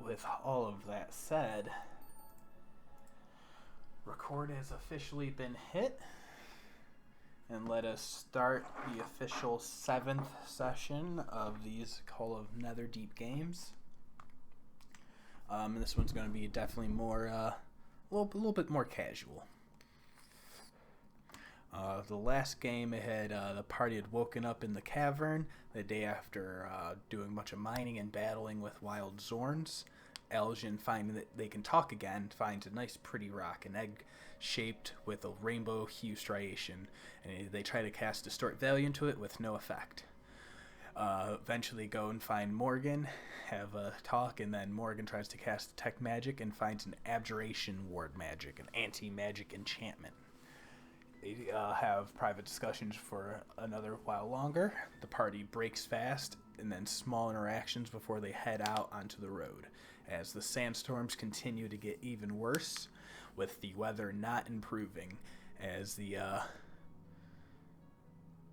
with all of that said, record has officially been hit, and let us start the official 7th session of these Call of Netherdeep games. And this one's going to be definitely more, a little bit more casual. The last game, the party had woken up in the cavern the day after doing a bunch of mining and battling with wild Zorns. Aljin, finding that they can talk again, finds a nice pretty rock, an egg shaped with a rainbow hue striation, and they try to cast Distort Value into it with no effect. Eventually go and find Morgen, have a talk, and then Morgen tries to cast Detect Magic and finds an Abjuration Ward Magic, an anti-magic enchantment. They have private discussions for another while longer. The party breaks fast, and then small interactions before they head out onto the road, as the sandstorms continue to get even worse, with the weather not improving, as the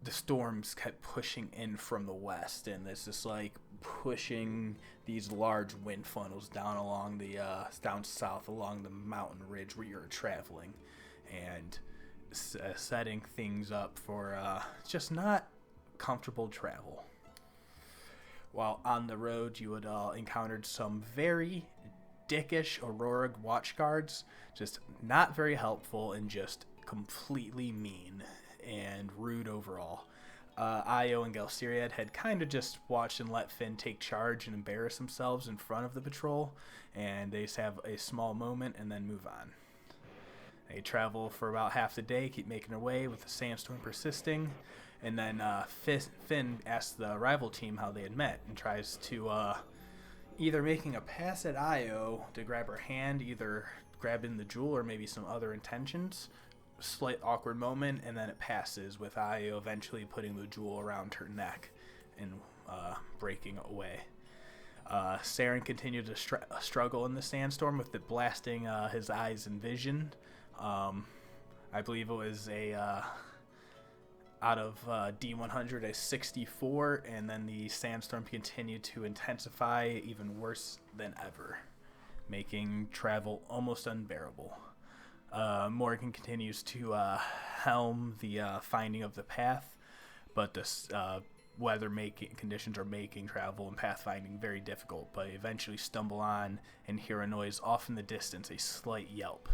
storms kept pushing in from the west, and it's just like pushing these large wind funnels down along the down south along the mountain ridge where you're traveling, and setting things up for just not comfortable travel. While on the road, you would encountered some very dickish Aurora watch guards, just not very helpful and just completely mean and rude overall. Io and Galsiriad had kind of just watched and let Finn take charge and embarrass themselves in front of the patrol, and they just have a small moment and then move on. They travel for about half the day, keep making their way with the sandstorm persisting, and then Finn asks the rival team how they had met and tries to either making a pass at Io to grab her hand, either grabbing the jewel or maybe some other intentions. Slight awkward moment, and then it passes with Io eventually putting the jewel around her neck and breaking away. Saeryn continued to struggle in the sandstorm with it blasting his eyes and vision. I believe it was out of D100 a 64, and then the sandstorm continued to intensify even worse than ever, making travel almost unbearable. Morgen continues to helm the finding of the path, but the weather conditions are making travel and pathfinding very difficult, but eventually stumble on and hear a noise off in the distance, a slight yelp.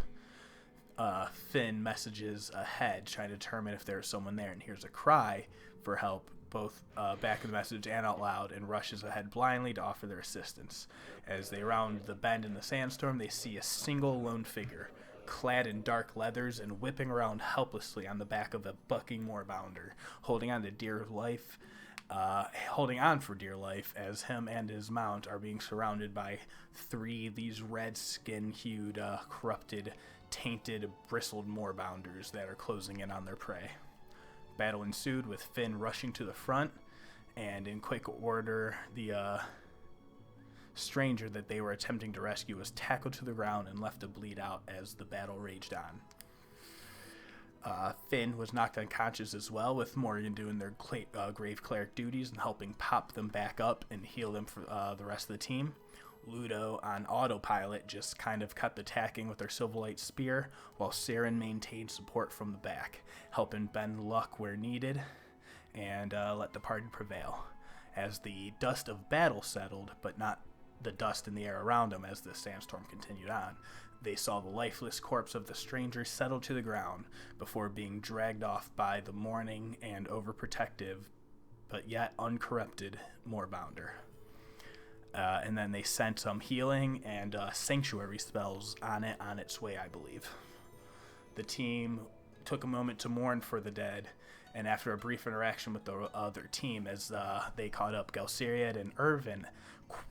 Finn messages ahead, trying to determine if there's someone there, and hears a cry for help, both back in the message and out loud, and rushes ahead blindly to offer their assistance. As they round the bend in the sandstorm, they see a single lone figure, clad in dark leathers and whipping around helplessly on the back of a bucking moorbounder, holding on for dear life, as him and his mount are being surrounded by 3 these red skin-hued, corrupted, tainted, bristled moorbounders that are closing in on their prey. Battle ensued, with Finn rushing to the front, and in quick order, the stranger that they were attempting to rescue was tackled to the ground and left to bleed out as the battle raged on. Finn was knocked unconscious as well, with Morgen doing their grave cleric duties and helping pop them back up and heal them for the rest of the team. Ludo, on autopilot, just kind of kept attacking with their Silverlight Spear, while Saeryn maintained support from the back, helping bend luck where needed and let the party prevail. As the dust of battle settled, but not the dust in the air around them as the sandstorm continued on, they saw the lifeless corpse of the stranger settle to the ground before being dragged off by the mourning and overprotective, but yet uncorrupted, moorbounder. And then they sent some healing and sanctuary spells on its way, I believe. The team took a moment to mourn for the dead, and after a brief interaction with the other team as they caught up, Galsiriad and Irvin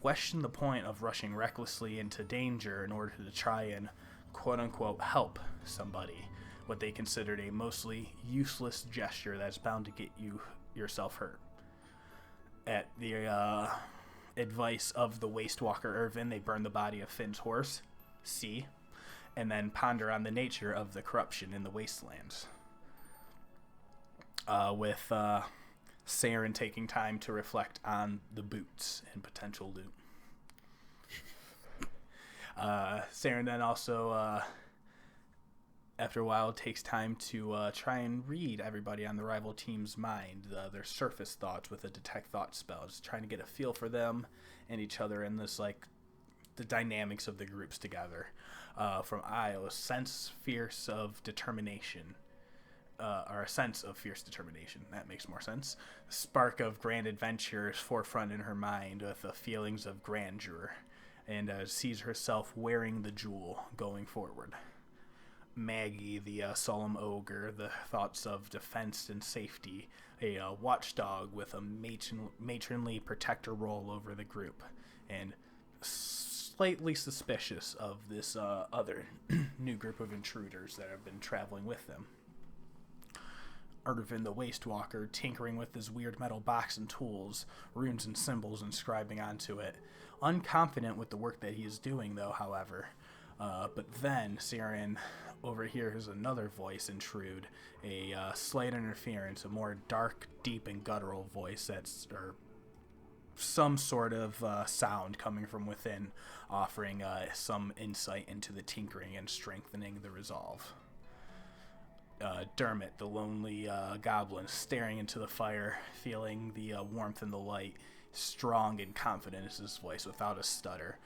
questioned the point of rushing recklessly into danger in order to try and quote-unquote help somebody, what they considered a mostly useless gesture that's bound to get yourself hurt. At the advice of the Wastewalker Irvin, they burned the body of Finn's horse, C, and then ponder on the nature of the corruption in the wastelands. With Saeryn taking time to reflect on the boots and potential loot. Saeryn then also, after a while, takes time to try and read everybody on the rival team's mind, their surface thoughts with a detect thought spell, just trying to get a feel for them and each other in this, like, the dynamics of the groups together. From Io, a sense fierce of determination. Or a sense of fierce determination. That makes more sense. The spark of grand adventure is forefront in her mind with the feelings of grandeur, and sees herself wearing the jewel going forward. Maggie, the solemn ogre, the thoughts of defense and safety, a watchdog with a matronly protector role over the group, and slightly suspicious of this other new group of intruders that have been traveling with them. Irvin, the Wastewalker, tinkering with his weird metal box and tools, runes and symbols inscribing onto it. Unconfident with the work that he is doing, though, however. But then Saeryn overhears another voice intrude, a slight interference, a more dark, deep, and guttural voice or some sort of sound coming from within, offering some insight into the tinkering and strengthening the resolve. Dermot, the lonely goblin, staring into the fire, feeling the warmth and the light, strong and confident is his voice without a stutter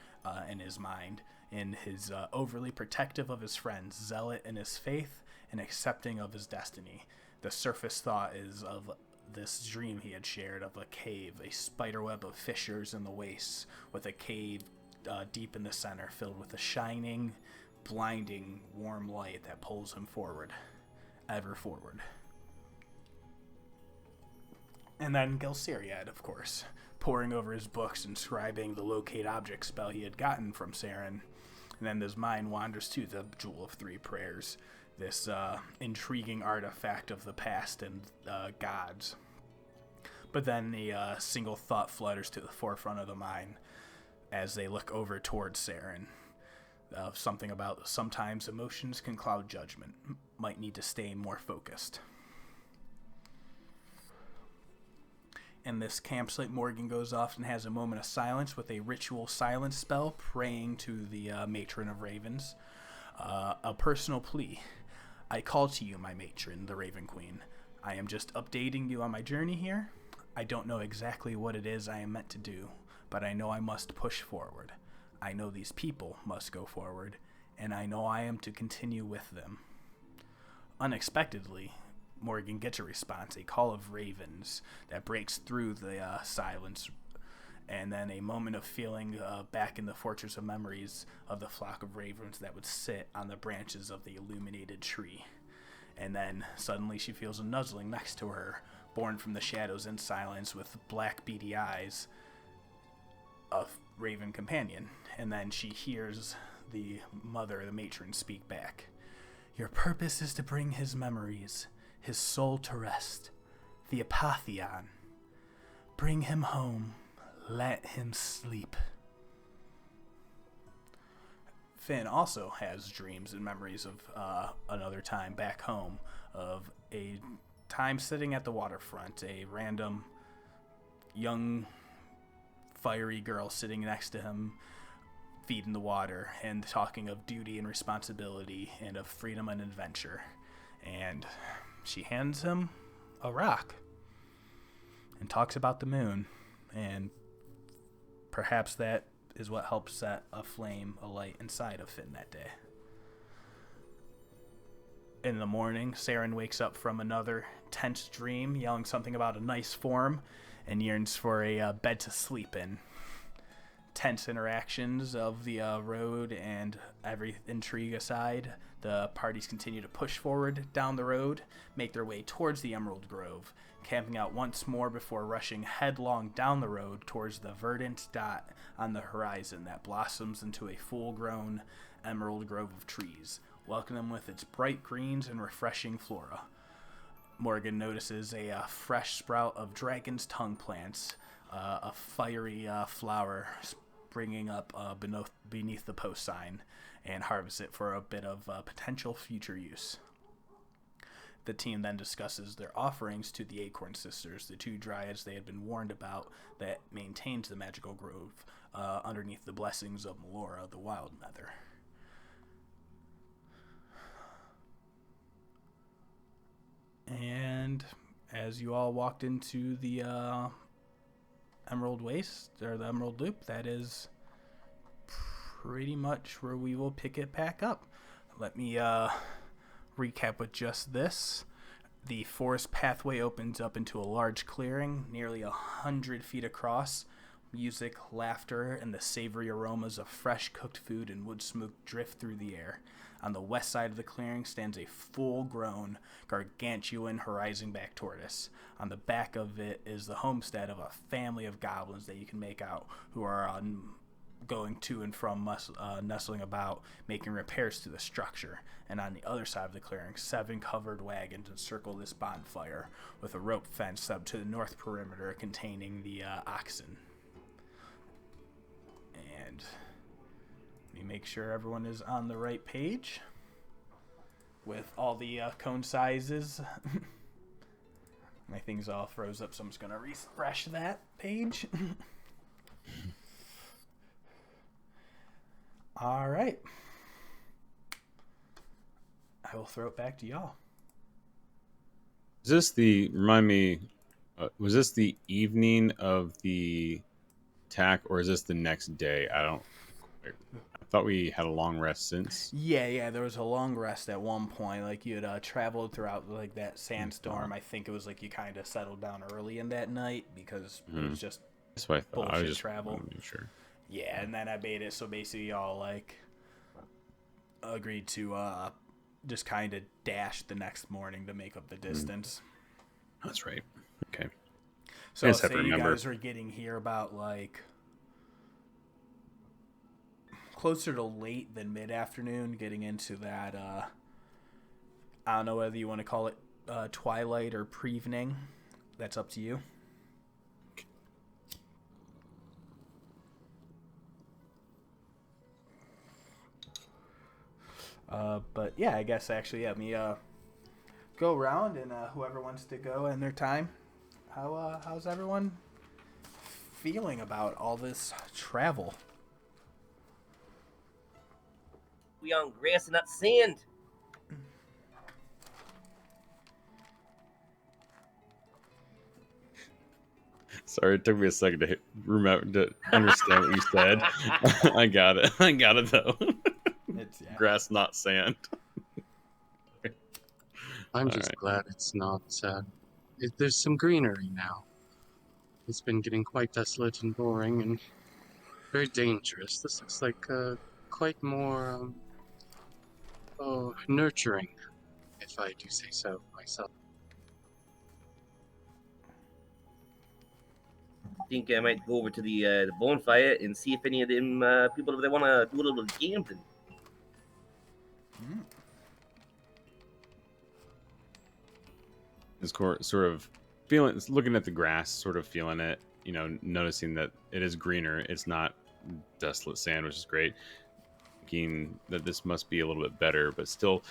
in his mind, and his overly protective of his friends, zealot in his faith, and accepting of his destiny. The surface thought is of this dream he had shared of a cave, a spiderweb of fissures in the wastes, with a cave deep in the center filled with a shining, blinding, warm light that pulls him forward. Ever forward. And then Gelseriad, of course, poring over his books, inscribing the locate object spell he had gotten from Saeryn. And then his mind wanders to the Jewel of Three Prayers, this intriguing artifact of the past and gods. But then a single thought flutters to the forefront of the mind as they look over towards Saeryn. Something about sometimes emotions can cloud judgment. Might need to stay more focused. In this campsite, Morgen goes off and has a moment of silence with a ritual silence spell, praying to the matron of ravens. A personal plea. I call to you, my matron, the Raven Queen. I am just updating you on my journey here. I don't know exactly what it is I am meant to do, but I know I must push forward. I know these people must go forward, and I know I am to continue with them. Unexpectedly, Morgen gets a response, a call of ravens that breaks through the silence, and then a moment of feeling back in the fortress of memories of the flock of ravens that would sit on the branches of the illuminated tree. And then suddenly she feels a nuzzling next to her, born from the shadows and silence with black beady eyes, a raven companion. And then she hears the mother, the matron, speak back. Your purpose is to bring his memories, his soul to rest, the Apotheon. Bring him home, let him sleep. Finn also has dreams and memories of another time back home, of a time sitting at the waterfront, a random young fiery girl sitting next to him, feet in the water, and talking of duty and responsibility and of freedom and adventure. And she hands him a rock and talks about the moon, and perhaps that is what helped set a flame alight inside of Finn that day. In the morning, Saeryn wakes up from another tense dream, yelling something about a nice form, and yearns for a bed to sleep in. Tense interactions of the road and every intrigue aside, the parties continue to push forward down the road, make their way towards the Emerald Grove, camping out once more before rushing headlong down the road towards the verdant dot on the horizon that blossoms into a full-grown emerald grove of trees, welcoming them with its bright greens and refreshing flora. Morgen notices a fresh sprout of dragon's tongue plants, a fiery flower springing up beneath the post sign, and harvests it for a bit of potential future use. The team then discusses their offerings to the Acorn Sisters, the two dryads they had been warned about that maintained the magical grove, underneath the blessings of Melora, the Wild Mother. And as you all walked into the Emerald Waste, or the Emerald Loop, that is pretty much where we will pick it back up. Let me recap with just this. The forest pathway opens up into a large clearing, nearly 100 feet across. Music, laughter, and the savory aromas of fresh cooked food and wood smoke drift through the air. On the west side of the clearing stands a full-grown, gargantuan horizon-back tortoise. On the back of it is the homestead of a family of goblins that you can make out, who are going to and from, nestling about, making repairs to the structure. And on the other side of the clearing, 7 covered wagons encircle this bonfire, with a rope fence up to the north perimeter containing the oxen. And let me make sure everyone is on the right page with all the cone sizes. My thing's all froze up, so I'm just going to refresh that page. All right. I will throw it back to y'all. Is this the, remind me, was this the evening of the attack, or is this the next day? I thought we had a long rest since. Yeah, there was a long rest at one point. Like, you had traveled throughout, like, that sandstorm. I think it was like you kind of settled down early in that night because it was just That's what I thought. bullshit I was just travel. Sure. Yeah, and then I made it so basically y'all, like, agreed to just kind of dash the next morning to make up the distance. That's right. Okay. So say you guys were getting here about, like, closer to late than mid-afternoon, getting into that, I don't know whether you want to call it twilight or pre-evening. That's up to you. But yeah, I guess actually let me go around, and whoever wants to go in their time. How's everyone feeling about all this travel? We on grass and not sand. Sorry, it took me a second to understand what you said. I got it though. It's Grass, not sand. I'm just glad it's not. There's some greenery now. It's been getting quite desolate and boring and very dangerous. This looks like quite more nurturing, if I do say so myself. I think I might go over to the bonfire and see if any of them people over there want to do a little gambling. Is sort of looking at the grass, sort of feeling it, noticing that it is greener. It's not desolate sand, which is great. Thinking that this must be a little bit better, but still,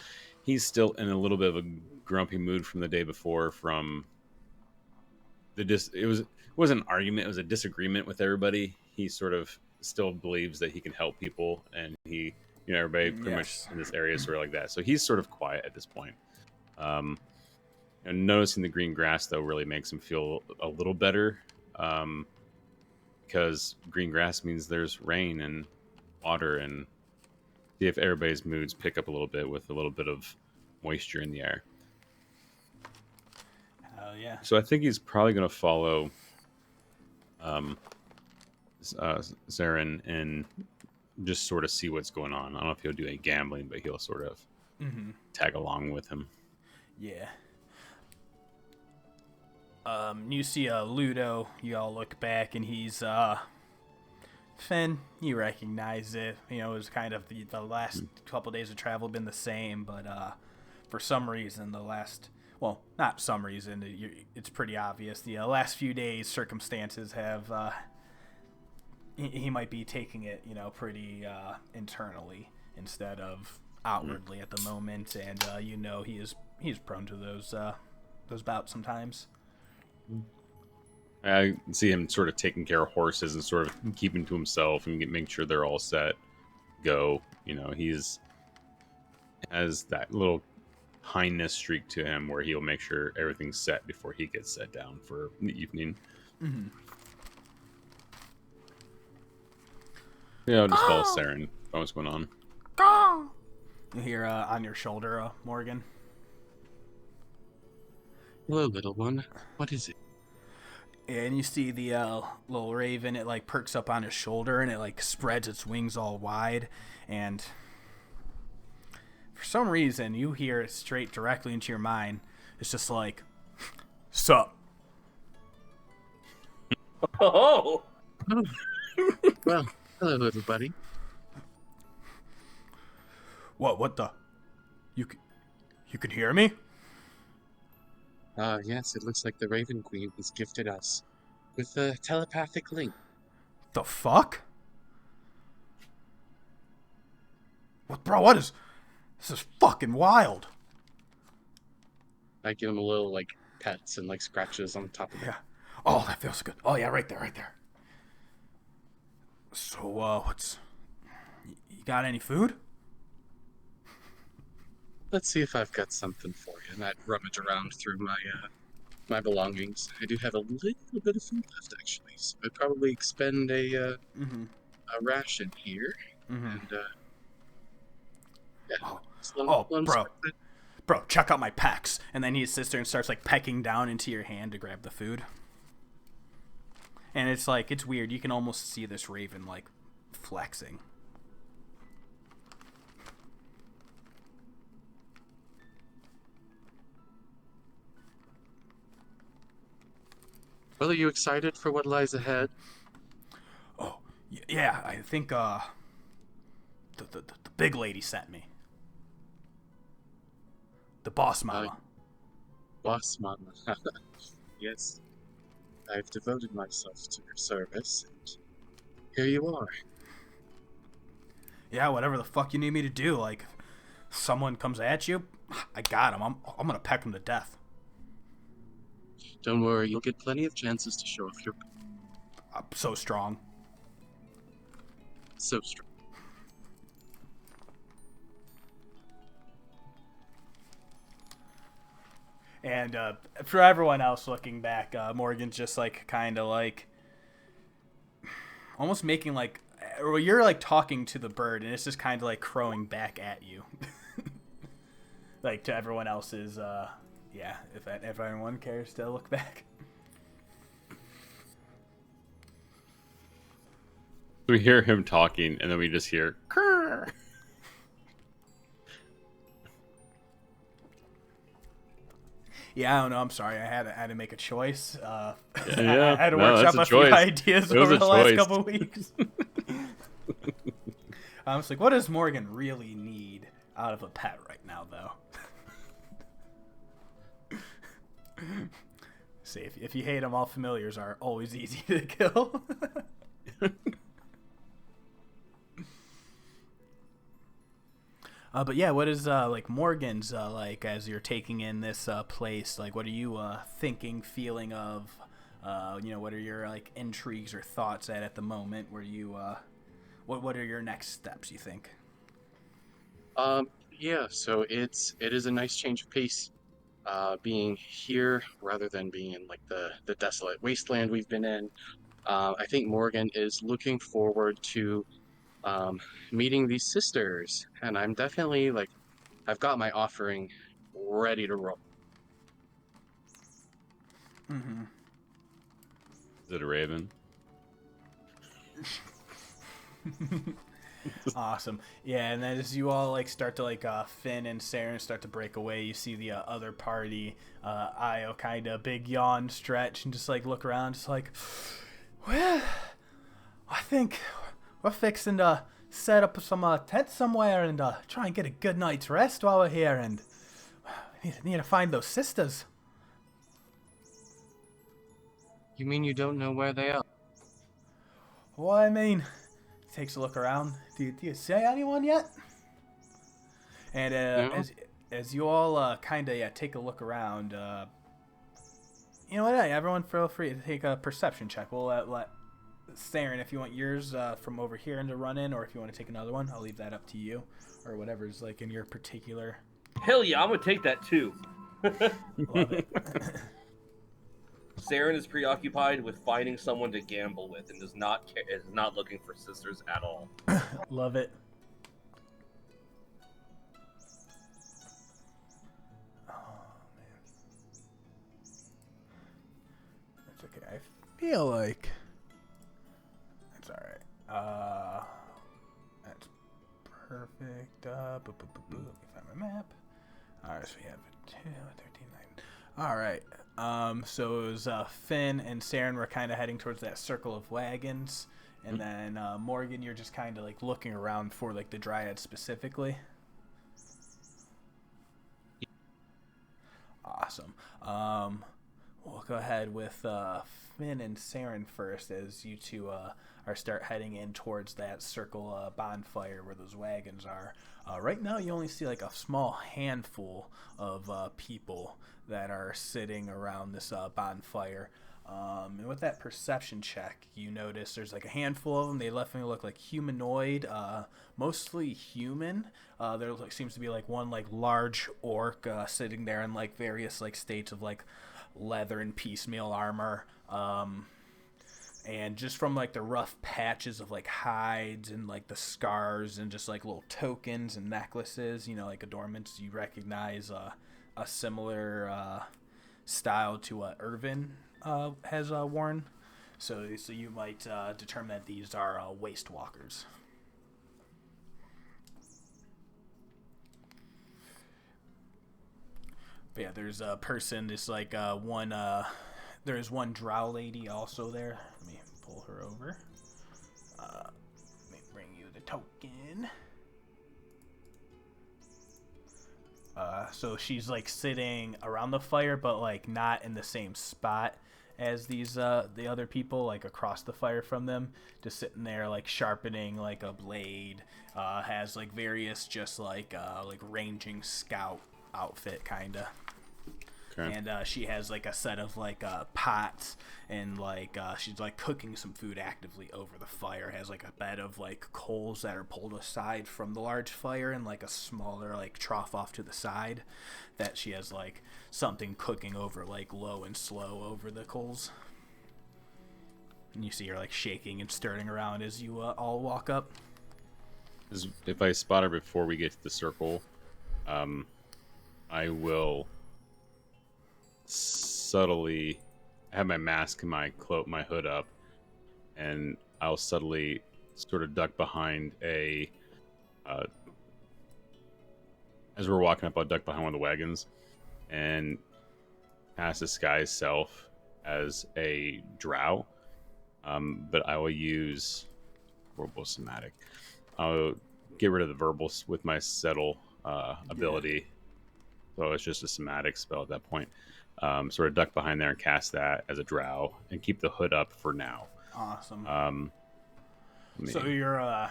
he's still in a little bit of a grumpy mood from the day before. From it wasn't an argument; it was a disagreement with everybody. He sort of still believes that he can help people, and everybody pretty much in this area is sort of like that. So he's sort of quiet at this point. And noticing the green grass, though, really makes him feel a little better, because green grass means there's rain and water, and see if everybody's moods pick up a little bit with a little bit of moisture in the air. Hell yeah. So I think he's probably going to follow Saeryn and just sort of see what's going on. I don't know if he'll do any gambling, but he'll sort of tag along with him. Yeah. You see Ludo, you all look back, and he's, Finn, you recognize it. It was kind of the last couple days of travel been the same, but for some reason not some reason, it's pretty obvious. The last few days, circumstances have, he might be taking it, pretty internally instead of outwardly at the moment, and he's prone to those bouts sometimes. I see him sort of taking care of horses and sort of keeping to himself and making sure they're all set. Go, has that little kindness streak to him where he'll make sure everything's set before he gets set down for the evening. Mm-hmm. Yeah, I'll just follow Saeryn. What's going on? You hear on your shoulder, Morgan. Hello, little one. What is it? And you see the little raven, it like perks up on his shoulder and it like spreads its wings all wide. And for some reason, you hear it straight directly into your mind. It's just like, sup? Oh, Oh. Well, hello, little buddy. What the? You can hear me? Yes, it looks like the Raven Queen has gifted us with a telepathic link. The fuck? What, bro? What is? This is fucking wild. I give him a little, like, pets and, like, scratches on top of it. Yeah. Oh, that feels good. Oh yeah, right there. So, what's? You got any food? Let's see if I've got something for you. And I'd rummage around through my belongings. I do have a little bit of food left, actually. So I'd probably expend a ration here. Mm-hmm. And, yeah. Bro, check out my pecs. And then he sits there and starts like pecking down into your hand to grab the food. And it's like, it's weird. You can almost see this raven like flexing. Well, are you excited for what lies ahead? Oh, yeah, I think the big lady sent me. The boss mama. Boss Mama. Yes. I've devoted myself to her service, and here you are. Yeah, whatever the fuck you need me to do. Like, someone comes at you, I got him. I'm gonna peck him to death. Don't worry, you'll get plenty of chances to show off your I'm so strong. so strong. And for everyone else looking back, Morgan's just like kind of like almost making like, or you're like talking to the bird, and it's just kind of like crowing back at you, like to everyone else's. Yeah, if anyone cares to look back. We hear him talking, and then we just hear "Krr." Yeah, I don't know. I'm sorry. I had to make a choice. Yeah, I had to no, workshop that's a a few choice. ideas It was over a the last choice. couple of weeks. I was like, what does Morgan really need out of a pet right now, though? See, if you hate them, all familiars are always easy to kill. But yeah, what is like Morgan's like as you're taking in this place? Like, what are you thinking, feeling of? What are your like intrigues or thoughts at the moment? Where you, what are your next steps? You think? Yeah, so it is a nice change of pace, being here rather than being in like the desolate wasteland we've been in. I think Morgan is looking forward to meeting these sisters, and I'm definitely like, I've got my offering ready to roll. Mm-hmm. Is it a raven? Awesome. Yeah, and then as you all like start to like Finn and Saeryn start to break away, you see the other party, Io kind of big yawn stretch and just like look around, just like, well, I think we're fixing to set up some tent somewhere and try and get a good night's rest while we're here, and need to find those sisters. You mean you don't know where they are? Well, I mean, takes a look around. Do you see anyone yet? And No. as you all kind of take a look around, You know what? Hey, everyone, feel free to take a perception check. We'll let Saeryn, if you want yours from over here and to run in, or if you want to take another one, I'll leave that up to you, or whatever's like in your particular. Hell yeah, I'm gonna take that too. Love it. Saeryn is preoccupied with finding someone to gamble with and does not care, is not looking for sisters at all. Love it. Oh man, it's okay. I feel like that's all right. That's perfect. Let me find my map. All right, so we have 2, 13, 9. All right. So it was Finn and Saeryn were kind of heading towards that circle of wagons, and then Morgen, you're just kind of like looking around for like the Dryad specifically. Awesome. We'll go ahead with Finn and Saeryn first, as you two start heading in towards that circle bonfire where those wagons are. Right now, you only see like a small handful of people that are sitting around this bonfire. And with that perception check, you notice there's like a handful of them. They definitely look like humanoid, mostly human. There seems to be like one like large orc sitting there in like various like states of like leather and piecemeal armor. And just from like the rough patches of like hides and like the scars and just like little tokens and necklaces, you know, like adornments, you recognize a similar style to what Irvin has worn. So you might determine that these are waste walkers. But yeah, there's a person, just like one. There's one drow lady also there. Let me pull her over. Let me bring you the token. So she's like sitting around the fire, but like not in the same spot as these the other people, like across the fire from them, just sitting there like sharpening like a blade. Has like various just like ranging scout outfit kinda. Okay. And she has like a set of like pots, and like she's like cooking some food actively over the fire. Has like a bed of like coals that are pulled aside from the large fire, and like a smaller like trough off to the side that she has like something cooking over like low and slow over the coals. And you see her like shaking and stirring around as you all walk up. If I spot her before we get to the circle, I will subtly have my mask and my cloak, my hood up, and I'll subtly sort of duck behind as we're walking up, I'll duck behind one of the wagons and cast disguise self as a drow. But I will use verbal somatic. I'll get rid of the verbal with my settle ability. So it's just a somatic spell at that point. Sort of duck behind there and cast that as a drow and keep the hood up for now. Awesome. So you're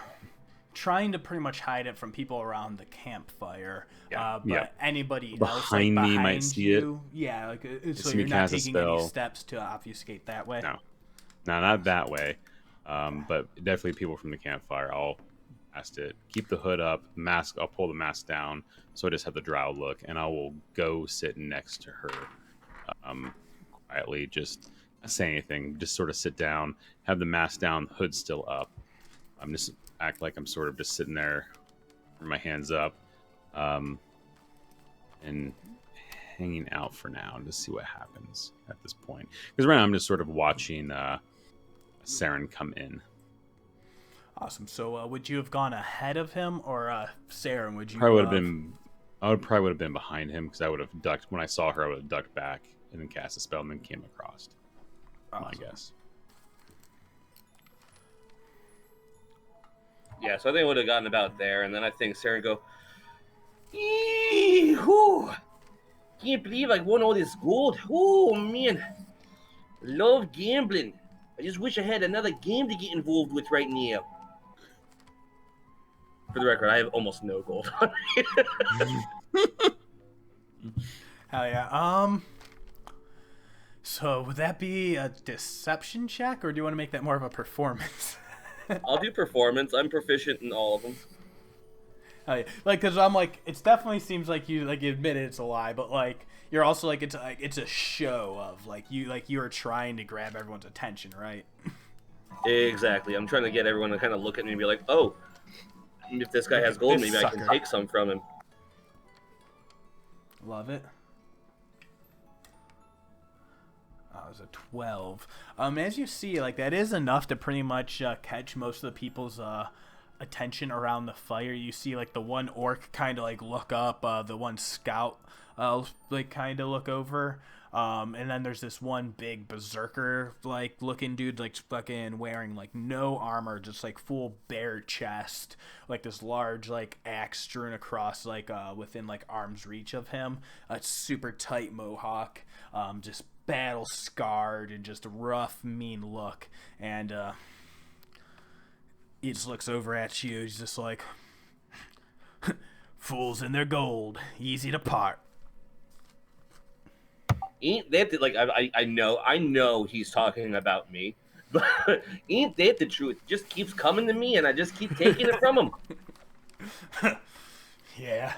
trying to pretty much hide it from people around the campfire. But anybody else behind like, me might see it. Yeah, like, so you're not taking any steps to obfuscate that way? No, not that way. But definitely people from the campfire. I'll ask to keep the hood up, mask. I'll pull the mask down, so I just have the drow look, and I will go sit next to her, quietly, just not say anything, just sort of sit down, have the mask down, hood still up. I'm just act like I'm sort of just sitting there, with my hands up, and hanging out for now, and just see what happens at this point. Because right now I'm just sort of watching Saeryn come in. Awesome. So would you have gone ahead of him, or Saeryn, would you? I would have been behind him, because I would have ducked. When I saw her, I would have ducked back and then cast a spell and then came across. Awesome. My guess. Yeah, so I think I would have gotten about there, and then I think Saeryn go, "Whoo! Can't believe I won all this gold. Oh man, love gambling. I just wish I had another game to get involved with right now." For the record, I have almost no gold on me. Hell yeah. So would that be a deception check, or do you want to make that more of a performance? I'll do performance. I'm proficient in all of them. Oh, yeah. Like, cause I'm like, it definitely seems like you admit it's a lie, but like you're also like it's a show of like you are trying to grab everyone's attention, right? Exactly. I'm trying to get everyone to kind of look at me and be like, oh, if this guy has gold, This maybe I can sucker. take some from him. Love it. Oh, it was a 12. As you see, like that is enough to pretty much catch most of the people's attention around the fire. You see, like the one orc kind of like look up, the one scout like kind of look over, and then there's this one big berserker like looking dude, like fucking wearing like no armor, just like full bare chest, like this large like axe strewn across like within like arm's reach of him, a super tight mohawk, just battle scarred and just a rough, mean look, and he just looks over at you. He's just like, fools and their gold, easy to part. Ain't that the, like I know he's talking about me, but ain't that the truth? It just keeps coming to me, and I just keep taking it from him. Yeah.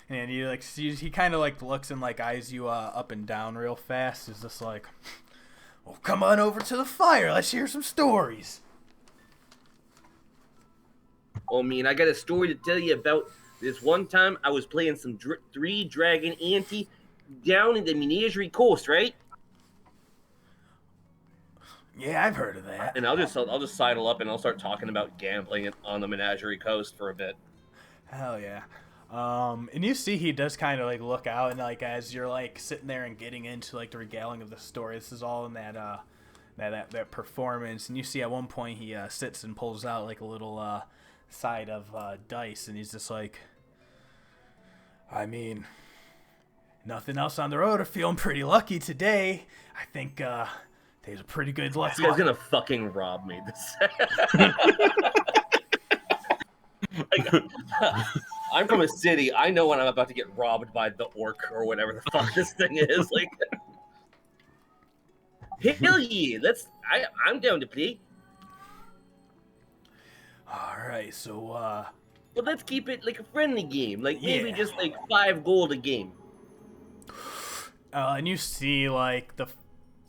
And he like sees, he kind of like looks and like eyes you up and down real fast. Is just like, well, come on over to the fire. Let's hear some stories. Oh, man, I got a story to tell you about this one time I was playing some three dragon ante down in the Menagerie Coast, right? Yeah, I've heard of that. And I'll just sidle up and I'll start talking about gambling on the Menagerie Coast for a bit. Hell yeah. And you see he does kind of like look out, and like as you're like sitting there and getting into like the regaling of the story, this is all in that performance, and you see at one point he sits and pulls out like a little side of dice, and he's just like, I mean, nothing else on the road. I'm feeling pretty lucky today. I think there's a pretty good luck. This guy's gonna fucking rob me. Like, I'm from a city. I know when I'm about to get robbed by the orc or whatever the fuck this thing is. Like, hell yeah! I'm down to play. All right, so But let's keep it like a friendly game. Like maybe Yeah. just like 5 gold a game. and you see like the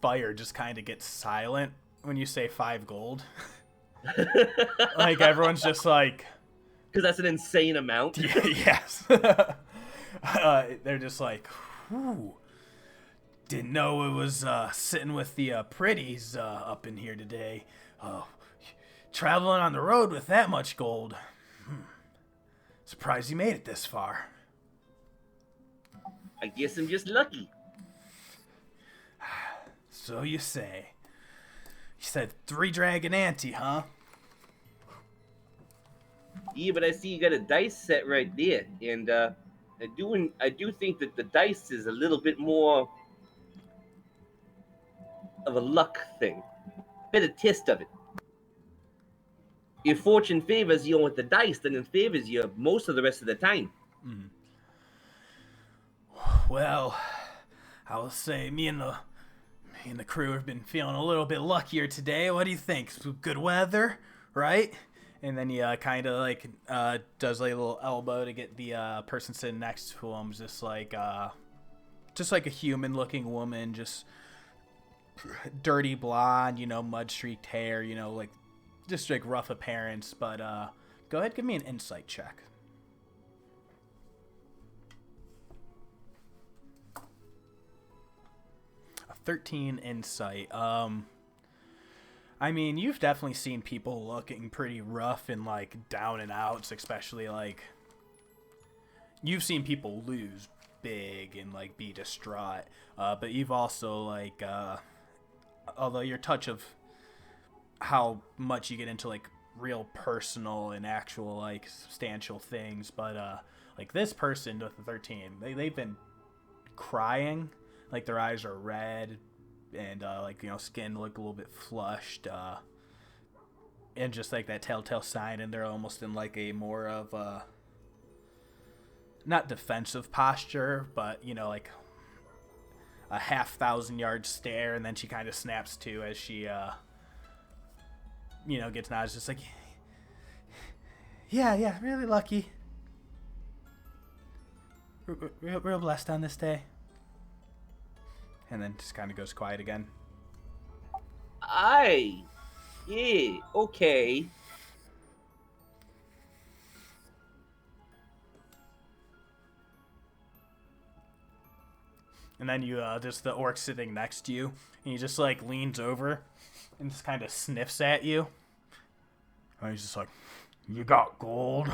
fire just kind of gets silent when you say 5 gold. Like everyone's just like, Because that's an insane amount. yes. They're just like, whew. Didn't know it was sitting with the pretties up in here today. Traveling on the road with that much gold. Surprised you made it this far. I guess I'm just lucky. So you say. You said 3 dragon ante, huh? Yeah, but I see you got a dice set right there, and I do think that the dice is a little bit more of a luck thing, better test of it. If fortune favors you with the dice, then it favors you most of the rest of the time. Well, I will say me and the crew have been feeling a little bit luckier today. What do you think? Some good weather, right? And then he kind of like does like a little elbow to get the person sitting next to him, just like a human-looking woman, just dirty blonde, mud-streaked hair, like just like rough appearance. But go ahead, give me an insight check. A 13 insight. I mean, you've definitely seen people looking pretty rough and like down and outs, especially like you've seen people lose big and like be distraught. But you've also like, although your touch of how much you get into like real personal and actual like substantial things, but like this person with the 13, they've been crying, like their eyes are red. And like skin look a little bit flushed, and just like that telltale sign, and they're almost in like a more of a not defensive posture, but like a 1,000-yard stare, and then she kind of snaps to as she, gets nods, just like, yeah, really lucky. Real blessed on this day. And then just kind of goes quiet again. Aye. Yeah, okay. And then you, just the orc sitting next to you, and he just, like, leans over and just kind of sniffs at you. And he's just like, you got gold?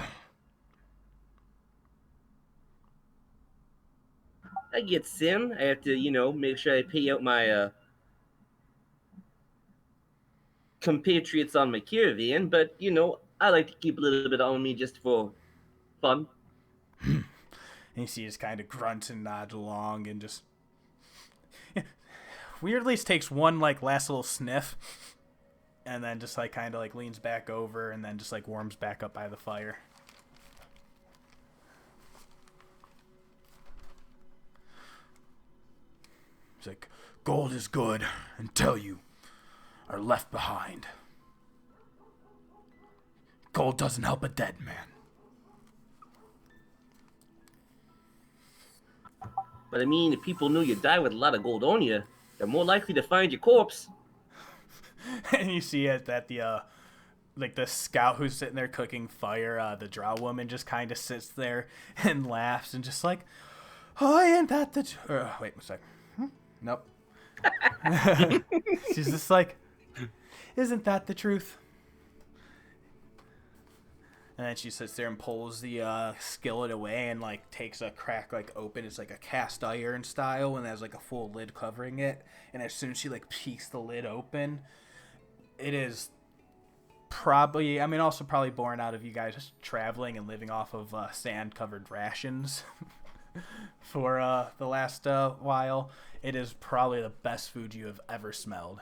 I get sin. I have to, make sure I pay out my compatriots on my caravan, but, I like to keep a little bit on me just for fun. And you see he just kind of grunts and nods along and just... weirdly takes one, like, last little sniff, and then just, like, kind of, like, leans back over and then just, like, warms back up by the fire. He's like, gold is good until you are left behind. Gold doesn't help a dead man. But I mean, if people knew you died with a lot of gold on you, they're more likely to find your corpse. And you see it that the scout who's sitting there cooking fire, the drow woman just kind of sits there and laughs and just like, oh, ain't that the... wait a sec. Nope. She's just like, isn't that the truth? And then she sits there and pulls the skillet away and, like, takes a crack, like, open. It's, like, a cast iron style and has, like, a full lid covering it. And as soon as she, like, peeks the lid open, it is probably, also probably born out of you guys traveling and living off of sand-covered rations for the last while. It is probably the best food you have ever smelled.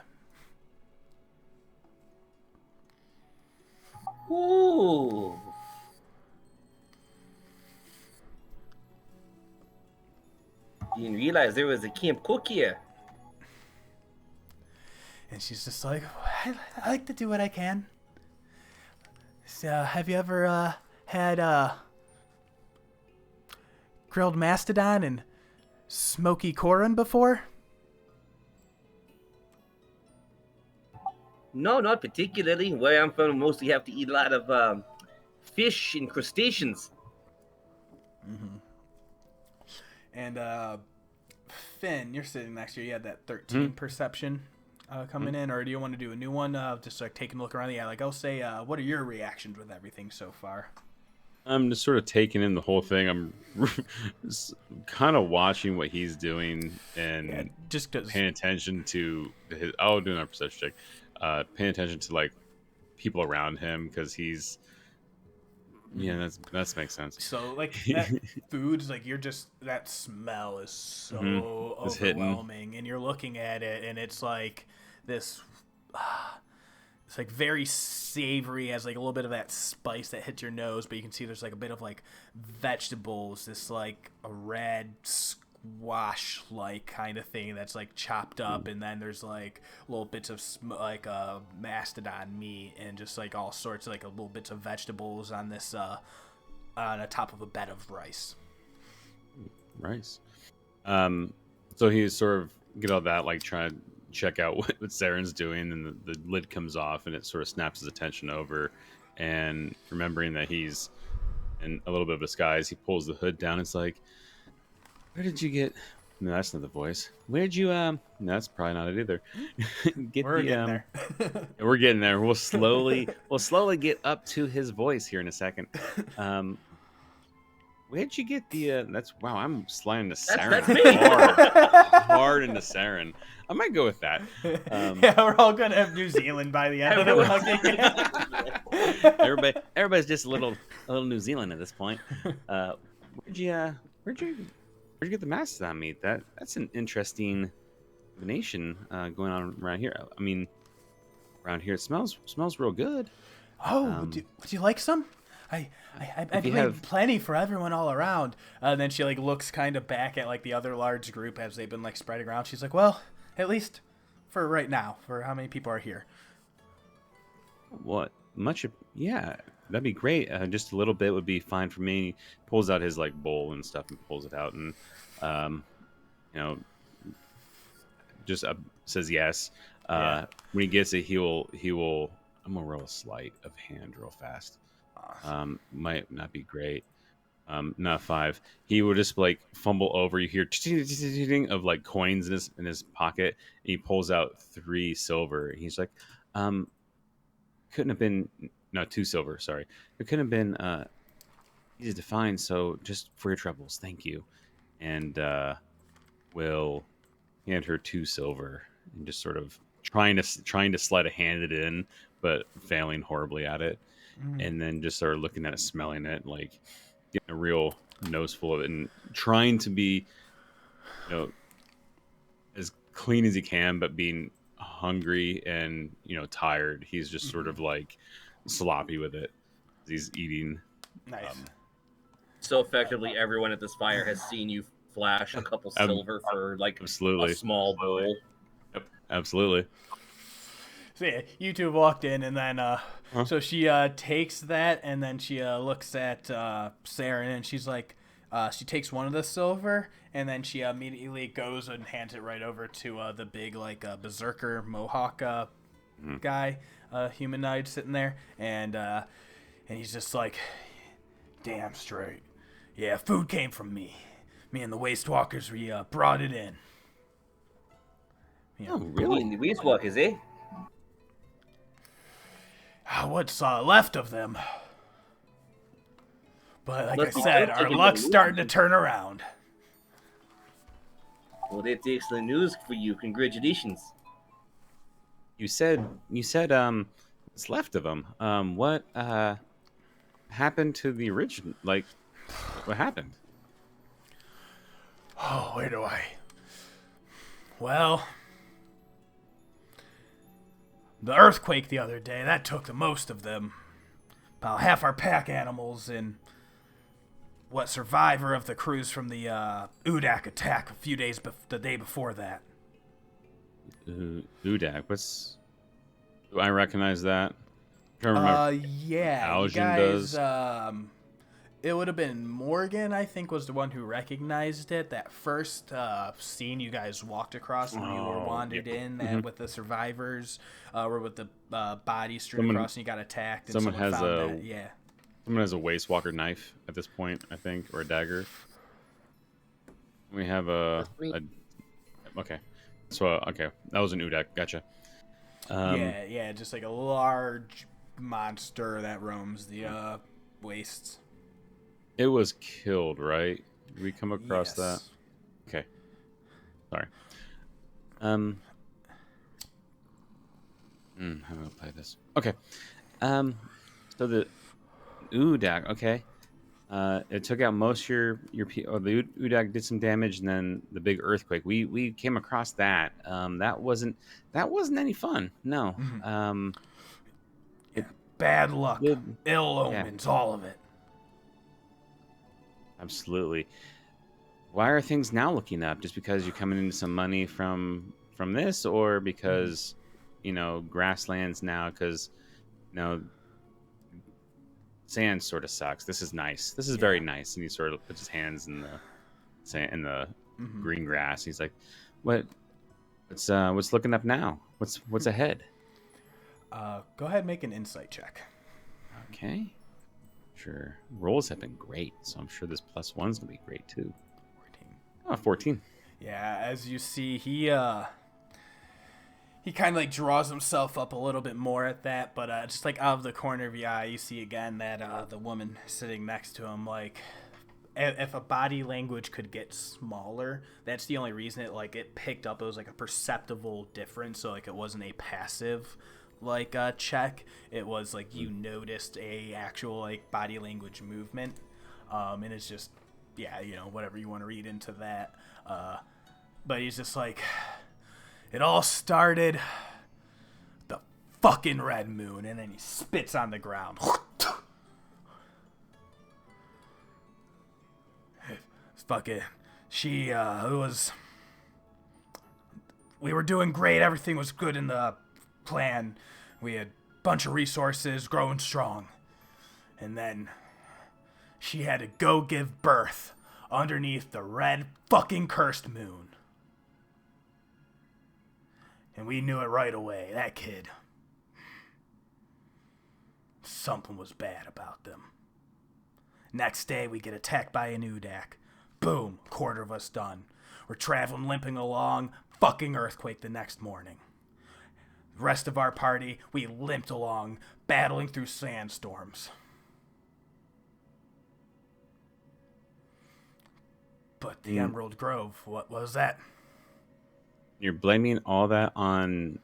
Ooh. Didn't realize there was a camp cook here. And she's just like, I like to do what I can. So, have you ever had grilled mastodon and smoky corn before? No, not particularly. Where I'm from, we mostly have to eat a lot of fish and crustaceans. Mm-hmm. And Finn, you're sitting next to you. You had that 13 perception coming in, or do you want to do a new one? Just like taking a look around. Yeah, like I'll say, what are your reactions with everything so far? I'm just sort of taking in the whole thing. I'm kind of watching what he's doing and just paying attention to his. Oh, doing our perception check. Paying attention to like people around him because he's. Yeah, that makes sense. So like that food's like that smell is so overwhelming, and you're looking at it, and it's like this. It's like very savory, has like a little bit of that spice that hits your nose, but you can see there's like a bit of like vegetables, this like a red squash like kind of thing that's like chopped up, and then there's like little bits of like mastodon meat and just like all sorts of like little bits of vegetables on this on the top of a bed of rice. So he's sort of get all that, like trying to check out what Saeryn's doing, and the lid comes off and it sort of snaps his attention over, and remembering that he's in a little bit of disguise, he pulls the hood down. It's like, where did you get... No, that's not the voice. Where'd you no, that's probably not it either. We're getting there. We're getting there. We'll slowly get up to his voice here in a second. Where'd you get the that's wow, I'm sliding to Saeryn hard into Saeryn. I might go with that. Yeah, we're all gonna have New Zealand by the end of the everybody's just a little New Zealand at this point. Where'd you get the mastodon meat? That's an interesting combination going on around here. I mean, around here it smells real good. Oh, would you like some? I've made plenty for everyone all around. And then she like looks kind of back at like the other large group as they've been like spreading around. She's like, well, at least for right now, for how many people are here. What? Yeah, that'd be great. Just a little bit would be fine for me. He pulls out his like bowl and stuff and pulls it out and, you know, just says yes. When he gets it, he will. I'm gonna roll a sleight of hand real fast. Awesome. Might not be great. Not 5. He will just like fumble over. You hear of like coins in his pocket, and he pulls out 3 silver. And he's like, couldn't have been 2 silver. Sorry, it couldn't have been easy to find. So just for your troubles, thank you. And will hand her 2 silver and just sort of trying to sleight of hand it in, but failing horribly at it. And then just start looking at it, smelling it, like getting a real nose full of it, and trying to be, as clean as he can, but being hungry and tired. He's just sort of like sloppy with it. He's eating. Nice. So effectively, everyone at this fire has seen you flash a couple silver for like absolutely a small bowl. Yep, absolutely. So yeah, you two walked in, and then so she takes that, and then she looks at Saeryn, and she's like, she takes one of the silver, and then she immediately goes and hands it right over to the big like berserker mohawk guy, humanoid sitting there, and he's just like, damn straight, yeah, food came from me. Me and the Waste Walkers, we brought it in. Oh, really? The Waste Walkers, eh? What's left of them. But like I said, our luck's starting to turn around. Well, that's excellent news for you. Congratulations. You said what's left of them. What happened to the original? Like, what happened? Oh, where do I? Well, the earthquake the other day, that took the most of them. About half our pack animals and what survivor of the cruise from the Udak attack a few days the day before that. Udak, do I recognize that? I remember. Yeah, Aljin you guys, does. It would have been Morgen, I think, was the one who recognized it. That first scene you guys walked across when you were wandered in with the survivors, or with the bodies strewn across, and you got attacked. And someone found that. Someone has a Waste Walker knife at this point, I think, or a dagger. We have okay. So okay, that was an Udak. Gotcha. Yeah, just like a large monster that roams the wastes. It was killed, right? Did we come across that? Okay. Sorry. How do I play this? Okay. So the Udak, okay. It took out most of your the Udak did some damage, and then the big earthquake. We came across that. That wasn't any fun. No. Bad luck, ill omens, all of it. Absolutely. Why are things now looking up? Just because you're coming into some money from this, or because grasslands now? Because sand sort of sucks. This is nice. This is very nice. And he sort of puts his hands in the sand, in the green grass. He's like, what's looking up now? What's ahead? Go ahead and make an insight check. Okay. Sure. Rolls have been great, so I'm sure this +1's gonna be great too. 14. 14. Yeah, as you see, he kind of like draws himself up a little bit more at that, but just like out of the corner of your eye, you see again that the woman sitting next to him, like, if a body language could get smaller, that's the only reason it picked up. It was like a perceptible difference, so like it wasn't a passive check. It was like you noticed a actual like body language movement, and it's just whatever you want to read into that. But he's just like, it all started the fucking red moon, and then he spits on the ground. fucking, she, it was, we were doing great. Everything was good in the plan. We had a bunch of resources, growing strong. And then she had to go give birth underneath the red fucking cursed moon. And we knew it right away. That kid. Something was bad about them. Next day, we get attacked by an Udak. Boom, a quarter of us done. We're traveling, limping along, fucking earthquake the next morning. The rest of our party, we limped along, battling through sandstorms. But the Emerald Grove, what was that? You're blaming all that on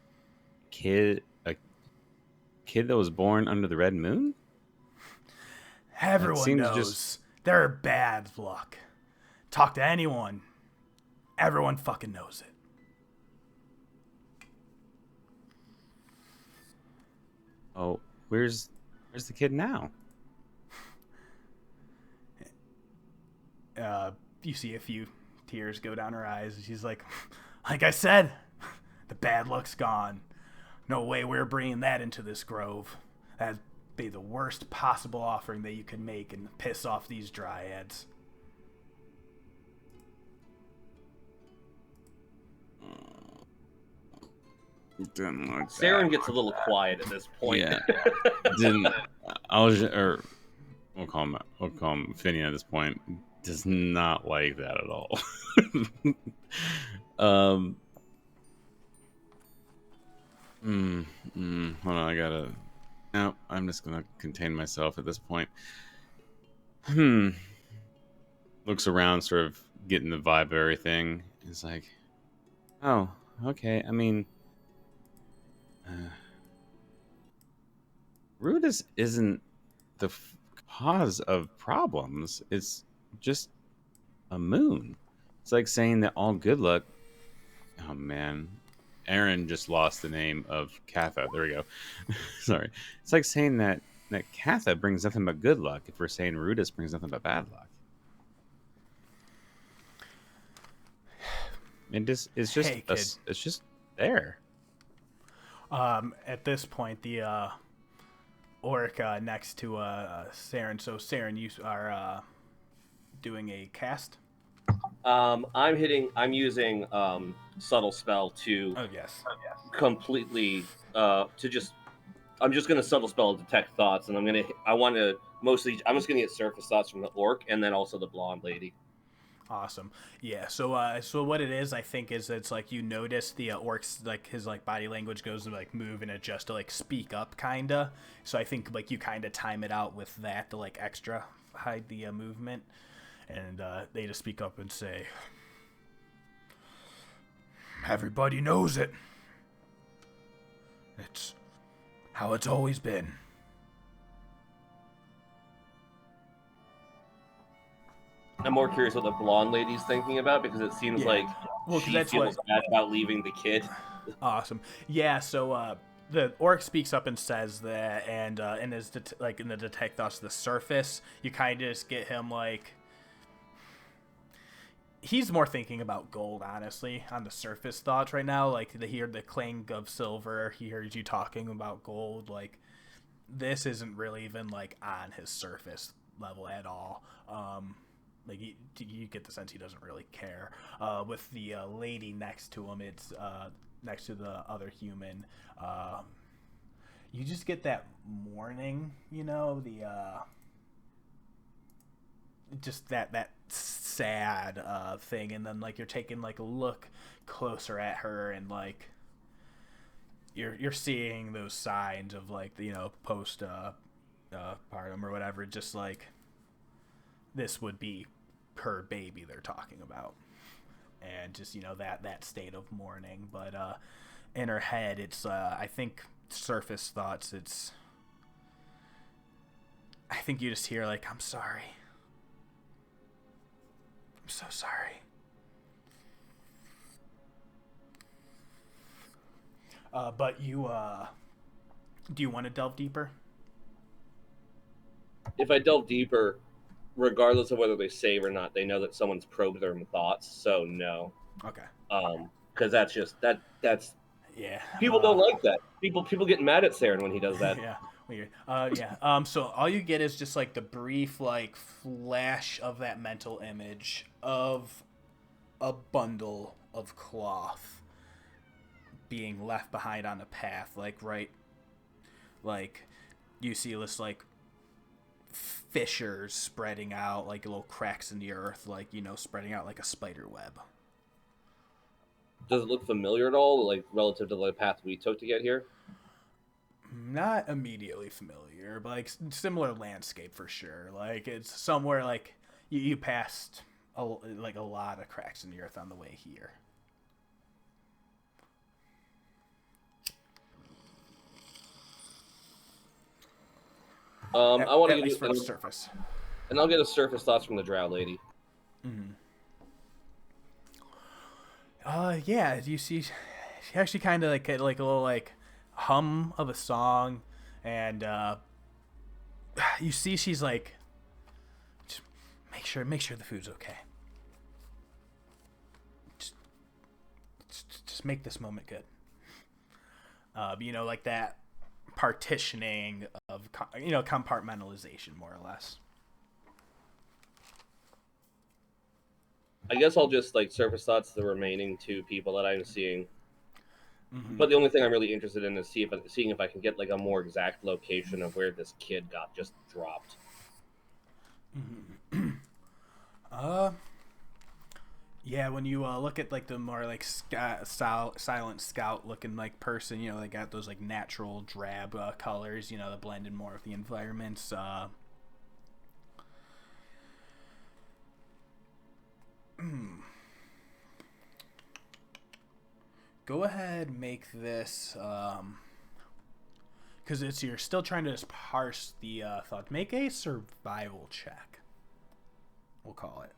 a kid that was born under the red moon? Everyone knows they're bad luck. Talk to anyone. Everyone fucking knows it. Oh, where's the kid now? You see a few tears go down her eyes, and she's like I said, the bad luck's gone. No way we're bringing that into this grove. That'd be the worst possible offering that you could make and piss off these dryads. Didn't like Saeryn gets a little quiet at this point. Yeah. Didn't. We'll call him Finian at this point. Does not like that at all. Hold on, I gotta. No, I'm just gonna contain myself at this point. Looks around, sort of getting the vibe of everything. It's like, oh, okay. I mean, Ruidis isn't the cause of problems. It's just a moon. It's like saying that all good luck. Oh man, Aaron just lost the name of Katha. There we go. Sorry. It's like saying that Katha brings nothing but good luck if we're saying Ruidis brings nothing but bad luck. It's just there. At this point, the orc next to Saeryn. So Saeryn, you are doing a cast. I'm using subtle spell to I'm just gonna subtle spell detect thoughts, and I'm just gonna get surface thoughts from the orc and then also the blonde lady. Awesome. Yeah. So what it is, I think, is it's like you notice the orc's like his like body language goes to like move and adjust to like speak up kinda. So I think like you kind of time it out with that to like extra hide the movement, and they just speak up and say, "Everybody knows it. It's how it's always been." I'm more curious what the blonde lady's thinking about, because it seems like she feels bad about leaving the kid. Awesome. Yeah, so the orc speaks up and says that, and in his in the detect thoughts the surface, you kind of just get him like he's more thinking about gold, honestly, on the surface thoughts right now. Like he heard the clang of silver, he heard you talking about gold. Like this isn't really even like on his surface level at all. Like you get the sense he doesn't really care. With the lady next to him, it's next to the other human. You just get that mourning, the just that sad thing, and then like you're taking like a look closer at her, and like you're seeing those signs of like post partum or whatever, just like this would be her baby they're talking about, and just that state of mourning. But in her head, it's I think surface thoughts, I think you just hear like, I'm sorry, I'm so sorry. But you do you want to delve deeper? If I delve deeper, regardless of whether they save or not, they know that someone's probed their thoughts. So no. Okay. Because that's just that's yeah. People don't like that. People get mad at Saeryn when he does that. Yeah. Weird. So all you get is just like the brief like flash of that mental image of a bundle of cloth being left behind on a path, like you see this like fissures spreading out, like little cracks in the earth, like spreading out like a spider web. Does it look familiar at all, like relative to the path we took to get here? Not immediately familiar, but like similar landscape for sure. Like it's somewhere like you passed a lot of cracks in the earth on the way here. I want to get for the surface, and I'll get a surface thoughts from the drow lady. Mm-hmm. Yeah. You see, she actually kind of like a little like hum of a song, and you see she's like, just make sure the food's okay. Just make this moment good. Like that partitioning of compartmentalization, more or less. I guess I'll just like surface thoughts the remaining two people that I'm seeing. Mm-hmm. But the only thing I'm really interested in is seeing if I can get like a more exact location of where this kid got just dropped. Mm-hmm. Yeah, when you look at like the more like silent scout looking like person, they got those like natural drab colors, that blend in more with the environments. Go ahead, make this because you're still trying to just parse the thought. Make a survival check. We'll call it.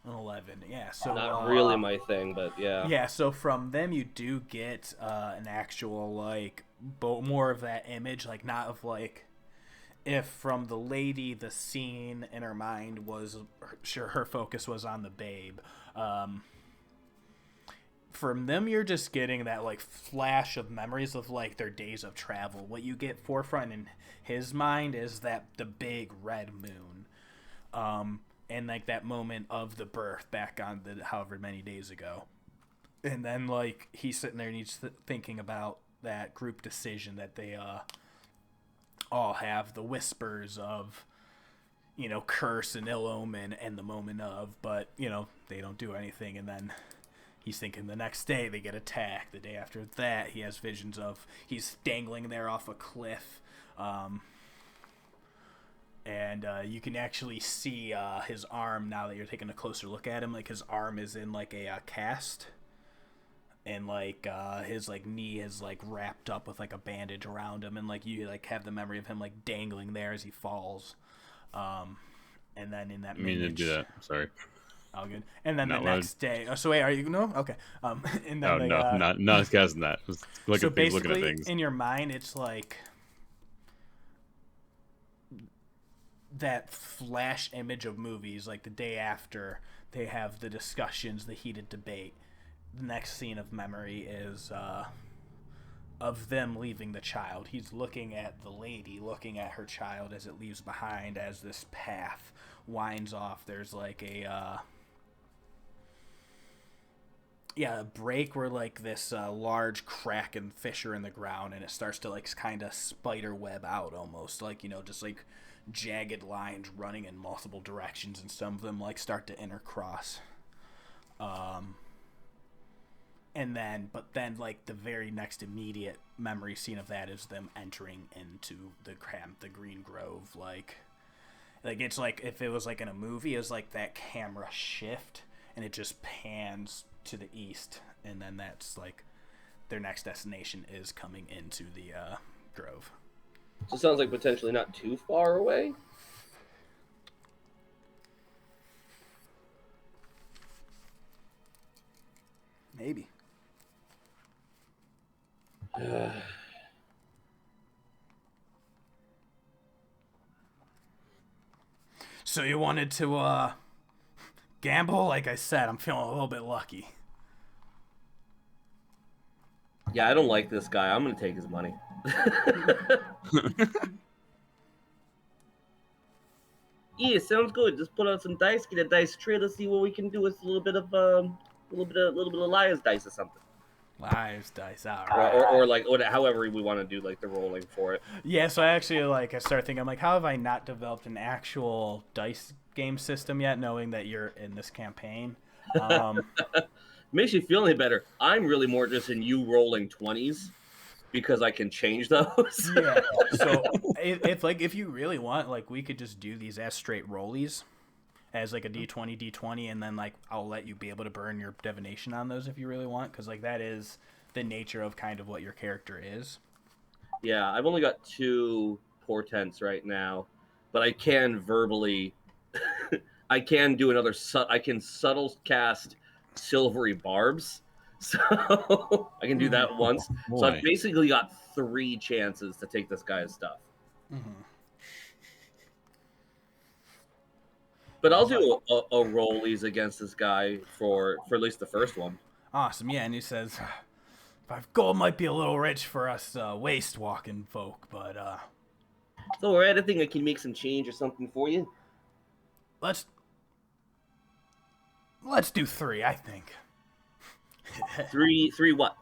An 11, yeah. So not really my thing, but yeah. Yeah, so from them you do get an actual like more of that image, like not of like if from the lady the scene in her mind was her focus was on the babe. From them you're just getting that like flash of memories of like their days of travel. What you get forefront in his mind is that the big red moon. And like that moment of the birth back on the however many days ago, and then like he's sitting there and he's thinking about that group decision that they all have, the whispers of curse and ill omen and the moment of, but they don't do anything, and then he's thinking the next day they get attacked, the day after that he has visions of he's dangling there off a cliff. And you can actually see his arm now that you're taking a closer look at him. Like his arm is in like a cast, and like his like knee is like wrapped up with like a bandage around him, and like you like have the memory of him like dangling there as he falls. And then in that mean to do that. Sorry. Oh, good. And then not the next day. Oh, so wait, are you no? Okay. And then not casting that. So basically, looking at things. In your mind, it's like that flash image of movies, like the day after they have the discussions, the heated debate. The next scene of memory is of them leaving the child. He's looking at the lady, looking at her child as it leaves behind, as this path winds off. There's like a break where like this large crack and fissure in the ground, and it starts to like kind of spider web out almost, like just like jagged lines running in multiple directions, and some of them like start to intercross. But then like the very next immediate memory scene of that is them entering into the green grove. Like it's like if it was like in a movie, it's like that camera shift and it just pans to the east, and then that's like their next destination is coming into the grove. So it sounds like potentially not too far away. Maybe. So you wanted to gamble? Like I said, I'm feeling a little bit lucky. Yeah, I don't like this guy. I'm gonna take his money. Yeah, sounds good. Just put out some dice, get a dice tray. Let's see what we can do with a little bit of liar's dice or something. Liar's dice, all right. Or like however we want to do like the rolling for it. Yeah, so I actually I started thinking, I'm like, how have I not developed an actual dice game system yet, knowing that you're in this campaign? Makes you feel any better. I'm really more just in you rolling 20s. Because I can change those. Yeah. So if you really want, like, we could just do these as straight rollies, as like a D20, and then like I'll let you be able to burn your divination on those if you really want, because like that is the nature of kind of what your character is. Yeah, I've only got 2 portents right now, but I can verbally, I can do another. I can subtle cast silvery barbs. So I can do that once. Boy. So I've basically got 3 chances to take this guy's stuff. Mm-hmm. But I'll do a rollies against this guy for at least the first one. Awesome, yeah. And he says, 5 gold might be a little rich for us waste walking folk, but it's all right. I think I can make some change or something for you. Let's do 3, I think. 3 what?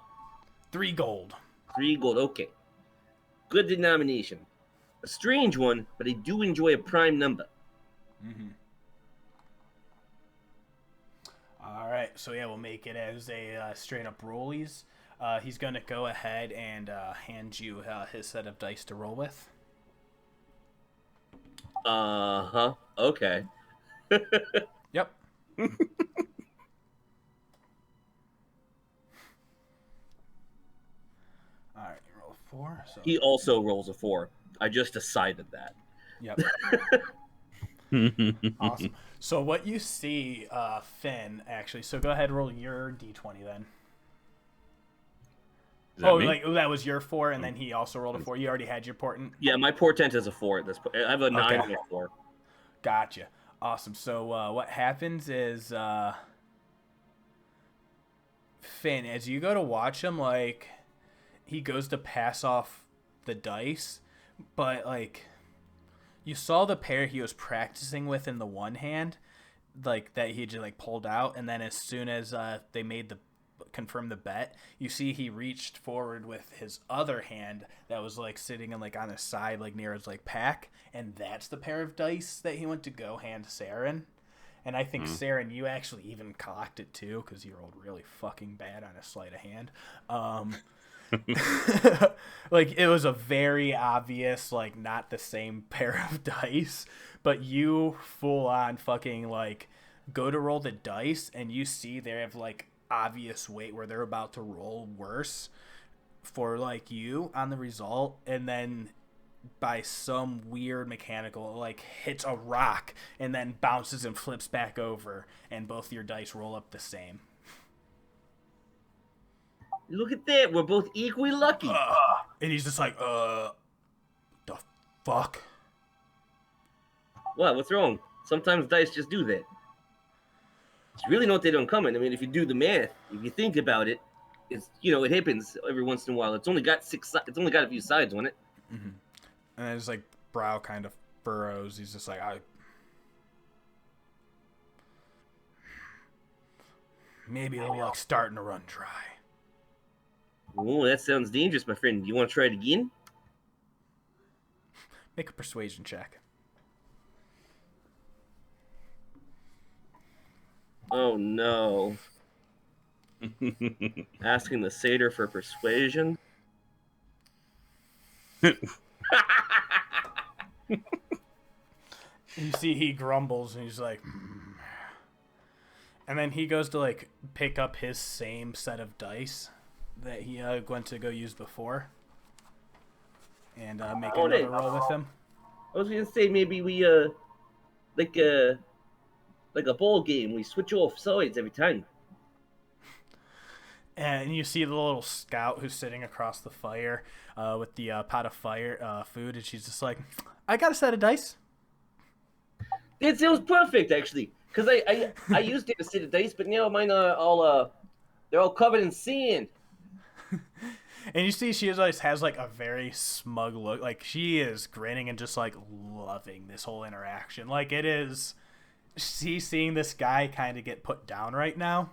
3 gold. 3 gold, okay. Good denomination. A strange one, but I do enjoy a prime number. Mm-hmm. All right, so yeah, we'll make it as a straight up rollies. He's going to go ahead and hand you his set of dice to roll with. Uh-huh, okay. Yep. All right, you roll a 4. So. He also rolls a 4. I just decided that. Yep. Awesome. So what you see, Finn, actually, so go ahead and roll your D20 then. That was your 4, and then he also rolled a 4. You already had your portent? Yeah, my portent is a 4 at this point. I have a 9 and a 4. Gotcha. Awesome. So what happens is, Finn, as you go to watch him, like, he goes to pass off the dice, but, like, you saw the pair he was practicing with in the one hand, like, that he just, like, pulled out, and then as soon as they confirmed the bet, you see he reached forward with his other hand that was, like, sitting on his side, like, near his, like, pack, and that's the pair of dice that he went to go hand Saeryn. And I think, Saeryn, you actually even clocked it, too, because you rolled really fucking bad on a sleight of hand. Like, it was a very obvious, like, not the same pair of dice, but you full on fucking, like, go to roll the dice, and you see they have, like, obvious weight where they're about to roll worse for, like, you on the result, and then by some weird mechanical, like, hits a rock and then bounces and flips back over, and both your dice roll up the same. Look at that. We're both equally lucky. And he's just like, the fuck? What? What's wrong? Sometimes dice just do that. It's really not that uncommon. I mean, if you do the math, if you think about it, it's, it happens every once in a while. It's only got 6. It's only got a few sides on it. Mm-hmm. And his, like, brow kind of furrows. He's just like, maybe the luck's starting to run dry. Oh, that sounds dangerous, my friend. You want to try it again? Make a persuasion check. Oh, no. Asking the satyr for persuasion? You see he grumbles, and he's like... And then he goes to, like, pick up his same set of dice that he went to go use before, and make another roll with him. I was gonna say maybe we like a ball game. We switch off sides every time. And you see the little scout who's sitting across the fire with the pot of food, and she's just like, "I got a set of dice." It was perfect actually, because I used devastated dice, but now mine are all they're all covered in sand. And you see, she always has like a very smug look. Like she is grinning and just like loving this whole interaction. Like it is, she's seeing this guy kind of get put down right now,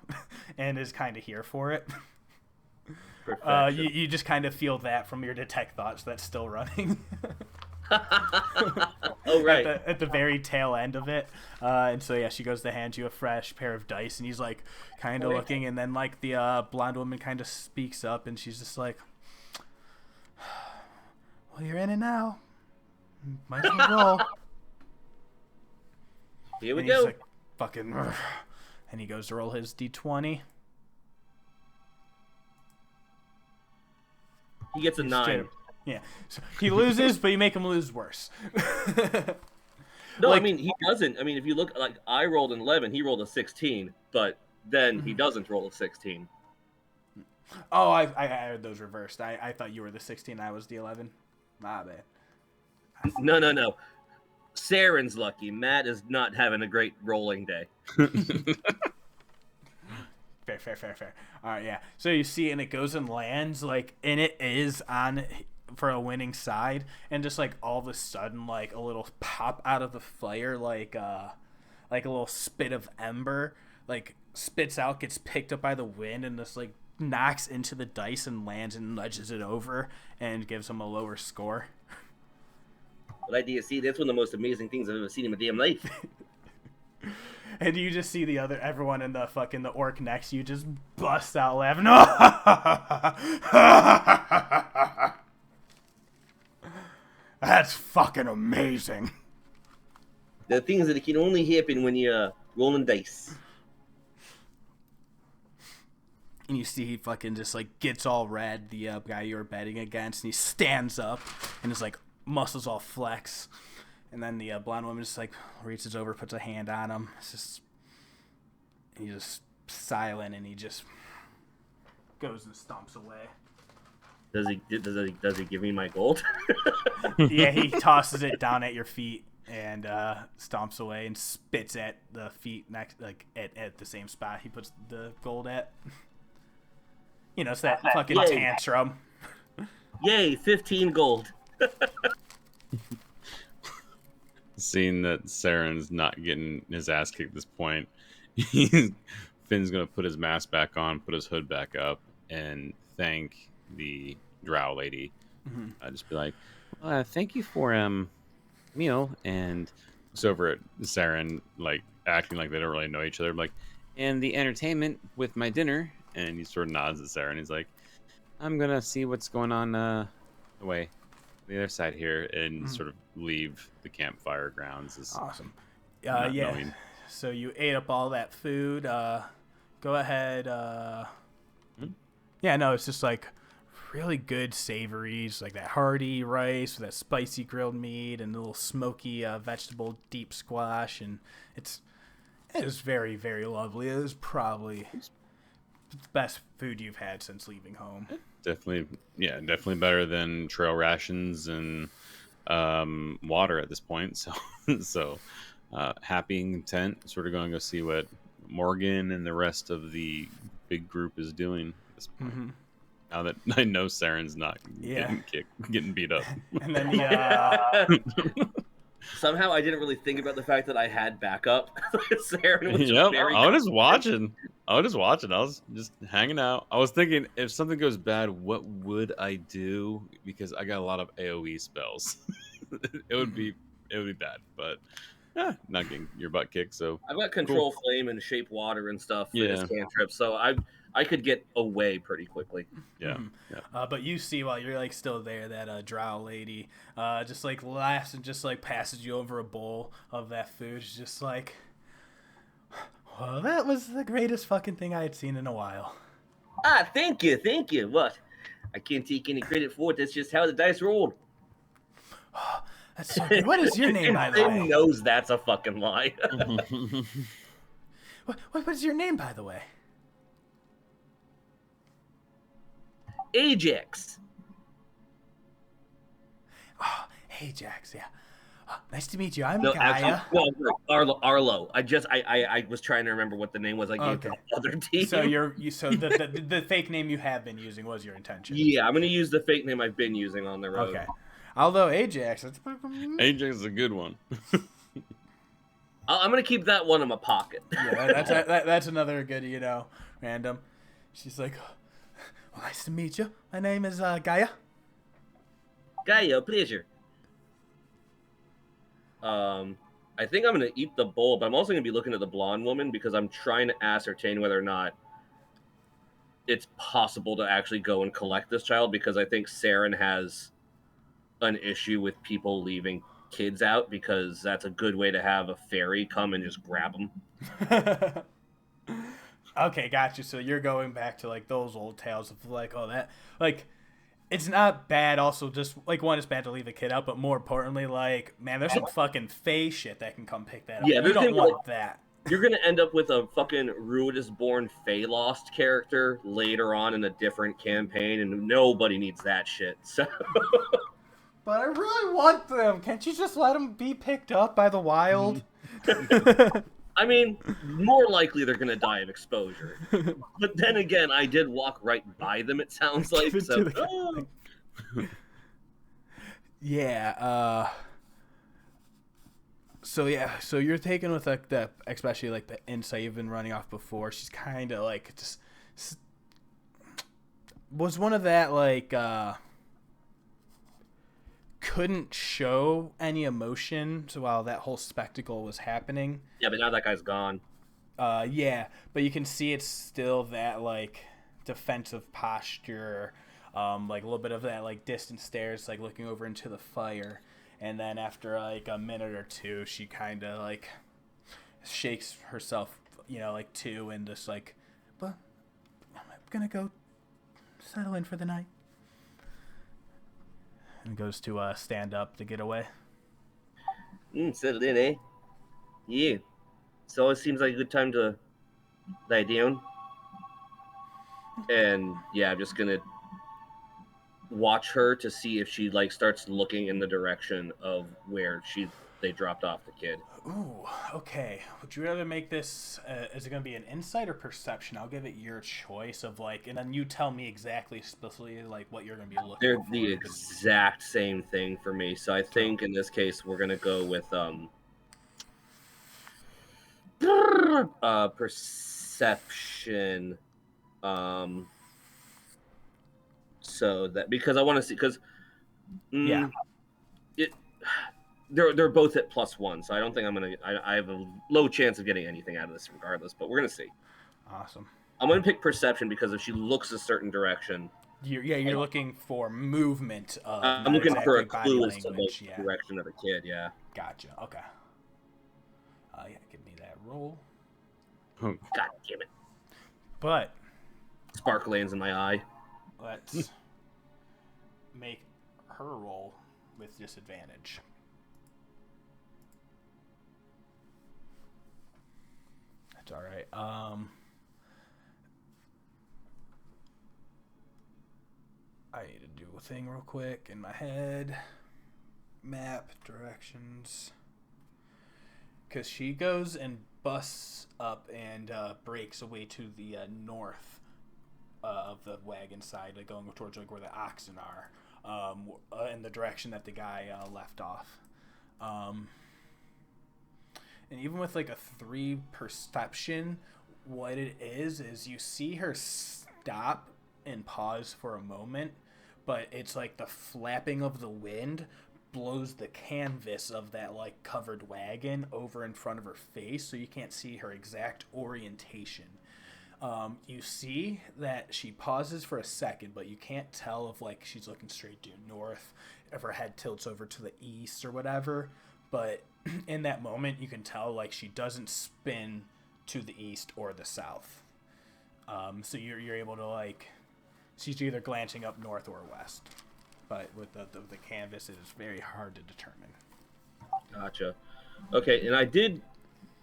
and is kind of here for it. You just kind of feel that from your detect thoughts that's still running. Oh right. At the very tail end of it, and so yeah, she goes to hand you a fresh pair of dice, and he's like kind of looking, and then like the blonde woman kind of speaks up, and she's just like, "Well, you're in it now. Might as well roll." Here we go. Like, fucking, and he goes to roll his d20. He gets a 9. Yeah, so he loses, but you make him lose worse. No, like, I mean he doesn't. I mean, if you look, like I rolled an 11, he rolled a 16, but then he doesn't roll a 16. Oh, I heard those reversed. I thought you were the 16, I was the 11. My bad. No. Saeryn's lucky. Matt is not having a great rolling day. Fair. All right, yeah. So you see, and it goes and lands, like, and it is on for a winning side, and just like all of a sudden, like a little pop out of the fire, like a little spit of ember, like spits out, gets picked up by the wind, and just like knocks into the dice and lands and nudges it over and gives him a lower score. What idea? See, that's one of the most amazing things I've ever seen in my damn life. And you just see everyone in the orc next to you just bust out laughing. That's fucking amazing. The things that can only happen when you're rolling dice. And you see he fucking just like gets all red, the guy you were betting against, and he stands up and his like muscles all flex. And then the blonde woman just like reaches over, puts a hand on him. It's just, and he's just silent, and he just goes and stomps away. Does he give me my gold? Yeah, he tosses it down at your feet and stomps away and spits at the feet next, like at the same spot he puts the gold at. You know, it's that fucking tantrum. Yay, 15 gold. Seeing that Saren's not getting his ass kicked at this point, Finn's going to put his mask back on, put his hood back up, and thank the drow lady. Mm-hmm. I'd just be like, thank you for meal, and looks over at Saeryn, like acting like they don't really know each other. I'm like, and the entertainment with my dinner, and he sort of nods at Saeryn. He's like, I'm going to see what's going on away. The other side here, and sort of leave the campfire grounds. Is awesome. Yeah. Knowing. So you ate up all that food. Go ahead. Yeah, no, it's just like really good savories, like that hearty rice with that spicy grilled meat and a little smoky vegetable deep squash, and it was very, very lovely. It was probably the best food you've had since leaving home. Definitely better than trail rations and water at this point. So happy and content. Sort of going to go see what Morgen and the rest of the big group is doing at this point. Mm-hmm. Now that I know Saren's not getting beat up. And then somehow I didn't really think about the fact that I had backup. Saeryn was I was watching. I was just hanging out. I was thinking, if something goes bad, what would I do? Because I got a lot of AoE spells. it would be bad, but not getting your butt kicked. So I've got control flame and shape water and stuff for this cantrip, so I could get away pretty quickly. Yeah. Mm-hmm. Yeah. But you see, while you're like still there, that drow lady just like laughs and just like passes you over a bowl of that food. She's just like, well, that was the greatest fucking thing I had seen in a while. Thank you. What? I can't take any credit for it. That's just how the dice rolled. That's so good. What is your name, by the way? Finn knows that's a fucking lie. What is your name, by the way? Ajax. Oh, Ajax, yeah. Nice to meet you. I'm No, Gaia. actually, no, Arlo. I was trying to remember what the name was I gave to the other team. So the fake name you have been using was your intention. Yeah, I'm gonna use the fake name I've been using on the road. Okay. Although Ajax, Ajax is a good one. I'm gonna keep that one in my pocket. Yeah, that's another good, random. She's like, well, nice to meet you. My name is Gaia. Gaia, pleasure. I think I'm gonna eat the bowl, but I'm also gonna be looking at the blonde woman because I'm trying to ascertain whether or not it's possible to actually go and collect this child, because I think Saeryn has an issue with people leaving kids out, because that's a good way to have a fairy come and just grab them. Okay, gotcha. So you're going back to like those old tales of like, oh, that like. It's not bad also, just, like, one, it's bad to leave a kid out, but more importantly, like, man, there's some fucking Fae shit that can come pick that up. Yeah, you don't want that. You're going to end up with a fucking Ruidisborn Fae Lost character later on in a different campaign, and nobody needs that shit, so... But I really want them. Can't you just let them be picked up by the wild? I mean, more likely they're going to die of exposure. But then again, I did walk right by them, it sounds like. So, yeah. So you're taking with like the, especially like the insight you've been running off before. She's kind of like just was one of that like couldn't show any emotion so while that whole spectacle was happening. Yeah, but now that guy's gone. Yeah, but you can see it's still that like defensive posture, like a little bit of that like distant stares, like looking over into the fire, and then after like a minute or two, she kind of like shakes herself, like to, and just like, but I'm gonna go settle in for the night. And goes to stand up to get away. Settled in, eh? Yeah. So it seems like a good time to lie down. And yeah, I'm just gonna watch her to see if she like starts looking in the direction of where they dropped off the kid. Ooh, okay. Would you rather make this, is it going to be an insight or perception? I'll give it your choice of like, and then you tell me exactly, specifically, like what you're going to be looking They're for. They're the exact same thing for me. So I think in this case, we're going to go with perception. So that, because I want to see, because they're both at +1, so I don't think I have a low chance of getting anything out of this regardless, but we're gonna see. Awesome. I'm gonna pick perception because if she looks a certain direction, you're looking for movement. I'm looking for a clue as to the direction of the kid. Yeah. Gotcha. Okay. Give me that roll. God damn it! But spark lands in my eye. Let's make her roll with disadvantage. That's all right. I need to do a thing real quick in my head. Map directions. Because she goes and busts up and breaks away to the north of the wagon side, like going towards like where the oxen are, in the direction that the guy left off. And even with like a 3 perception, what it is you see her stop and pause for a moment, but it's like the flapping of the wind blows the canvas of that like covered wagon over in front of her face, so you can't see her exact orientation. You see that she pauses for a second, but you can't tell if like she's looking straight due north, if her head tilts over to the east or whatever. But in that moment, you can tell like she doesn't spin to the east or the south. So you're able to like, she's either glancing up north or west. But with the canvas, it is very hard to determine. Gotcha. Okay, and I did,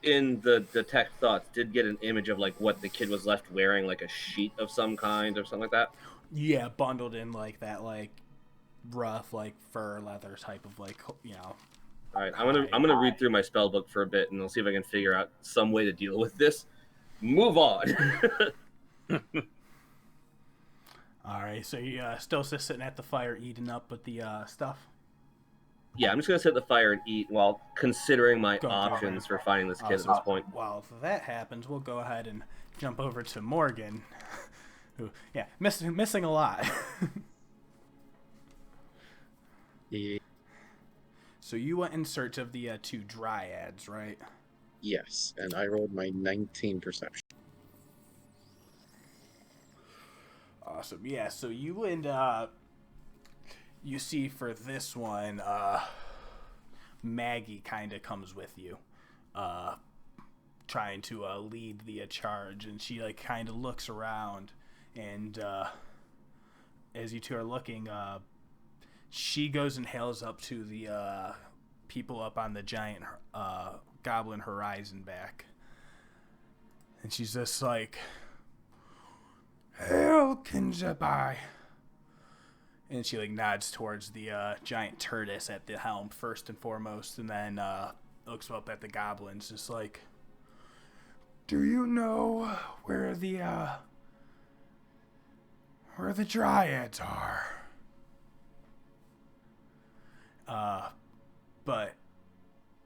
in the detect thoughts, did get an image of like what the kid was left wearing, like a sheet of some kind or something like that. Yeah, bundled in like that, like rough, like fur leather type of like, All right, I'm gonna read through my spell book for a bit, and I'll see if I can figure out some way to deal with this. Move on. All right, so you still just sitting at the fire eating up with the stuff? Yeah, I'm just gonna sit at the fire and eat while considering my options for finding this kid at this point. While that happens, we'll go ahead and jump over to Morgen, who, missing a lot. Yeah. So you went in search of the 2 dryads, right? Yes, and I rolled my 19 perception. Awesome. Yeah, so you and you see for this one, Maggie kind of comes with you, trying to lead the charge, and she like kind of looks around, and as you two are looking, she goes and hails up to the people up on the giant goblin horizon back, and she's just like, "Hail, Kinjabai." And she like nods towards the giant tortoise at the helm first and foremost, and then looks up at the goblins, just like, "Do you know where the dryads are?" But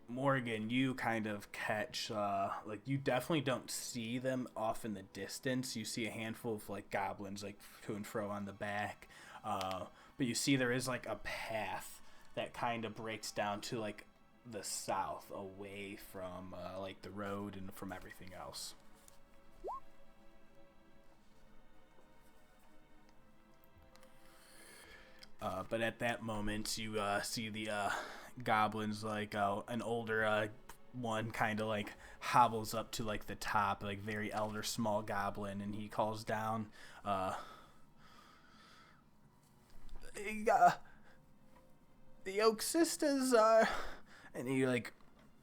Morgen, you kind of catch, like, you definitely don't see them off in the distance. You see a handful of like goblins like to and fro on the back. But you see there is like a path that kind of breaks down to like the south, away from like the road and from everything else. But at that moment, you see the goblins, like an older one kind of like hobbles up to like the top, like very elder small goblin, and he calls down, the Oak Sisters are, and he like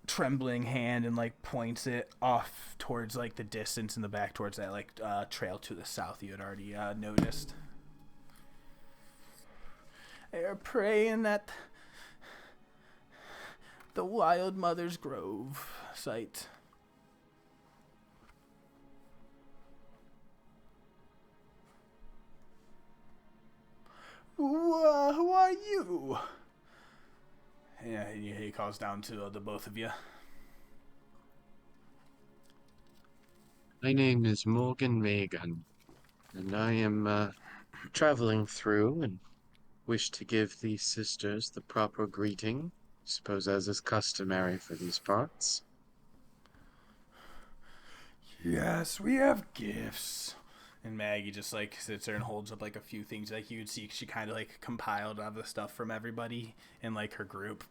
trembling hand and like points it off towards like the distance in the back towards that like trail to the south you had already noticed. They are praying at the Wild Mother's Grove site. Who are you? Yeah, he calls down to the both of you. My name is Morgen Megen, and I am traveling through and wish to give these sisters the proper greeting, suppose as is customary for these parts. Yes, we have gifts. And Maggie just like sits there and holds up like a few things like you would see. She kind of like compiled all the stuff from everybody in like her group.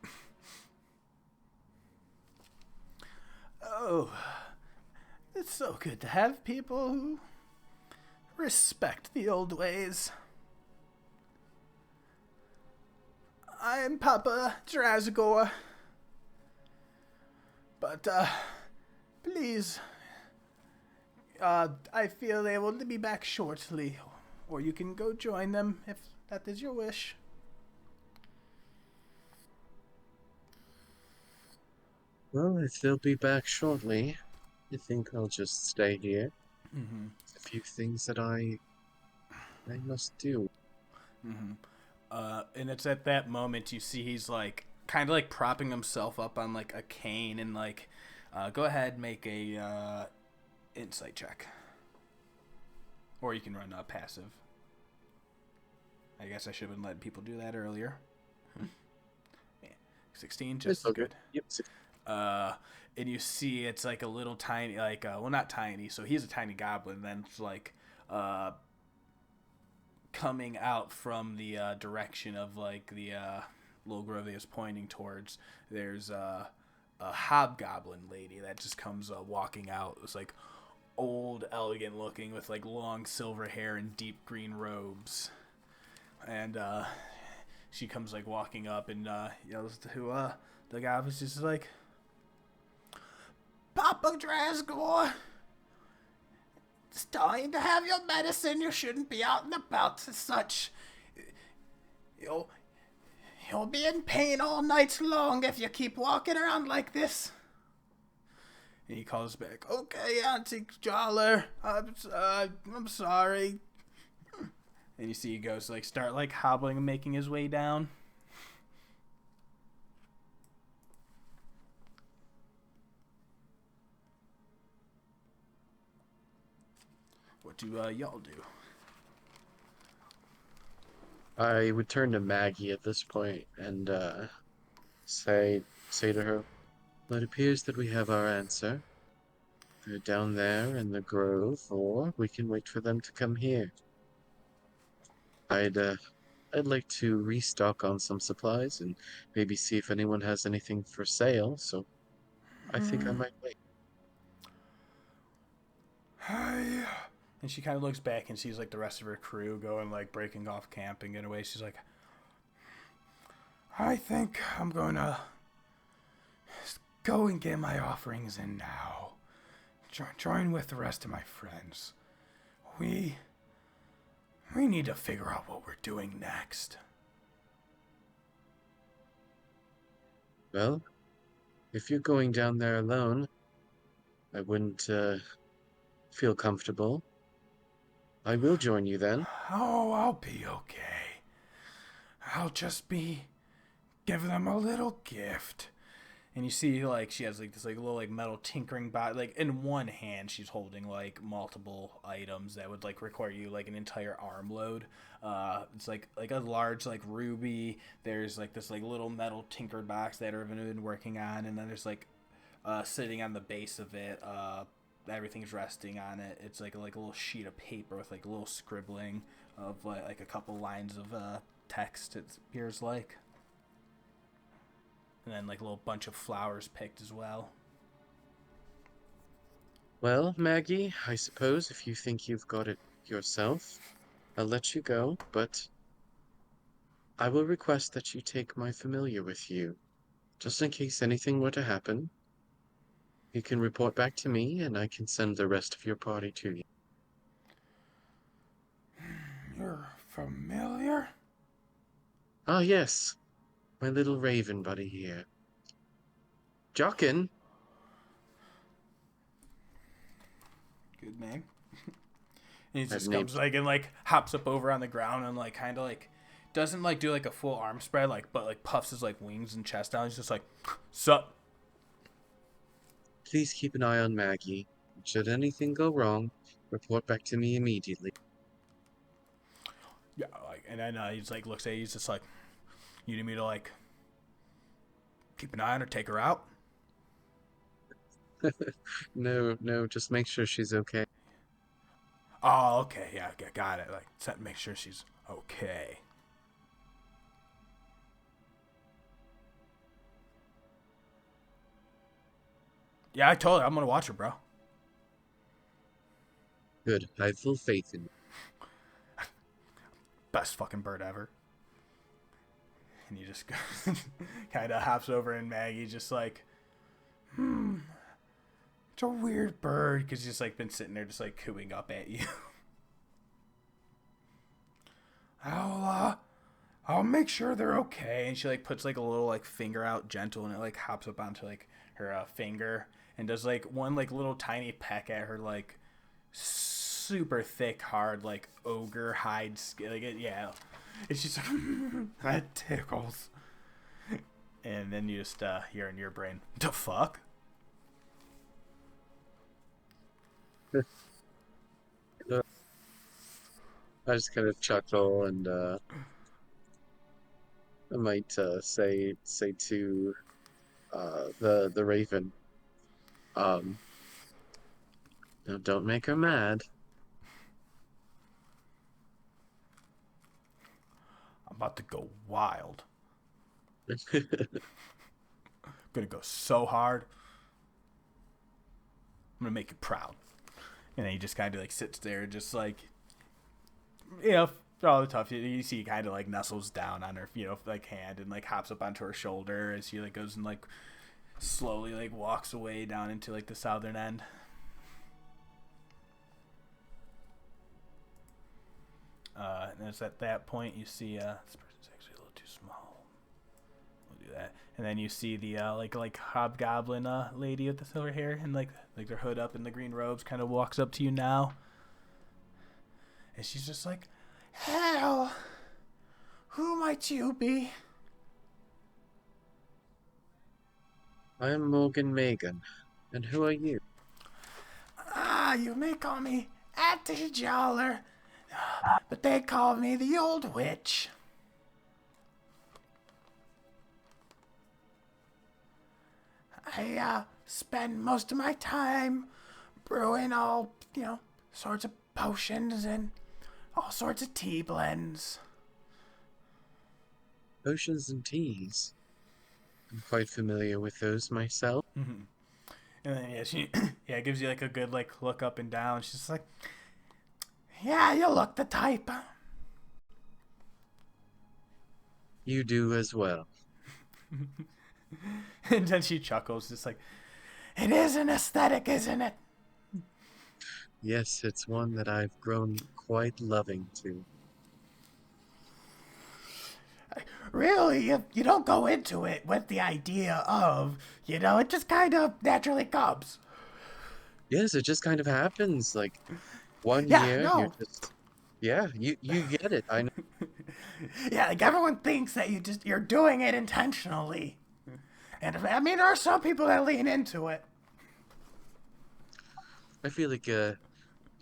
Oh, it's so good to have people who respect the old ways. I'm Papa Drazgor. But, please, I feel they will be back shortly, or you can go join them if that is your wish. Well, if they'll be back shortly, I think I'll just stay here. Mm-hmm. A few things that I must do. Mm-hmm. And it's at that moment you see he's like kind of like propping himself up on like a cane and like, go ahead, make a insight check, or you can run passive. I guess I should have let people do that earlier. 16, just okay. Good. Yep. And you see it's like a little tiny, like, well, not tiny, so he's a tiny goblin, then it's like, coming out from the direction of like the little grove that he was pointing towards, there's a hobgoblin lady that just comes walking out. It's like old, elegant looking with like long silver hair and deep green robes, and she comes like walking up and yells to the guy was just like, "Papa Drazgor, it's time to have your medicine. You shouldn't be out and about as such. You'll be in pain all night long if you keep walking around like this. And he calls back, okay, Auntie Joller, I'm sorry. And you see he goes, like, start, like, hobbling and making his way down. What do y'all do? I would turn to Maggie at this point and say to her, well, it appears that we have our answer. They're down there in the grove, or we can wait for them to come here. I'd like to restock on some supplies and maybe see if anyone has anything for sale, so I think I might wait. Hi. And she kind of looks back and sees, like, the rest of her crew going, like, breaking off camp and getting away. She's like, I think I'm going to go and get my offerings in now. Join with the rest of my friends. We need to figure out what we're doing next. Well, if you're going down there alone, I wouldn't feel comfortable. I will join you then. Oh, I'll be okay. I'll just be give them a little gift. And you see, like, she has, like, this, like, little, like, metal tinkering bot. Like, in one hand, she's holding, like, multiple items that would, like, require you, like, an entire armload. It's, like a large, like, ruby. There's, like, this, like, little metal tinkered box that Irvin had been working on. And then there's, like, sitting on the base of it, everything's resting on it. It's, like a little sheet of paper with, like, a little scribbling of, like a couple lines of text, it appears like. And then, like, a little bunch of flowers picked as well. Well, Maggie, I suppose if you think you've got it yourself, I'll let you go, but I will request that you take my familiar with you, just in case anything were to happen. You can report back to me, and I can send the rest of your party to you. You're familiar? Ah, yes, my little raven buddy here. Jockin! Good name. And he That just name. comes, like, and, like, hops up over on the ground and, like, kind of, like, doesn't, like, do, like, a full arm spread, like, but, like, puffs his, like, wings and chest out. He's just like, sup? Please keep an eye on Maggie. Should anything go wrong, report back to me immediately. Yeah, like, and then he's, like, looks at you, he's just like, you need me to, like, keep an eye on her, take her out? No, just make sure she's okay. Oh, okay, yeah, got it. Like, make sure she's okay. Yeah, I told her I'm gonna watch her, bro. Good. I have full faith in you. Best fucking bird ever. And he just kind of hops over, and Maggie just like, it's a weird bird, because he's just like been sitting there just like cooing up at you. I'll make sure they're okay. And she like puts like a little like finger out gentle, and it like hops up onto like her finger and does like one like little tiny peck at her like super thick, hard like ogre hide skin. Like yeah, it's just like that tickles. And then you just hear in your brain, the fuck. I just kind of chuckle and I might say to the raven, no, don't make her mad. I'm about to go wild. Gonna go so hard. I'm gonna make you proud. And then he just kind of like sits there, just like, you know, all the tough. You see, he kind of like nestles down on her, you know, like hand, and like hops up onto her shoulder as she like goes and like slowly like walks away down into like the southern end. And it's at that point you see this person's actually a little too small. do that. And then you see the like hobgoblin lady with the silver hair and like their hood up and the green robes kind of walks up to you now. And she's just like, "Hell, who might you be?" I'm Morgen Megen. And who are you? You may call me Auntie Jowler, but they call me the Old Witch. I spend most of my time brewing all, sorts of potions and all sorts of tea blends. Potions and teas. I'm quite familiar with those myself. Mm-hmm. And then she gives you like a good like look up and down. She's just like, "Yeah, you look the type." You do as well. And then she chuckles, just like, "It is an aesthetic, isn't it?" Yes, it's one that I've grown quite loving to. Really, you don't go into it with the idea of, it just kind of naturally comes. Yes, it just kind of happens. Like, one Yeah, year, no. you're just... Yeah, you get it. I know. Yeah, like everyone thinks that you're doing it intentionally. And I mean, there are some people that lean into it. I feel like you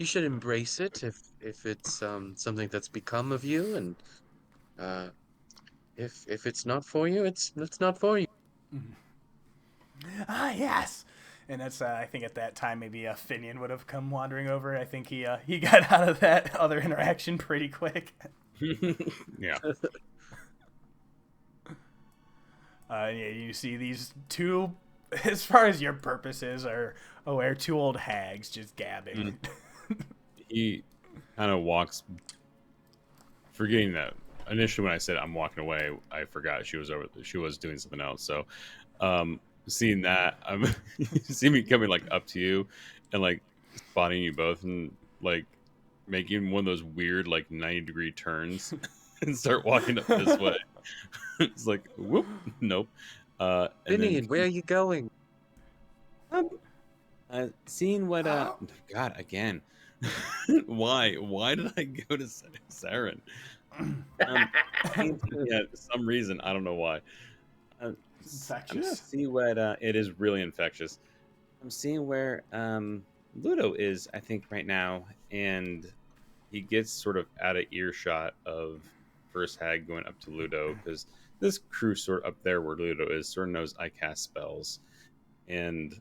should embrace it if it's something that's become of you, and if it's not for you, it's not for you. Yes. And that's I think at that time maybe Finian would have come wandering over. I think he got out of that other interaction pretty quick. Yeah. You see these two, as far as your purposes are aware, two old hags just gabbing. He kind of walks, forgetting that initially when I said I'm walking away, I forgot she was doing something else. So, seeing that, you see me coming like up to you and like spotting you both and like making one of those weird like 90-degree turns and start walking up this way. It's like, whoop, nope. Finian, where are you going? Seeing what God, again. Why did I go to Saeryn? Yeah, for some reason, I don't know why. Infectious. I'm gonna see what it is really infectious. I'm seeing where Ludo is, I think, right now, and he gets sort of out of earshot of First Hag going up to Ludo, because this crew sort of up there where Ludo is sort of knows I cast spells, and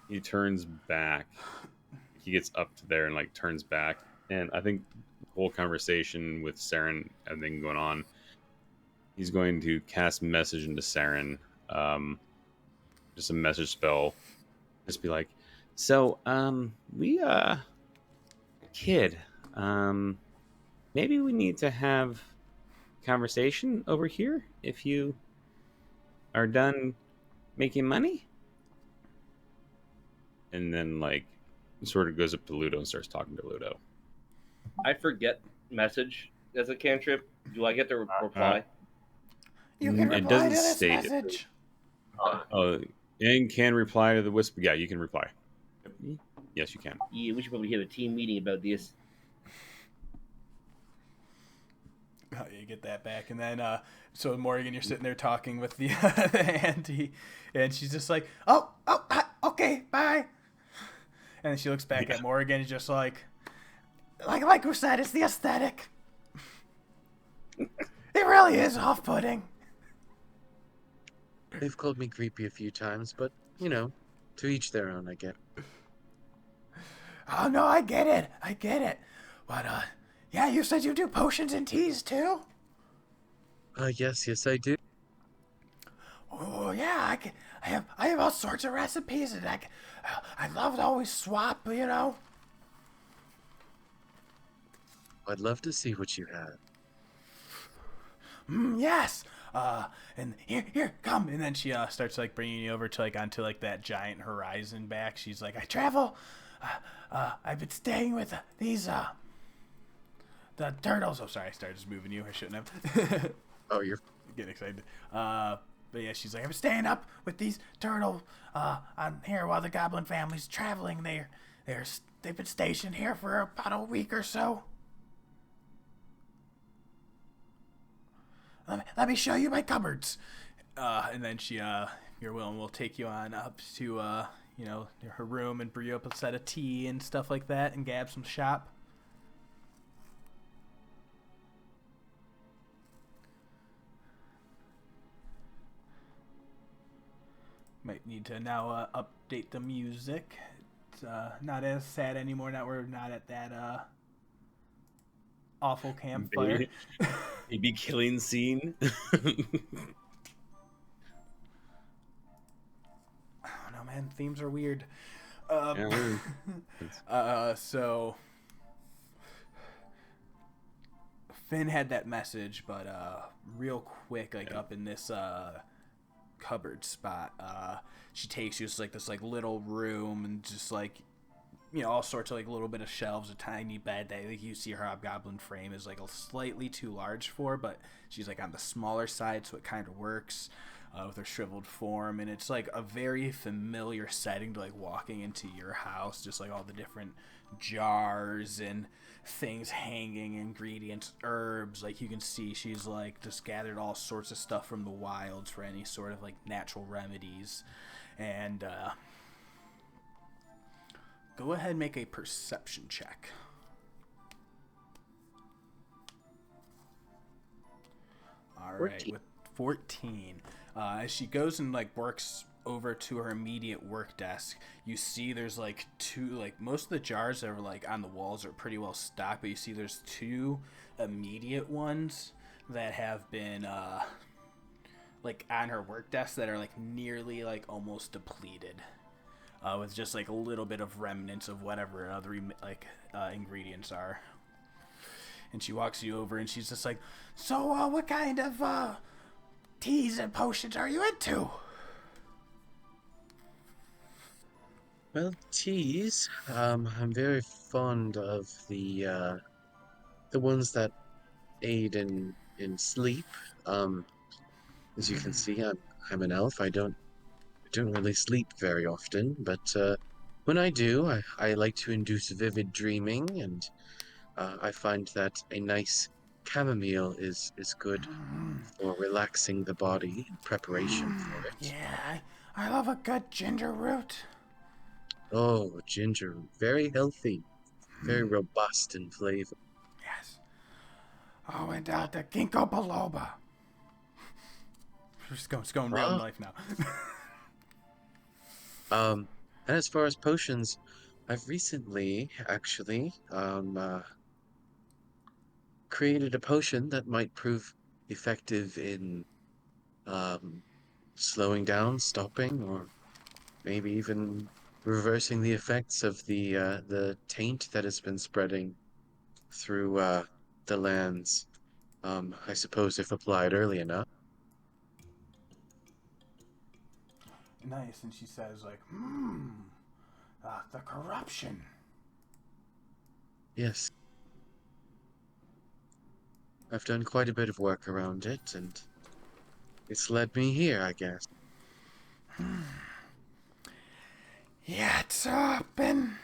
he turns back. He gets up to there and like turns back, and I think the whole conversation with Saeryn, everything going on, he's going to cast message into Saeryn, just a message spell, just be like, "So, we kid, maybe we need to have conversation over here if you are done making money." And then like sort of goes up to Ludo and starts talking to Ludo. I forget message as a cantrip. Do I get to reply? You can reply it doesn't to this state message. And can reply to the whisper. Yeah, you can reply. Yes, you can. Yeah, we should probably have a team meeting about this. Oh, you get that back, and then so Morgan, you're sitting there talking with the auntie, and she's just like, "Oh, okay, bye." And then she looks back at Morgan and just like we said, it's the aesthetic. It really is off-putting. They've called me creepy a few times, but to each their own, I get. Oh no, I get it. But yeah, you said you do potions and teas too? Yes, I do. Oh yeah, I have all sorts of recipes, and I love to always swap, I'd love to see what you have. Yes. And here, come. And then she starts like bringing you over to like onto like that giant horizon back. She's like, I travel. I've been staying with these the turtles. Oh, sorry, I started just moving you. I shouldn't have. Oh, you're get excited. But yeah, she's like, I'm staying up with these turtle on here while the goblin family's traveling. They've been stationed here for about a week or so. Let me show you my cupboards. And then your Willem will take you on up to her room and brew you up a set of tea and stuff like that, and gab some shop. Might need to now update the music. It's not as sad anymore. Now we're not at that awful campfire. Maybe killing scene. I don't know, man. Themes are weird. So Finn had that message, but real quick, up in this cupboard spot, she takes you to this little room, and just all sorts of little bit of shelves, a tiny bed that you see her hobgoblin frame is slightly too large for, but she's on the smaller side, so it kind of works with her shriveled form. And it's a very familiar setting to walking into your house, just all the different jars and things hanging, ingredients, herbs. You can see she's just gathered all sorts of stuff from the wilds for any sort of natural remedies. And go ahead and make a perception check. All right, 14. With 14. As she goes and works over to her immediate work desk, you see there's two, most of the jars that are on the walls are pretty well stocked, but you see there's two immediate ones that have been on her work desk that are nearly almost depleted, with just a little bit of remnants of whatever other ingredients are. And she walks you over, and she's just so what kind of teas and potions are you into? Well, teas. I'm very fond of the ones that aid in sleep. As you can see, I'm an elf. I don't really sleep very often, but when I do, I like to induce vivid dreaming, and I find that a nice chamomile is good for relaxing the body in preparation for it. Yeah, I love a good ginger root. Oh, ginger, very healthy, very robust in flavor. Yes. Oh, and the ginkgo biloba. It's going real life now. And as far as potions, I've recently actually created a potion that might prove effective in slowing down, stopping, or maybe even reversing the effects of the taint that has been spreading through the lands. I suppose if applied early enough. Nice, and she says the corruption. Yes. I've done quite a bit of work around it, and it's led me here, I guess. Yeah, it's been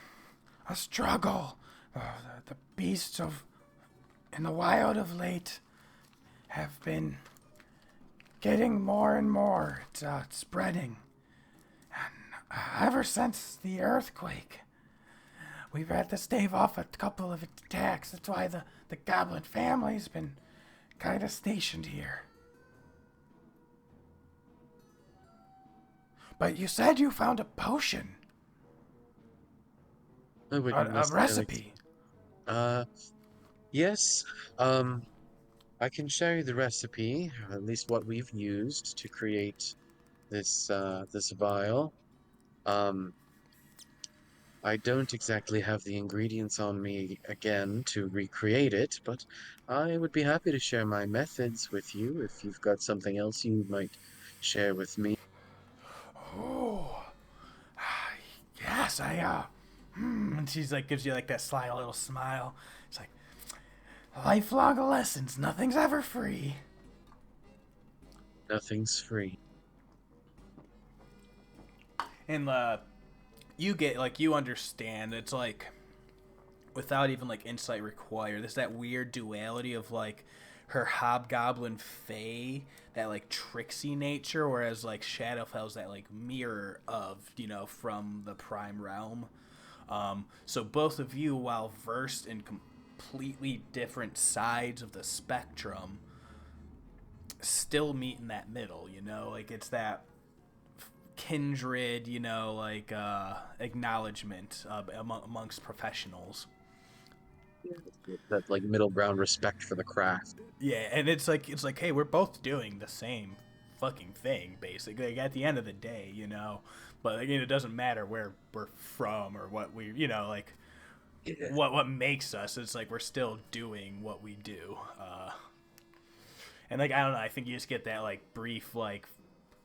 a struggle. The beasts in the wild of late have been getting more and more. It's spreading. And ever since the earthquake, we've had to stave off a couple of attacks. That's why the goblin family's been kind of stationed here. But you said you found a potion. A recipe. Yes. I can show you the recipe, or at least what we've used to create this vial. I don't exactly have the ingredients on me again to recreate it, but I would be happy to share my methods with you if you've got something else you might share with me. Oh, yes, and she's gives you that sly little smile. It's lifelong lessons, nothing's ever free. Nothing's free. And you get like you understand. It's like without even like insight required. There's that weird duality of like her hobgoblin fae, that like tricksy nature, whereas like Shadowfell's that like mirror of, you know, from the prime realm. So both of you, while versed in completely different sides of the spectrum, still meet in that middle, you know? Like it's that kindred, you know, like acknowledgement amongst professionals. That like middle ground respect for the craft. Yeah, and it's like hey, we're both doing the same fucking thing basically. Like, at the end of the day, you know. But like, you know, it doesn't matter where we're from or what we, you know, like what makes us. It's like we're still doing what we do. And like I don't know, I think you just get that like brief like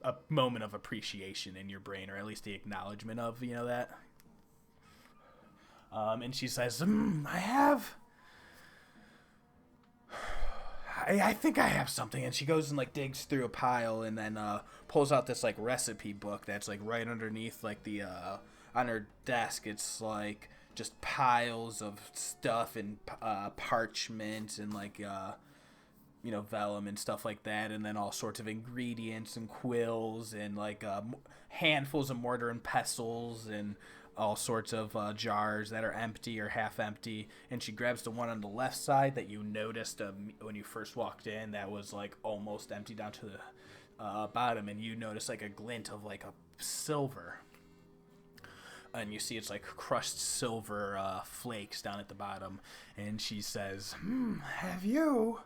a moment of appreciation in your brain, or at least the acknowledgement of, you know, that. And she says, I think I have something. And she goes and like digs through a pile and then pulls out this like recipe book that's like right underneath like the on her desk. It's like just piles of stuff and parchment and like you know, vellum and stuff like that, and then all sorts of ingredients and quills and like handfuls of mortar and pestles and all sorts of jars that are empty or half empty. And she grabs the one on the left side that you noticed when you first walked in, that was like almost empty down to the bottom, and you notice like a glint of like a silver, and you see it's like crushed silver flakes down at the bottom. And she says, have you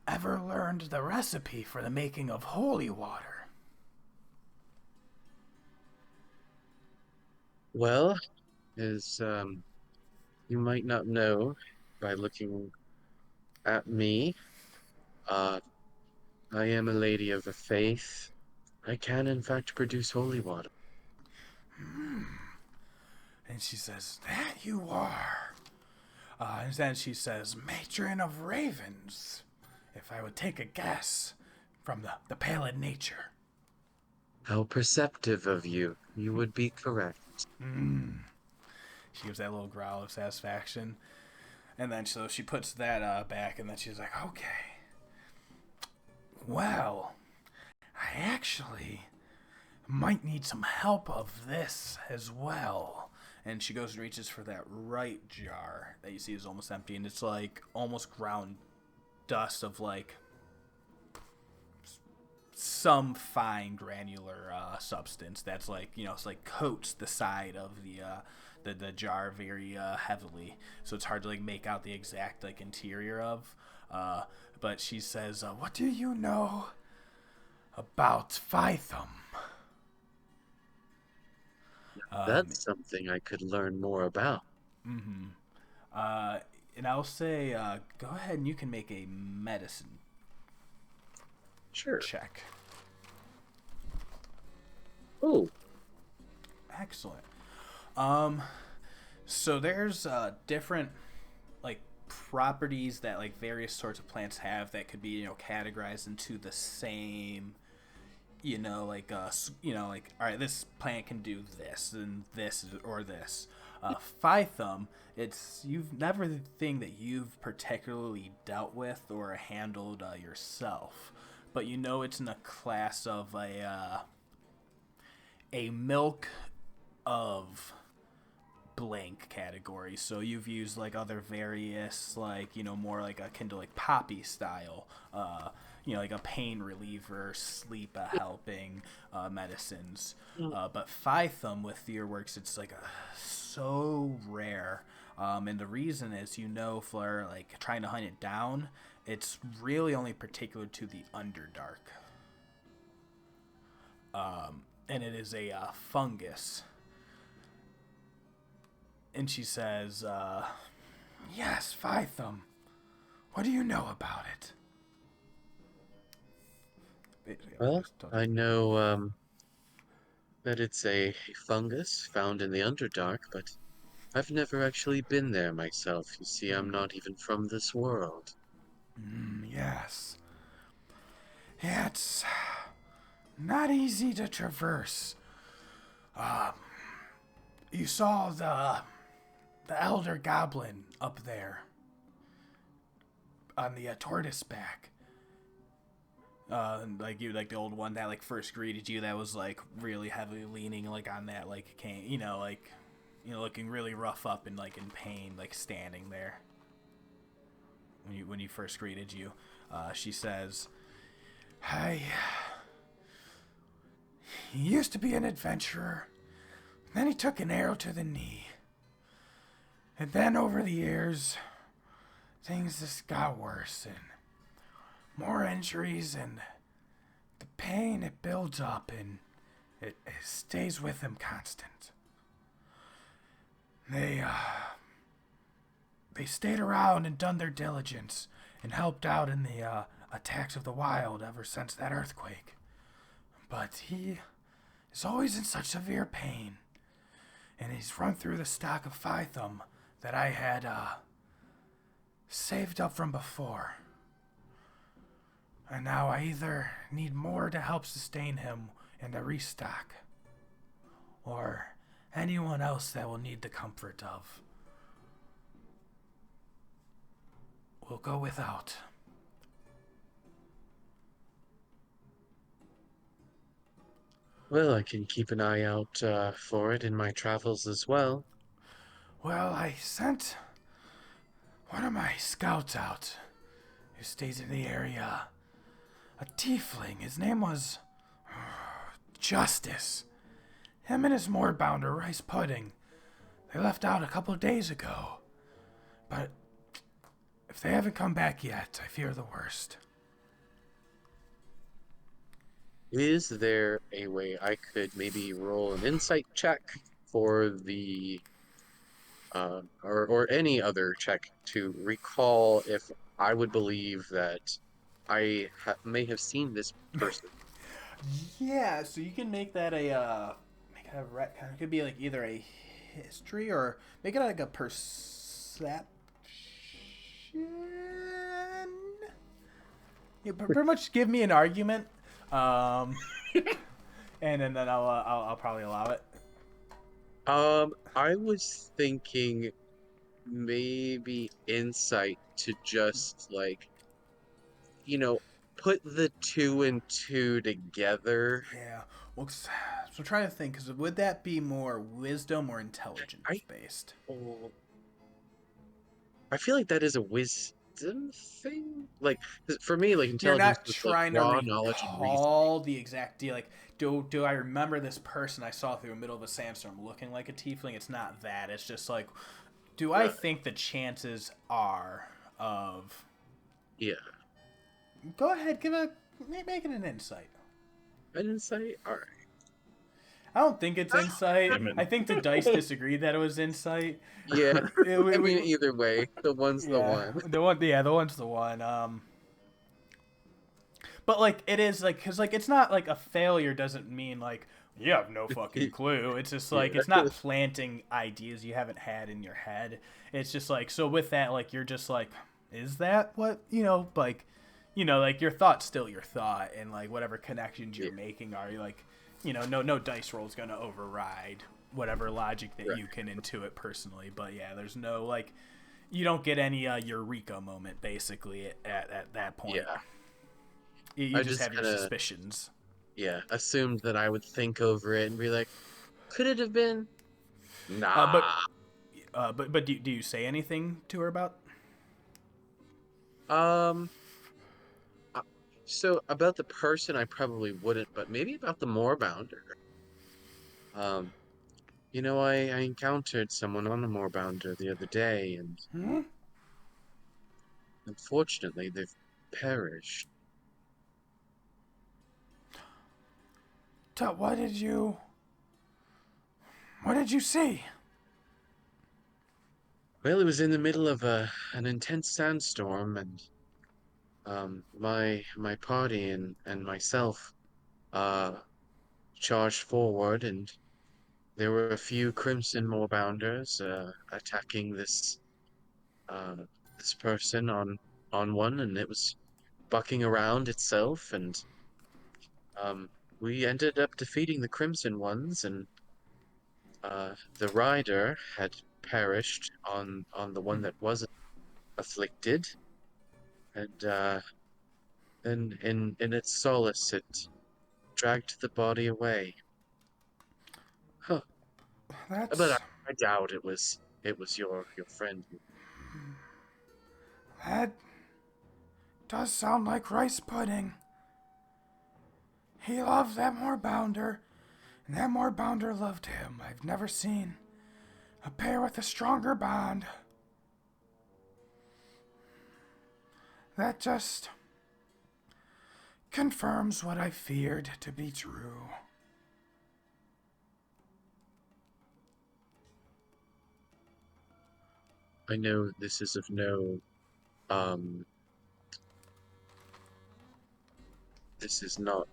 ever learned the recipe for the making of holy water? Well, as you might not know by looking at me, I am a lady of the faith. I can, in fact, produce holy water. And she says, that you are. And then she says, matron of ravens, if I would take a guess from the pallid nature. How perceptive of you. You would be correct. She gives that little growl of satisfaction. And then so she puts that back, and then she's like, okay. Well, I actually might need some help of this as well. And she goes and reaches for that right jar that you see is almost empty, and it's like almost ground dust of like some fine granular substance that's like, you know, it's like coats the side of the jar very heavily, so it's hard to like make out the exact like interior of. But she says, what do you know about Phythum? That's something I could learn more about. And I'll say, go ahead and you can make a medicine check. Oh, excellent. So there's different like properties that like various sorts of plants have that could be, you know, categorized into the same, you know, like you know, like, all right, this plant can do this and this or this. Phythum, it's never the thing that you've particularly dealt with or handled yourself, but you know it's in a class of a milk of blank category. So you've used like other various, like, you know, more like akin to like poppy style, you know, like a pain reliever, sleep helping medicines. But Phythum with Fearworks, it's like so rare. And the reason is, you know, for like trying to hunt it down, it's really only particular to the Underdark. And it is a fungus. And she says, yes, Phythum. What do you know about it? Well, I know that it's a fungus found in the Underdark, but I've never actually been there myself. You see, I'm not even from this world. Yes. Yeah, it's not easy to traverse. You saw the elder goblin up there on the tortoise back. Like the old one that like first greeted you, that was like really heavily leaning like on that like cane, looking really rough up and like in pain, like standing there. When you first greeted you, she says, "Hi. He used to be an adventurer. Then he took an arrow to the knee. And then over the years, things just got worse and more injuries, and the pain, it builds up and it stays with him constant. They stayed around and done their diligence and helped out in the attacks of the wild ever since that earthquake. But he is always in such severe pain, and he's run through the stock of Phythum that I had saved up from before. And now I either need more to help sustain him and to restock, or anyone else that will need the comfort of will go without." Well, I can keep an eye out for it in my travels as well. Well, I sent one of my scouts out who stays in the area. A tiefling. His name was Justice. Him and his moorbounder, Rice Pudding. They left out a couple of days ago. But if they haven't come back yet, I fear the worst. Is there a way I could maybe roll an insight check for the or any other check to recall if I would believe that I may have seen this person? Yeah, so you can make that make it a retcon. It could be like either a history or make it like a perception. Yeah, pretty much give me an argument, and then I'll probably allow it. I was thinking maybe insight to just like, you know, put the two and two together. Yeah. Well, so I'm trying to think, because would that be more wisdom or intelligence based? I feel like that is a wisdom thing. Like for me, like You're intelligence not is like trying to raw knowledge and reason. recall the exact deal. Like, do I remember this person I saw through the middle of a sandstorm looking like a tiefling? It's not that. It's just like, do I think the chances are of? Yeah. Go ahead, make it an insight. An insight. All right. I don't think it's insight. I think the dice disagreed that it was insight. Yeah. I mean, either way, the one's the one. The one's the one. But like it is like, because like it's not like a failure doesn't mean like you have no fucking clue. It's just like it's not planting ideas you haven't had in your head. It's just like, so with that, like you're just like, is that what like your thought's still your thought, and like whatever connections you're making are like, no dice roll is gonna override whatever logic that you can intuit personally. But yeah, there's no like, you don't get any eureka moment basically at that point. Yeah. You just have your suspicions. Yeah, assumed that I would think over it and be like, could it have been? Nah. But do you say anything to her about? So about the person, I probably wouldn't, but maybe about the moorbounder. I encountered someone on the moorbounder the other day, and unfortunately, they've perished. What did you see? Well, it was in the middle of an intense sandstorm, and my party and myself charged forward, and there were a few Crimson Moorbounders attacking this person on one, and it was bucking around itself, and we ended up defeating the Crimson Ones, and the rider had perished on the one that wasn't afflicted, and then in its solace, it dragged the body away. Huh. But I doubt it was your friend. That does sound like rice pudding. He loved that Moorbounder, and that Moorbounder loved him. I've never seen a pair with a stronger bond. That just confirms what I feared to be true. I know this is of no, this is not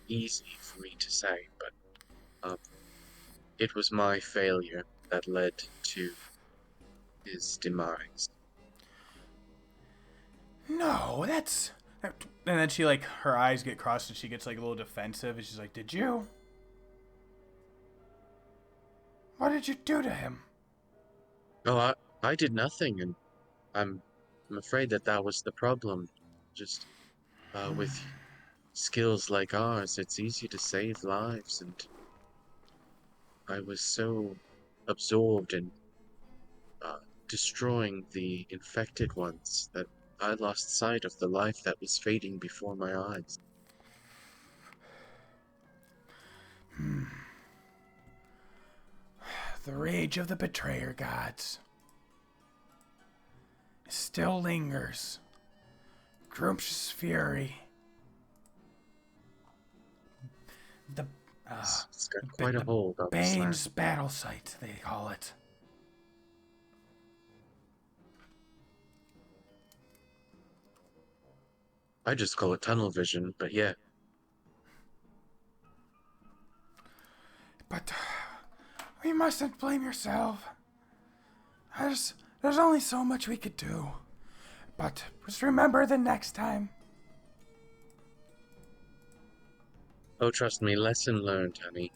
easy for me to say, but it was my failure that led to his demise. No, that's... And then she, like, her eyes get crossed and she gets, like, a little defensive. And she's like, did you? What did you do to him? Oh, I did nothing, and I'm afraid that was the problem. Just, with skills like ours, it's easy to save lives, and I was so absorbed in destroying the infected ones that I lost sight of the life that was fading before my eyes. The rage of the betrayer gods still lingers. Grump's fury. It's got quite a hold on Bane's battle site, they call it. I just call it tunnel vision, but yeah. But we mustn't blame yourself. There's only so much we could do. But just remember the next time. Oh, trust me, lesson learned, honey.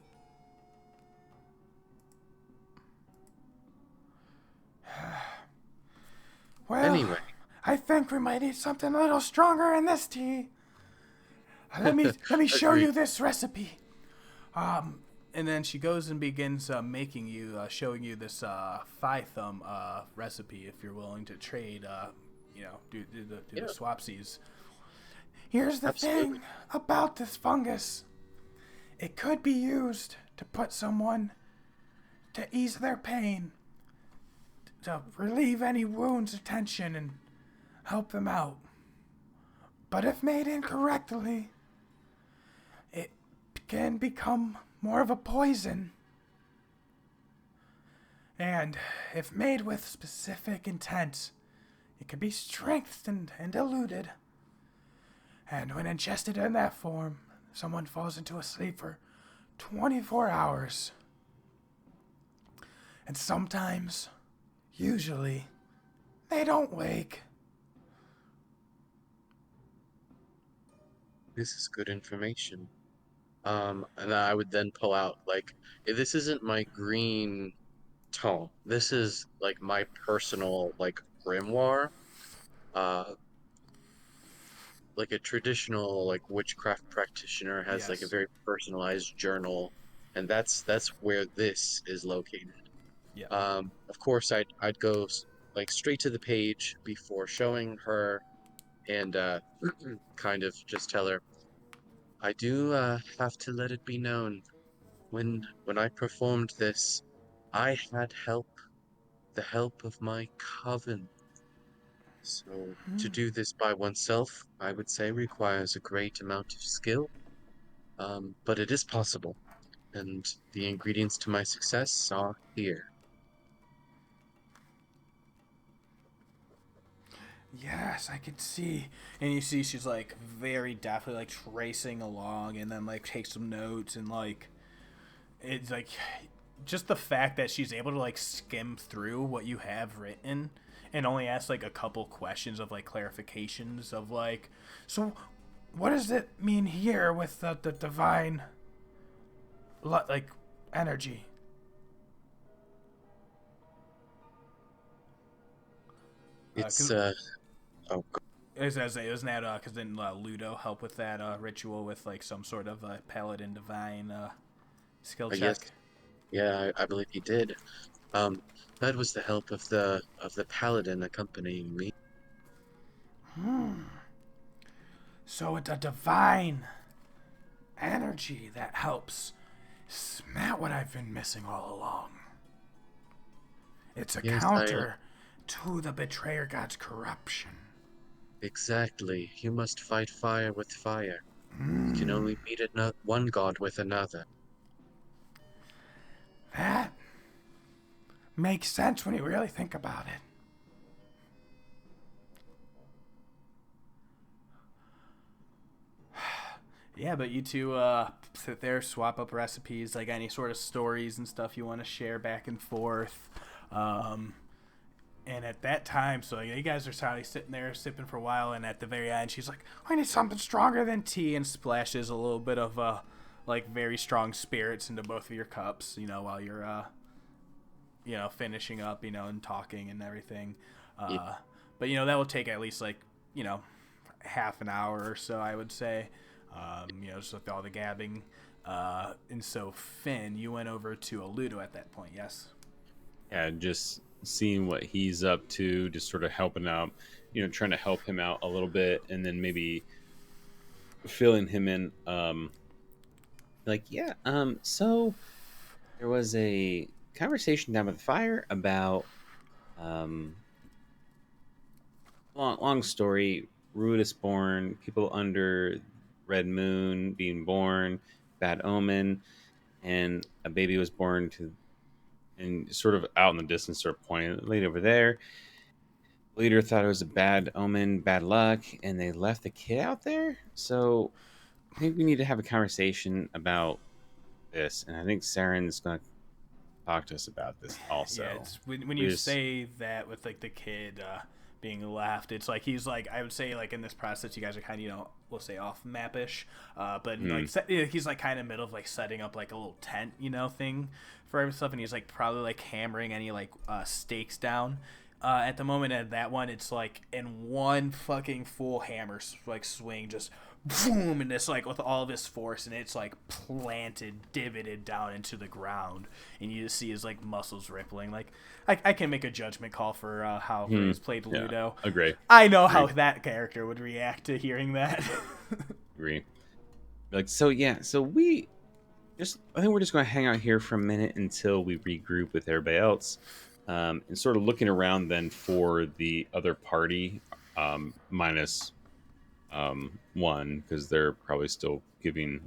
Well, anyway, I think we might need something a little stronger in this tea. Let me show you this recipe. And then she goes and begins making you, showing you this Phi-Thumb recipe if you're willing to trade, do the swapsies. Here's the thing about this fungus. It could be used to put someone to ease their pain, to relieve any wounds or tension and help them out. But if made incorrectly, it can become more of a poison. And if made with specific intent, it can be strengthened and diluted. And when ingested in that form, someone falls into a sleep for 24 hours. And sometimes, usually, they don't wake. This is good information. And I would then pull out, like, this isn't my green tome. This is, like, my personal, like, grimoire. Like a traditional, like, witchcraft practitioner has, like, a very personalized journal, and that's where this is located. Yeah. Of course, I'd go, like, straight to the page before showing her, and, kind of just tell her, I do have to let it be known, when I performed this, I had help, the help of my coven. So to do this by oneself, I would say requires a great amount of skill, but it is possible, and the ingredients to my success are here. Yes, I can see. And you see she's like very definitely like tracing along and then like takes some notes and like it's like just the fact that she's able to like skim through what you have written and only ask like a couple questions of like clarifications of like, so what does it mean here with the divine like energy? It's oh. Isn't that because didn't Ludo help with that ritual with like some sort of paladin divine skill check? Yes, yeah, I believe he did. That was the help of the paladin accompanying me. So it's a divine energy that helps. Isn't that what I've been missing all along? It's a counter to the betrayer god's corruption. Exactly. You must fight fire with fire. You can only beat one god with another. That makes sense when you really think about it. Yeah, but you two sit there, swap up recipes, like any sort of stories and stuff you want to share back and forth. And at that time, so you guys are sitting there sipping for a while, and at the very end, she's like, I need something stronger than tea, and splashes a little bit of, like, very strong spirits into both of your cups, while you're, finishing up, and talking and everything. But, that will take at least, like, half an hour or so, I would say, just with all the gabbing. And so, Finn, you went over to a Ludo at that point, yes? Yeah, just seeing what he's up to, just sort of helping out, trying to help him out a little bit, and then maybe filling him in. So there was a conversation down by the fire about, long story, Ruidisborn, people under Red Moon being born, bad omen, and a baby was born to. And sort of out in the distance, sort of pointing at the lady over there. The leader thought it was a bad omen, bad luck, and they left the kid out there. So I think we need to have a conversation about this. And I think Saeryn's going to talk to us about this also. Yeah, it's, when you say that with like the kid being left, it's like he's like, I would say like in this process, you guys are kind of, we'll say off map-ish. But like he's like kind of middle of like setting up like a little tent, thing for himself, and he's like probably like hammering any like stakes down at the moment. At that one, it's like in one fucking full hammer like swing, just boom, and it's like with all of his force, and it's like planted, divoted down into the ground, and you just see his like muscles rippling. Like I can make a judgment call for how he's played Ludo. Agree. I know how that character would react to hearing that. Agree. Like, so yeah, so I think we're just going to hang out here for a minute until we regroup with everybody else, and sort of looking around then for the other party, minus one, because they're probably still giving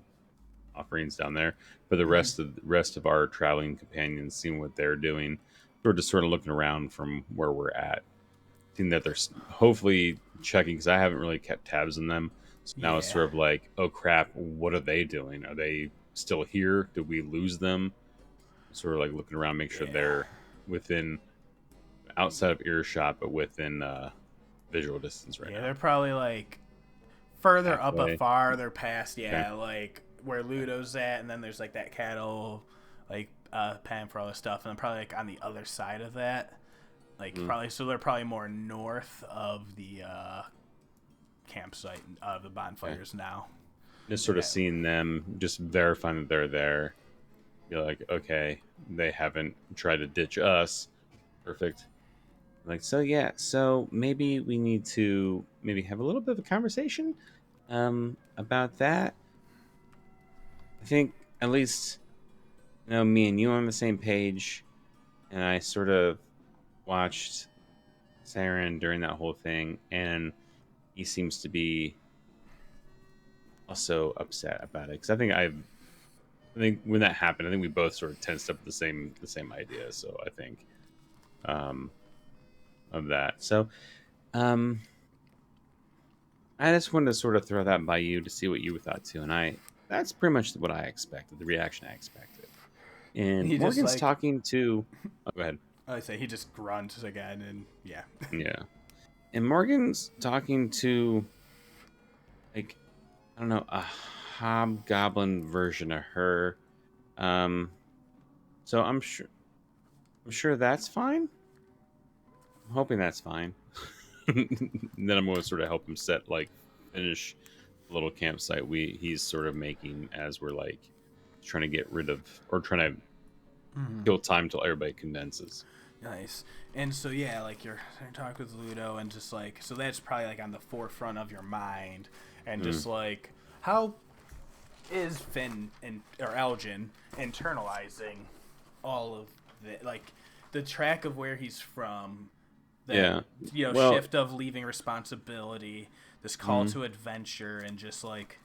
offerings down there. For the rest of our traveling companions, seeing what they're doing, we're just sort of looking around from where we're at, seeing that they're hopefully checking, because I haven't really kept tabs on them. So now it's sort of like, oh crap, what are they doing? Are they still here? Did we lose them? Sort of like looking around, make sure they're outside of earshot, but within visual distance right now. They're probably like further up a farther past, like where Ludo's at, and then there's like that cattle like pen for all this stuff, and then probably like on the other side of that, like probably, so they're probably more north of the campsite of the bonfires now. Just sort of seeing them, just verifying that they're there. You're like, okay, they haven't tried to ditch us. Perfect. Like, so maybe we need to have a little bit of a conversation about that. I think at least, me and you are on the same page, and I sort of watched Saeryn during that whole thing, and he seems to be also upset about it, because I think when that happened, I think we both sort of tensed up the same idea. So I think of that. So I just wanted to sort of throw that by you to see what you thought too, and that's pretty much what I expected, the reaction I expected. And Morgan's talking to. Oh, go ahead. I say he just grunts again, and yeah. Yeah. And Morgan's talking to, like, I don't know, a hobgoblin version of her. So I'm sure that's fine. I'm hoping that's fine. Then I'm going to sort of help him finish the little campsite he's sort of making as we're like trying to get rid of or trying to kill time till everybody condenses. Nice. And so yeah, like you're talking with Ludo, and just like so that's probably like on the forefront of your mind, and just like how is Finn or Aljin internalizing all of the like the track of where he's from, the shift of leaving responsibility, this call to adventure, and just like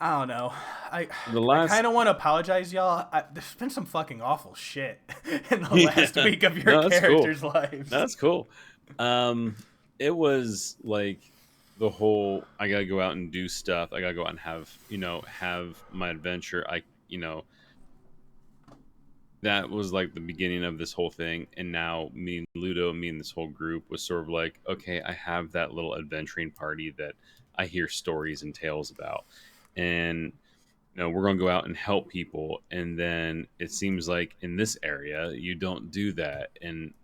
I don't know. I kind of want to apologize, y'all. There's been some fucking awful shit in the last week of your characters' lives. That's cool. It was like the whole I gotta go out and do stuff. I gotta go out and have my adventure. That was like the beginning of this whole thing. And now me and Ludo, me and this whole group was sort of like, okay, I have that little adventuring party that I hear stories and tales about. And we're going to go out and help people, and then it seems like in this area you don't do that. And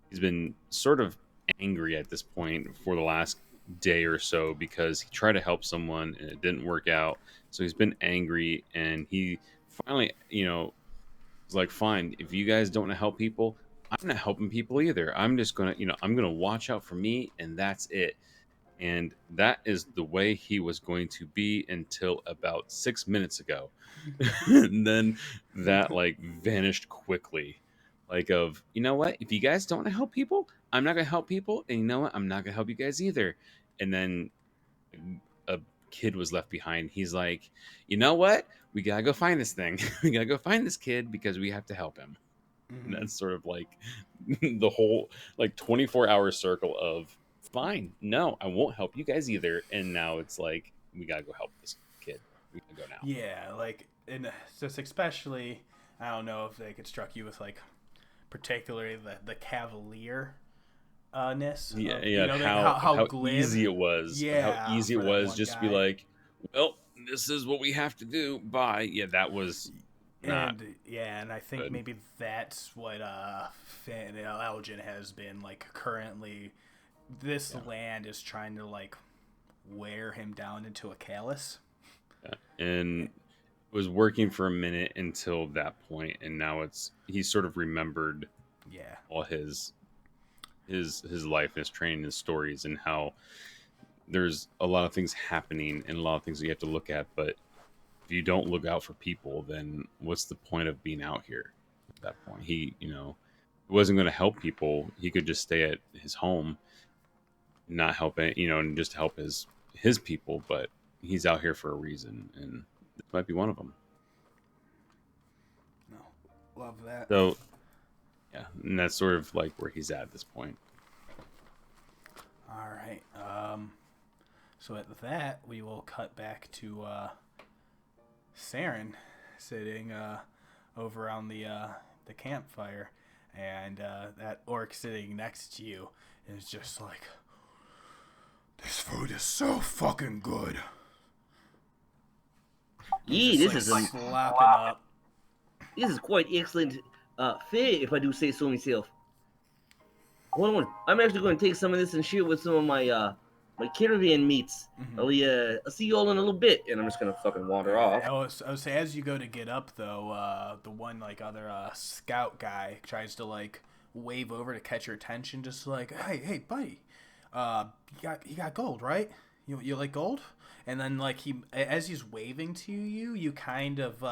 he's been sort of angry at this point for the last day or so because he tried to help someone and it didn't work out. So he's been angry, and he finally was like, fine, if you guys don't want to help people, I'm not helping people either. I'm just gonna I'm gonna watch out for me, and that's it. And that is the way he was going to be until about 6 minutes ago. And then that like vanished quickly. Like of, you know what? If you guys don't want to help people, I'm not going to help people. And you know what? I'm not going to help you guys either. And then a kid was left behind. He's like, you know what? We got to go find this thing. We got to go find this kid because we have to help him. And that's sort of like the whole like 24-hour circle of, fine, no, I won't help you guys either. And now it's like, we gotta go help this kid. We gotta go now. Yeah, like, and just especially, I don't know if they could struck you with like, particularly the cavalier ness. How glib, easy it was. Yeah, how easy it was just to be like, well, this is what we have to do. Bye. Yeah, that was. And I think good. Maybe that's what Aljin has been like currently. This land is trying to like wear him down into a callus. Yeah. And it was working for a minute until that point, and now he's sort of remembered all his life and his training, his stories, and how there's a lot of things happening and a lot of things that you have to look at, but if you don't look out for people, then what's the point of being out here at that point? He wasn't going to help people. He could just stay at his home, not help it, and just help his people, but he's out here for a reason, and this might be one of them. No, love that. So, yeah, and that's sort of like where he's at this point. All right. So at that, we will cut back to Saeryn sitting over on the campfire, and that orc sitting next to you is just like, this food is so fucking good. Yeah, this is slapping up. This is quite excellent fare, if I do say so myself. Hold on, I'm actually going to take some of this and share with some of my my caravan mates. I'll see you all in a little bit, and I'm just gonna fucking wander off. I would say as you go to get up though, the one like other scout guy tries to like wave over to catch your attention, just like, hey buddy, you got gold, right? You like gold? And then like as he's waving to you, you kind of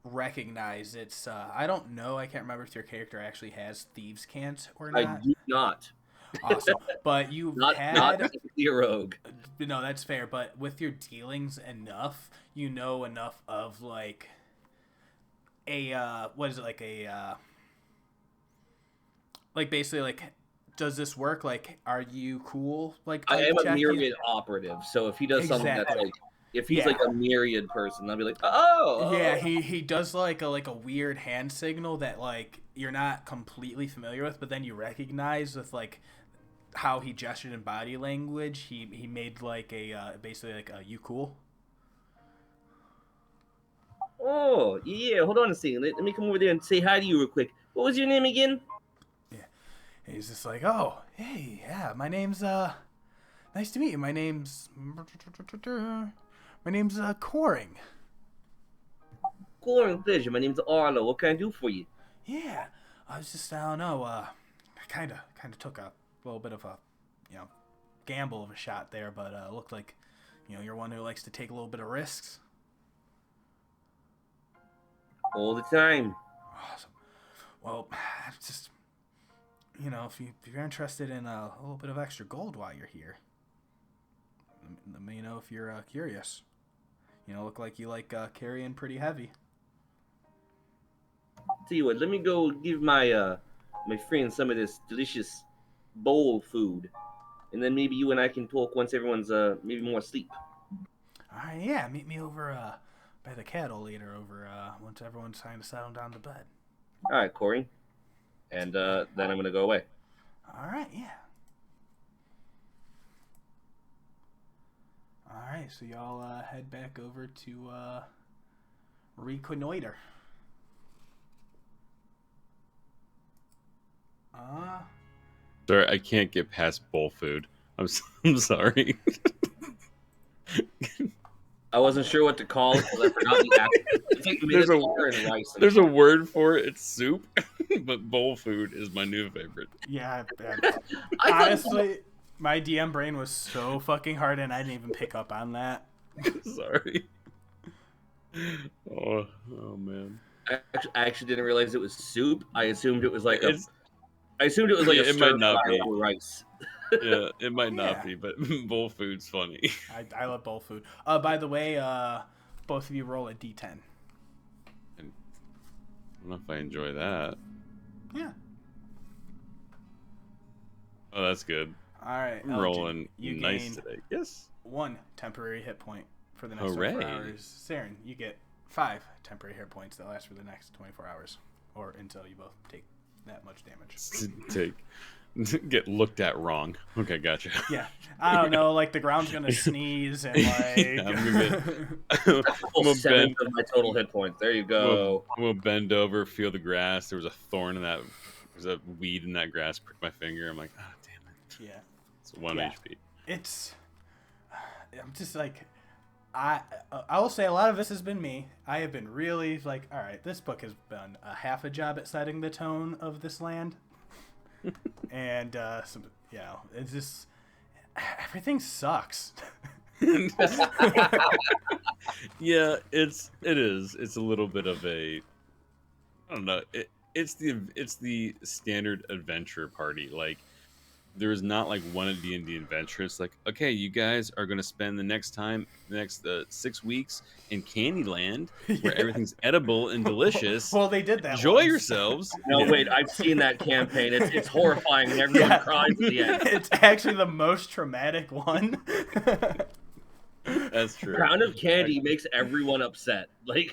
recognize it's I don't know, I can't remember if your character actually has thieves' cant or not. I do not. Awesome. But you've not a rogue. No, that's fair. But with your dealings enough, you know enough of like a what is it, like a like basically like, does this work? Like, are you cool? Like, I am a myriad operative, so if he does something that's like, If he's like a myriad person, I'll be like, oh. Yeah, he does like a weird hand signal that like you're not completely familiar with, but then you recognize with like how he gestured in body language. He made like a basically like a you cool. Oh yeah, hold on a second. Let me come over there and say hi to you real quick. What was your name again? Yeah, and he's just like, oh hey, yeah, my name's nice to meet you. My name's Coring. Gore, pleasure. My name's Arlo. What can I do for you? Yeah, I was just, I don't know, I kind of took a little bit of a, gamble of a shot there, but it looked like, you're one who likes to take a little bit of risks. All the time. Awesome. Well, just, if you're interested in a little bit of extra gold while you're here, let me know if you're curious. Look like you like carrying pretty heavy. Tell you what, let me go give my my friend some of this delicious bowl food, and then maybe you and I can talk once everyone's maybe more asleep. All right, yeah, meet me over by the cattle later. Over once everyone's trying to settle down to bed. All right, Corey, and then I'm gonna go away. All right, yeah. All right, so y'all head back over to reconnoiter. Sorry, I can't get past bowl food. I'm sorry. I wasn't sure what to call it because I forgot the acronym. It's like and rice. There's a word for it. It's soup, but bowl food is my new favorite. Yeah, honestly, my DM brain was so fucking hard, and I didn't even pick up on that. Sorry. Oh man. I actually didn't realize it was soup. I assumed it was like a it might not be rice. Yeah, it might not be, but bowl food's funny. I love bowl food. By the way, both of you roll a d10. I don't know if I enjoy that. Yeah. Oh, that's good. All right, I'm rolling nice today. Yes. 1 temporary hit point for the next 24 hours. Saeryn, you get 5 temporary hit points that last for the next 24 hours, or until you both take that much damage. Get looked at wrong. Okay, gotcha. Yeah, I don't know. Like the ground's gonna sneeze and like. I'm gonna bend of my total hit points. There you go. We'll bend over, feel the grass. There was a thorn in that. There's a weed in that grass. Prick my finger. I'm like, oh damn it. Yeah. It's 1 HP. I'm just like, I will say a lot of this has been me. I have been really like, all right, this book has been a half a job at setting the tone of this land. And it's just everything sucks. Yeah, it is. It's a little bit of a, I don't know. It's the standard adventure party. Like there is not like one at D&D adventure. It's like, okay, you guys are gonna spend the next 6 weeks in Candyland, where everything's edible and delicious. Well, they did that. Enjoy yourselves. No, wait, I've seen that campaign. It's horrifying. Everyone cries at the end. It's actually the most traumatic one. That's true. Pound of candy makes everyone upset. Like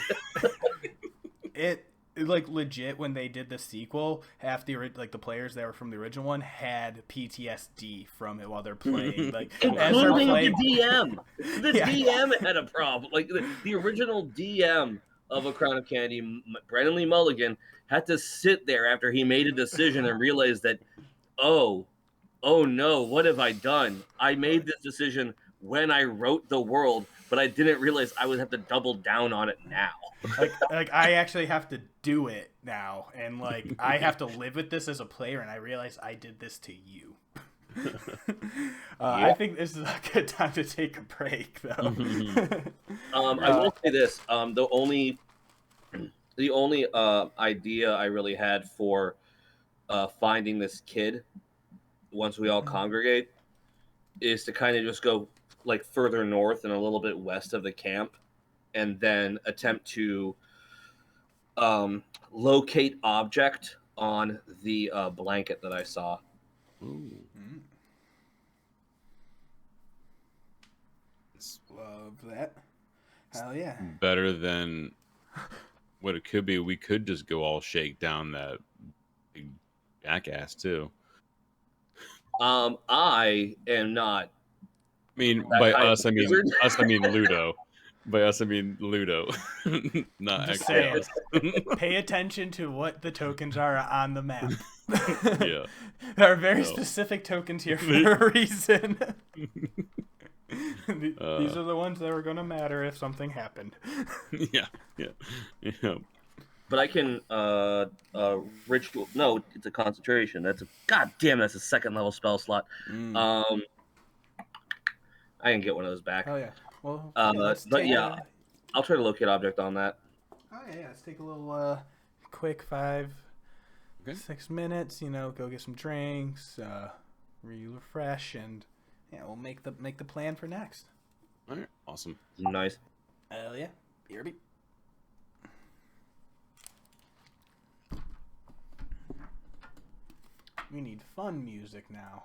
it. Like legit, when they did the sequel, half the players that were from the original one had PTSD from it while they're playing, like including the DM. The DM had a problem. Like the original DM of A Crown of Candy, Brandon Lee Mulligan, had to sit there after he made a decision and realized that, oh no, what have I done? I made this decision when I wrote the world, but I didn't realize I would have to double down on it now. Like I actually have to do it now, and like I have to live with this as a player, and I realize I did this to you. I think this is a good time to take a break, though. I will say this: the only idea I really had for finding this kid once we all congregate is to kind of just go like further north and a little bit west of the camp, and then attempt to locate object on the blanket that I saw. Ooh. Love that. Hell yeah. Better than what it could be. We could just go all shake down that big jackass too. I am not. I mean, by us, I mean us. I mean Ludo. By us, I mean Ludo. Not Just actually saying. Pay attention to what the tokens are on the map. Yeah. There are very specific tokens here for a reason. These are the ones that were going to matter if something happened. Yeah. But I can ritual. No, it's a concentration. That's a second level spell slot. I can get one of those back. Oh yeah. Well, I'll try to locate object on that. Oh yeah. Let's take a little quick 5-6 minutes. Go get some drinks, refresh, and we'll make the plan for next. All right. Awesome. Nice. Hell yeah. BRB. We need fun music now.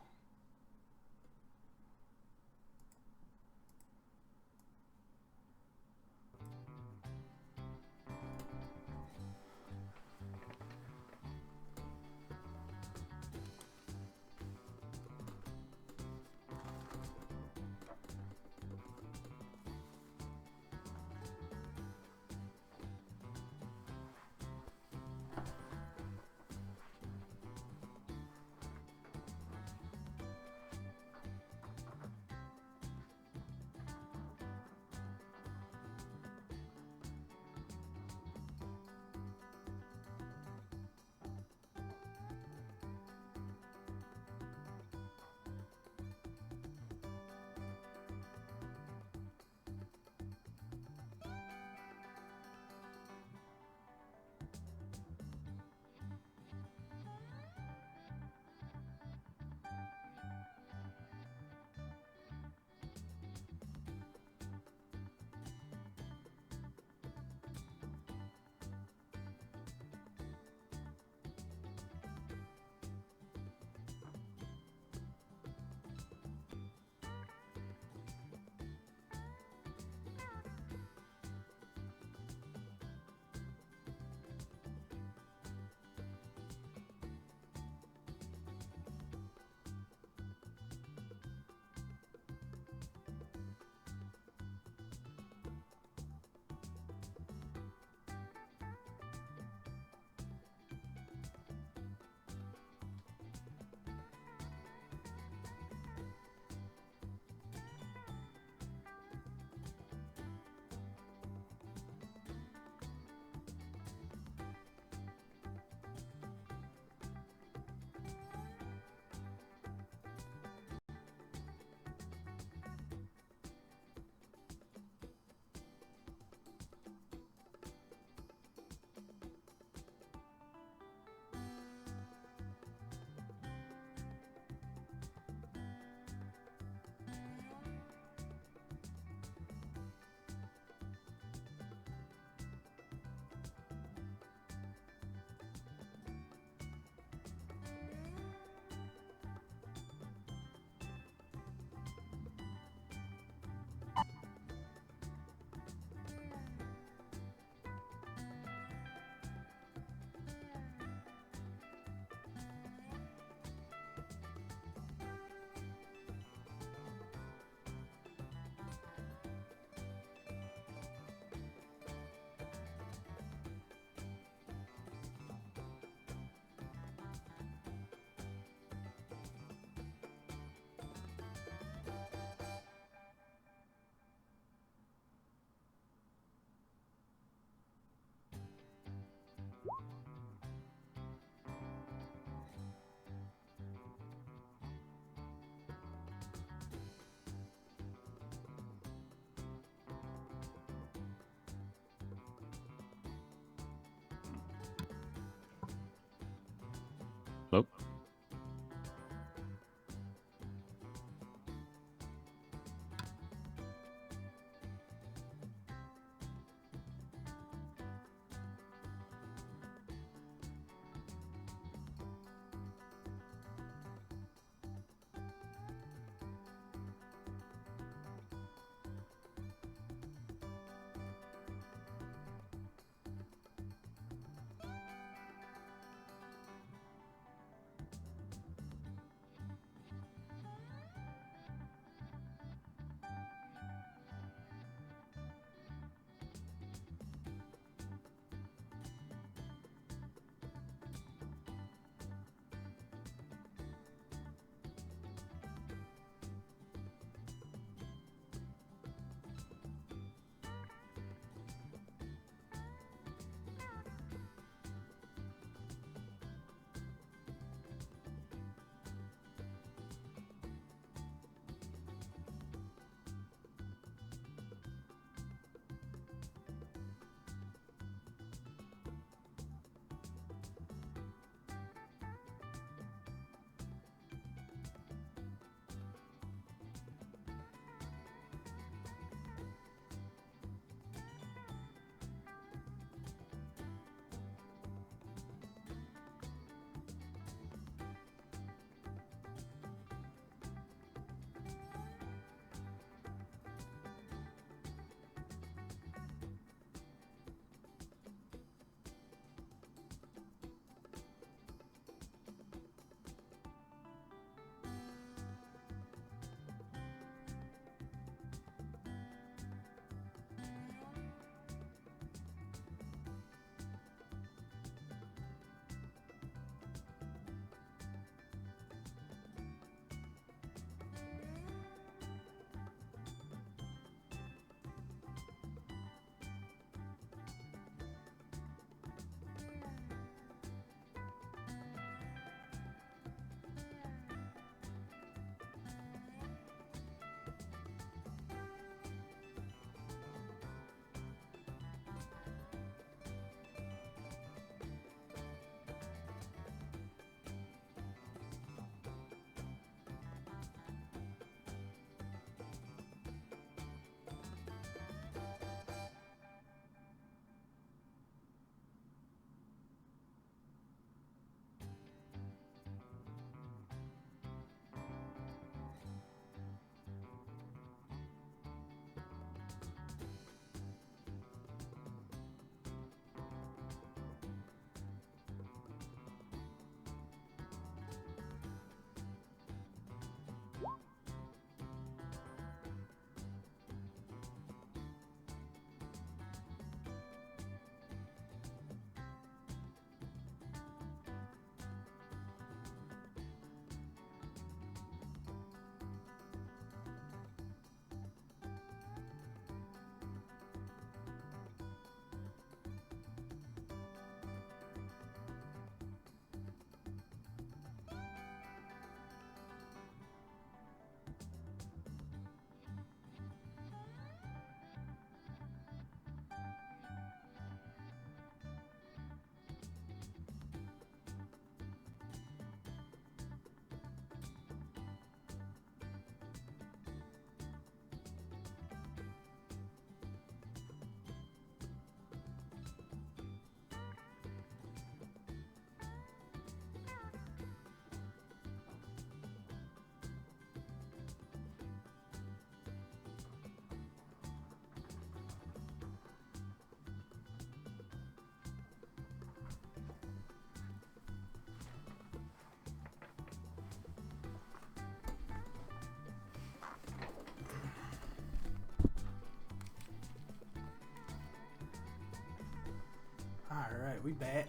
Alright, we back.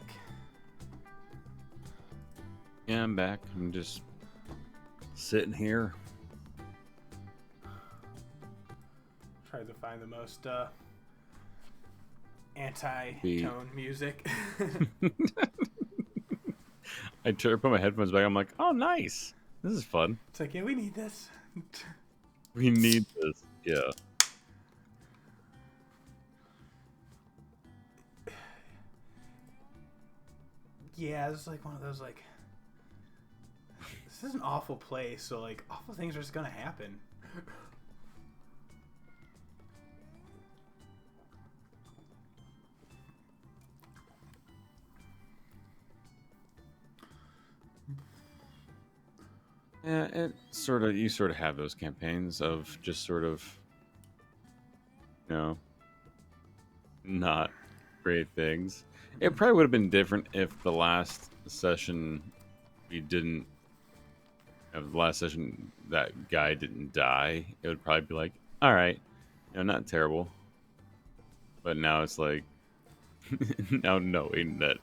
Yeah, I'm back. I'm just sitting here. Try to find the most anti-tone music. I put my headphones back. I'm like, oh, nice. This is fun. It's like, yeah, we need this. We need this. Yeah. Yeah, it's like one of those, like, this is an awful place, so, like, awful things are just gonna happen. Yeah, you sort of have those campaigns of just sort of, not great things. It probably would have been different if the last session that guy didn't die. It would probably be like, all right, not terrible. But now it's like, now knowing that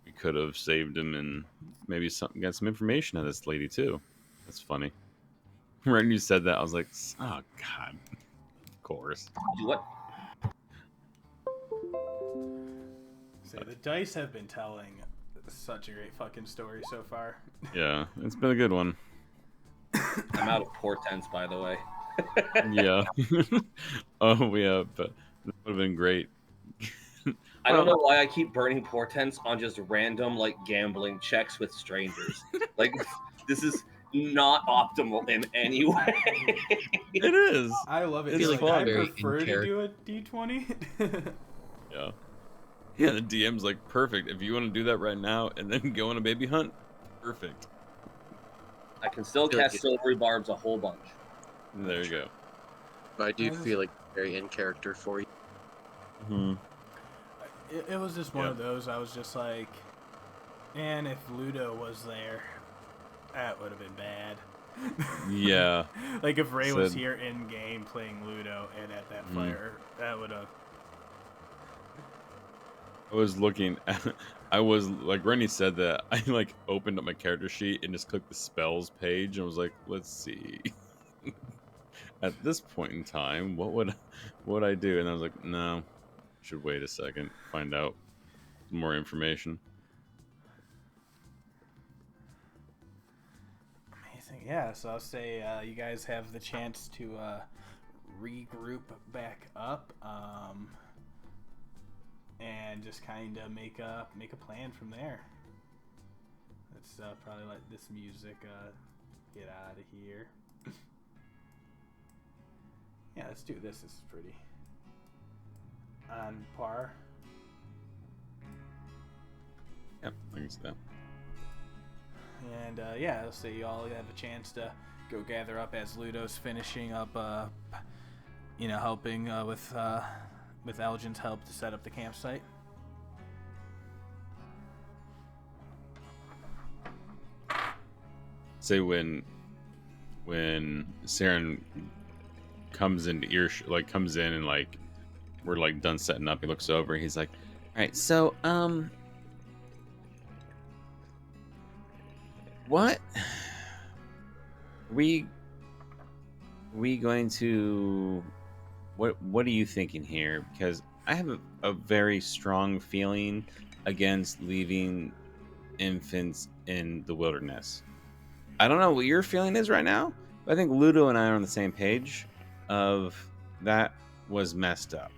we could have saved him and maybe got some information out of this lady too. That's funny. When you said that, I was like, oh god, of course. What? So the dice have been telling such a great fucking story so far. Yeah, it's been a good one. I'm out of portents, by the way. Yeah. Oh yeah, but that would have been great. I don't know why I keep burning portents on just random, like, gambling checks with strangers. Like, this is not optimal in any way. It is. I love it. It's like, fun. I prefer to do a D20. Yeah. Yeah, the DM's like, perfect. If you want to do that right now and then go on a baby hunt, perfect. I can still cast silvery barbs a whole bunch. There you go. But I do feel like very in character for you. Mm-hmm. It was just one of those. I was just like, man, if Ludo was there, that would have been bad. Yeah. Like if Ray was here in game playing Ludo and at that fire, that would have. I was looking at, I was like, Rennie said that, I like opened up my character sheet and just clicked the spells page and was like, let's see. At this point in time, what would I do? And I was like, no, should wait a second, find out more information. Amazing. Yeah, so I'll say you guys have the chance to regroup back up. And just kind of make a plan from there. Let's probably let this music get out of here. Yeah, let's do this. This is pretty on par. Yep, I can see that. And yeah, let's say you all have a chance to go gather up as Ludo's finishing up, helping with Aljin's help to set up the campsite. Say when Saeryn comes into comes in and like we're like done setting up, he looks over and he's like, all right, so what we going to what are you thinking here? Because I have a very strong feeling against leaving infants in the wilderness. I don't know what your feeling is right now, but I think Ludo and I are on the same page of that was messed up.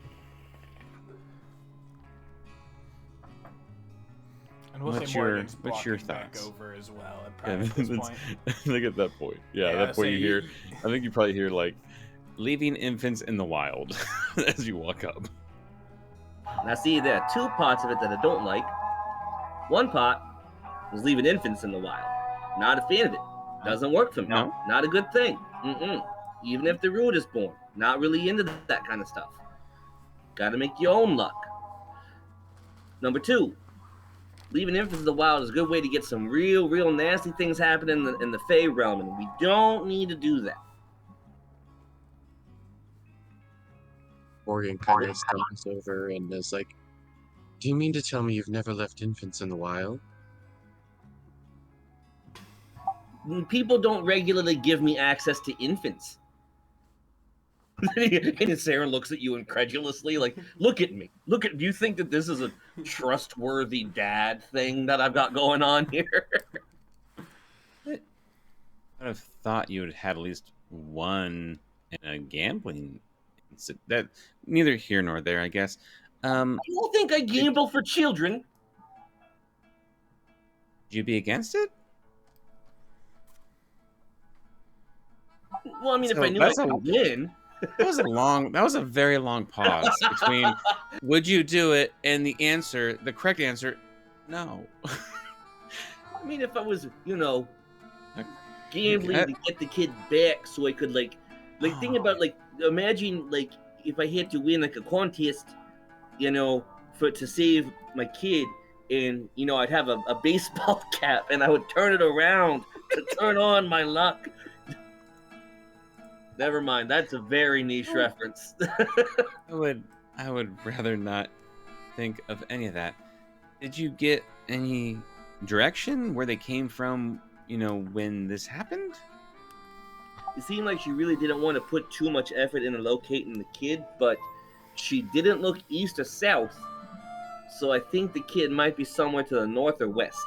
And we'll what's say Morgen's what's your back thoughts? over as well at this point. I think at that point. Yeah, at that point you hear, I think you probably hear like, leaving infants in the wild as you walk up. Now, see, there are two parts of it that I don't like. One part is leaving infants in the wild. Not a fan of it. Doesn't work for me. No? Not a good thing. Even if the Ruidisborn. Not really into that kind of stuff. Gotta make your own luck. Number two, leaving infants in the wild is a good way to get some real nasty things happening in the Fae realm, and we don't need to do that. Morgen kind of stumbles over and is like, Do you mean to tell me you've never left infants in the wild? People don't regularly give me access to infants. And Sarah looks at you incredulously, like, look at me. Look at. Do you think that this is a trustworthy dad thing that I've got going on here? I would have thought you would have had at least one in a gambling incident. That neither here nor there, I guess. I don't think I gamble for children. Would you be against it? Well, I mean, if I knew I could win. That was a very long pause between would you do it and the correct answer, no. I mean, if I was, gambling to get the kid back so I could, think about, imagine, if I had to win, a contest, to save my kid, and, I'd have a baseball cap, and I would turn it around to turn on my luck. Never mind. That's a very niche reference. I would rather not think of any of that. Did you get any direction where they came from, when this happened? It seemed like she really didn't want to put too much effort into locating the kid, but she didn't look east or south. So I think the kid might be somewhere to the north or west.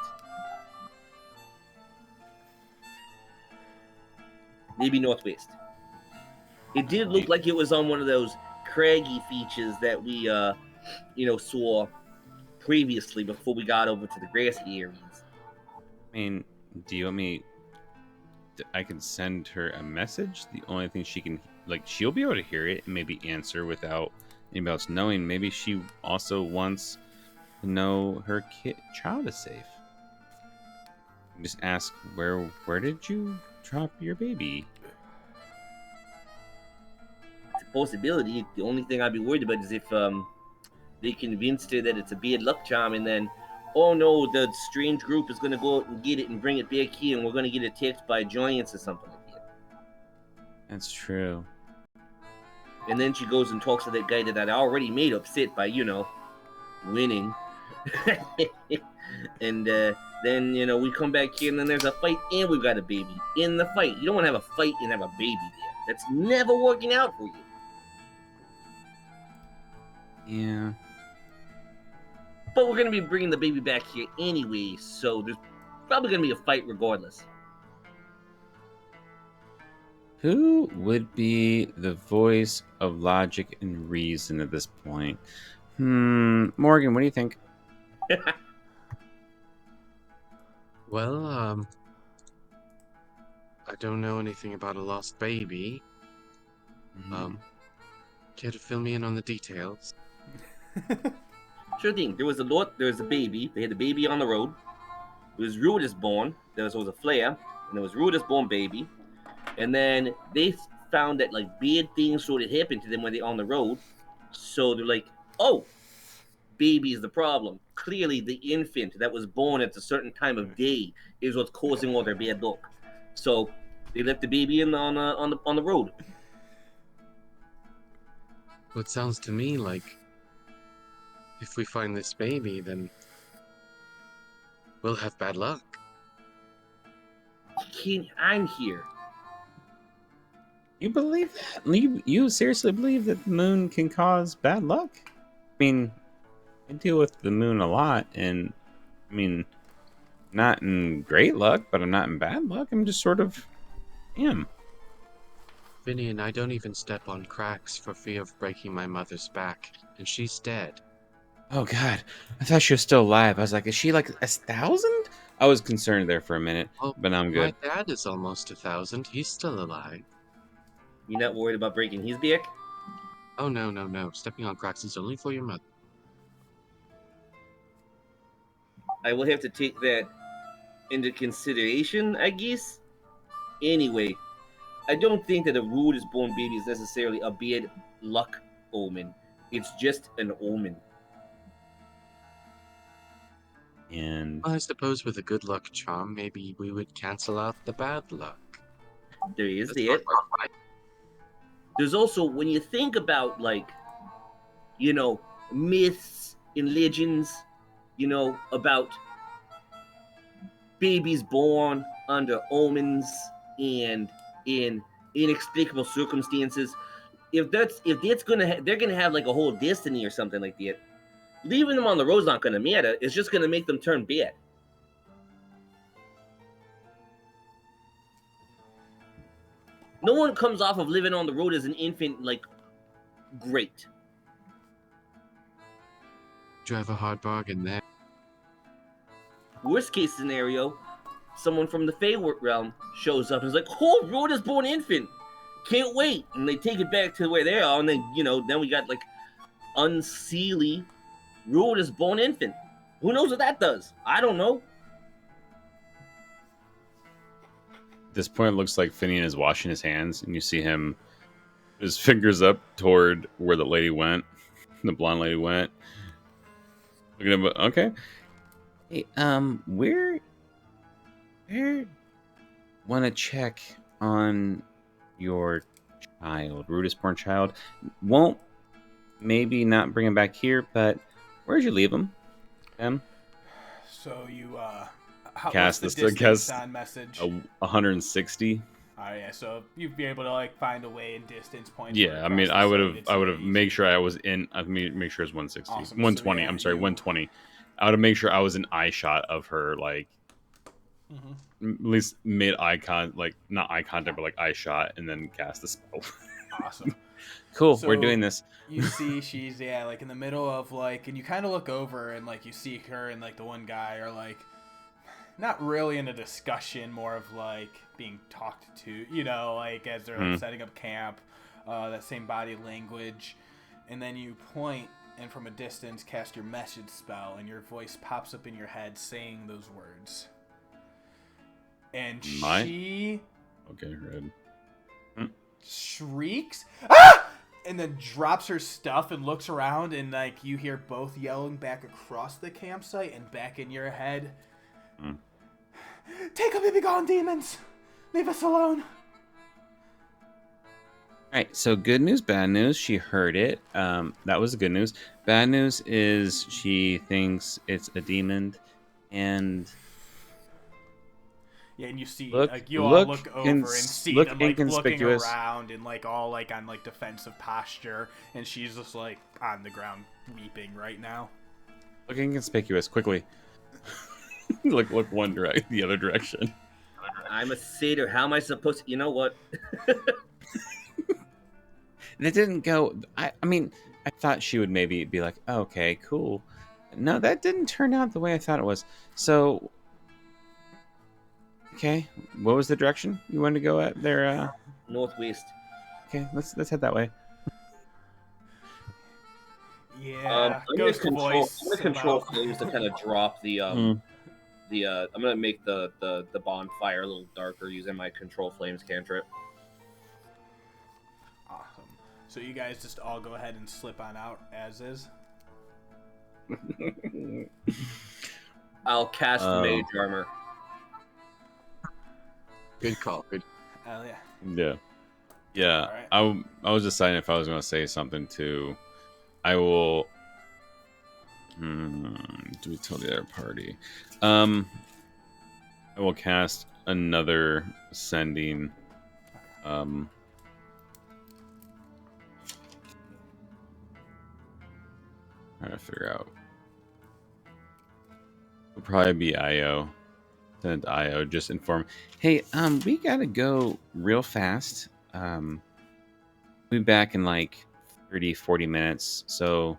Maybe northwest. It did look like it was on one of those craggy features that we, saw previously before we got over to the grassy areas. I mean, do you want me... I can send her a message? The only thing she can... she'll be able to hear it and maybe answer without anybody else knowing. Maybe she also wants to know her child is safe. Just ask, where did you drop your baby? Possibility. The only thing I'd be worried about is if they convinced her that it's a bad luck charm, and then, oh no, the strange group is going to go out and get it and bring it back here, and we're going to get attacked by giants or something like that. That's true. And then she goes and talks to that guy that I'd already made upset by, winning. And then, we come back here, and then there's a fight, and we've got a baby in the fight. You don't want to have a fight and have a baby there. That's never working out for you. Yeah. But we're going to be bringing the baby back here anyway, so there's probably going to be a fight regardless. Who would be the voice of logic and reason at this point? Morgan, what do you think? Well, I don't know anything about a lost baby. Care to fill me in on the details? Sure thing. There was a baby. They had a baby on the road. It was Ruidisborn. There was a flare, and there was Ruidisborn baby. And then they found that bad things sort of happened to them when they're on the road. So they're like, oh, baby is the problem. Clearly, the infant that was born at a certain time of day is what's causing all their bad luck. So they left the baby on the road. Well, it sounds to me like if we find this baby, then we'll have bad luck. I'm here. You believe that? You seriously believe that the moon can cause bad luck? I mean, I deal with the moon a lot, and not in great luck, but I'm not in bad luck. I'm just sort of am. Vinny and I don't even step on cracks for fear of breaking my mother's back, and she's dead. Oh God, I thought she was still alive. I was like, is she 1,000? I was concerned there for a minute, but now I'm good. My dad is almost 1,000. He's still alive. You're not worried about breaking his back? Oh, no. Stepping on cracks is only for your mother. I will have to take that into consideration, I guess. Anyway, I don't think that a Ruidisborn baby is necessarily a bad luck omen. It's just an omen. And I suppose with a good luck charm, maybe we would cancel out the bad luck. There is that. There's also, when you think about, myths in legends, about babies born under omens and in inexplicable circumstances. If that's they're gonna have like a whole destiny or something like that. Leaving them on the road's not gonna matter. It's just gonna make them turn bad. No one comes off of living on the road as an infant like great. Drive a hard bargain there. Worst case scenario, someone from the Fey realm shows up and is like, "Oh, Ruidisborn infant, can't wait!" And they take it back to where they are, and then then we got like unseelie Ruidisborn infant. Who knows what that does? I don't know. At this point, it looks like Finian is washing his hands, and you see him, his fingers up toward where the lady went, the blonde lady went. Looking at him, okay. Hey, where want to check on your child, Ruidisborn child? Won't maybe not bring him back here, but where'd you leave him? So you cast what's the distance on message? 160. Oh yeah, so you'd be able to like find a way in distance points. Yeah, I mean, I would have make sure I was in. I mean, make sure it's 160, awesome. 120. So, yeah, I'm sorry, 120. I would have made sure I was in eye shot of her, like at least made not eye contact, but like eye shot, and then cast the spell. Awesome. Cool, So we're doing this. You see, she's like in the middle of like, and you kind of look over and like you see her and like the one guy are like, not really in a discussion, more of like being talked to, like as they're like, setting up camp, that same body language, and then you point and from a distance cast your message spell, and your voice pops up in your head saying those words. And she red. Shrieks, ah! And then drops her stuff and looks around, and like you hear both yelling back across the campsite and back in your head. Take him and be gone, demons! Leave us alone! Alright, so good news, bad news. She heard it. That was the good news. Bad news is she thinks it's a demon, and yeah, and you see, all look over and see them like looking around and like all like on like defensive posture, and she's just like on the ground weeping right now. Look inconspicuous, quickly. Look the other direction. I'm a satyr. How am I supposed to? You know what? And it didn't go. I mean, I thought she would maybe be like, oh, okay, cool. No, that didn't turn out the way I thought it was. So, okay, what was the direction you wanted to go at there? Northwest. Okay, let's head that way. Yeah, I'm gonna control flames to kind of drop the I'm gonna make the bonfire a little darker using my control flames cantrip. Awesome. So you guys just all go ahead and slip on out as is. I'll cast mage armor. Good call. Good. Hell yeah. Yeah. Yeah. Right. I was deciding if I was going to say something too. I will. Do we tell the other party? I will cast another sending. Trying to figure out. It'll probably be IO. Send IO. Just inform. Hey, we gotta go real fast. We'll be back in like 30-40 minutes. So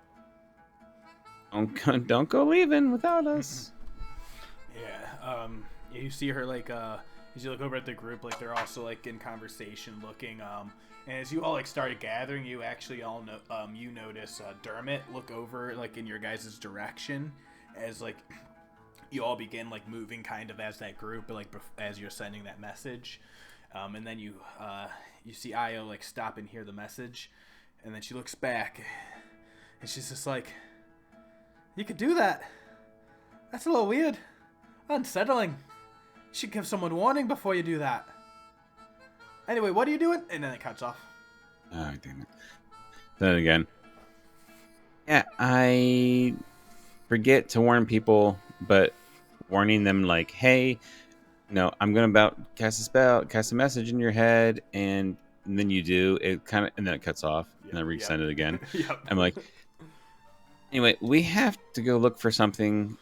don't go leaving without us. Yeah. You see her like as you look over at the group, like they're also like in conversation, looking. And as you all like started gathering, you actually all know you notice Dermot look over like in your guys' direction as like you all begin like moving kind of as that group, like as you're sending that message. And then you see Io like stop and hear the message, and then she looks back, and she's just like, "You could do that. That's a little weird, unsettling. You should give someone warning before you do that. Anyway, what are you doing?" And then it cuts off. Oh, damn it. Then again. Yeah, I forget to warn people, but warning them like, hey, I'm going to about cast a spell, cast a message in your head, and then you do it kind of, and then it cuts off, and then resend it again. Yep. I'm like, anyway, we have to go look for something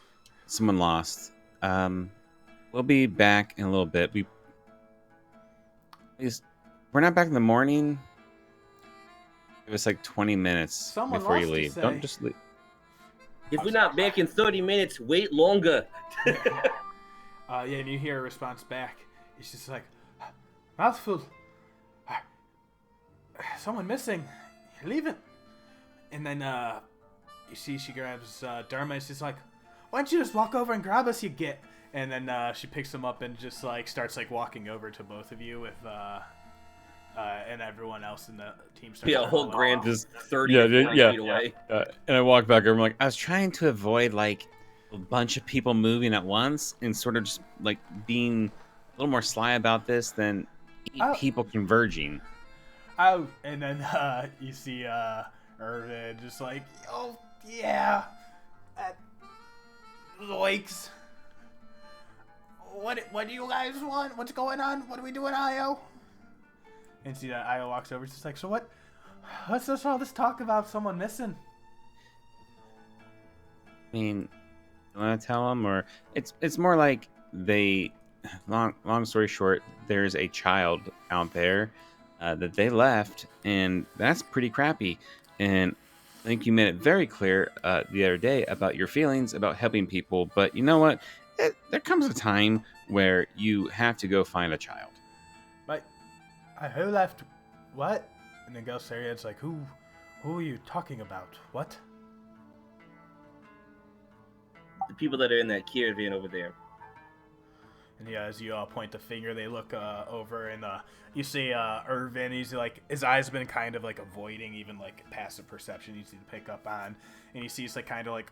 someone lost. We'll be back in a little bit. We're not back in the morning. Give us like 20 minutes before you leave. Don't just leave. If we're not back in 30 minutes, wait longer. And you hear a response back. He's just like, mouthful. Someone missing. You're leaving. And then you see she grabs Dharma. And she's like, why don't you just walk over and grab us, you git? And then she picks him up and just like starts like walking over to both of you with and everyone else in the team starts. Yeah, a whole grand is 30 feet away. And I walk back over. I'm like, I was trying to avoid like a bunch of people moving at once and sort of just like being a little more sly about this than people converging. Oh, and then you see Irvin just like, oh yeah, Zoiks. What do you guys want? What's going on? What are we doing, Io? And see that Io walks over. She's just like, so what's all this talk about someone missing? I mean, you want to tell them, or it's more like they. Long story short, there's a child out there that they left, and that's pretty crappy. And I think you made it very clear the other day about your feelings about helping people. But you know what? There comes a time where you have to go find a child. But who left? What? And then Gelsariad's like, who are you talking about? What? The people that are in that caravan over there. And yeah, as you point the finger, they look over, and you see Irvin. He's like, his eyes have been kind of like avoiding even like passive perception. You see to pick up on, and you see he's like kind of like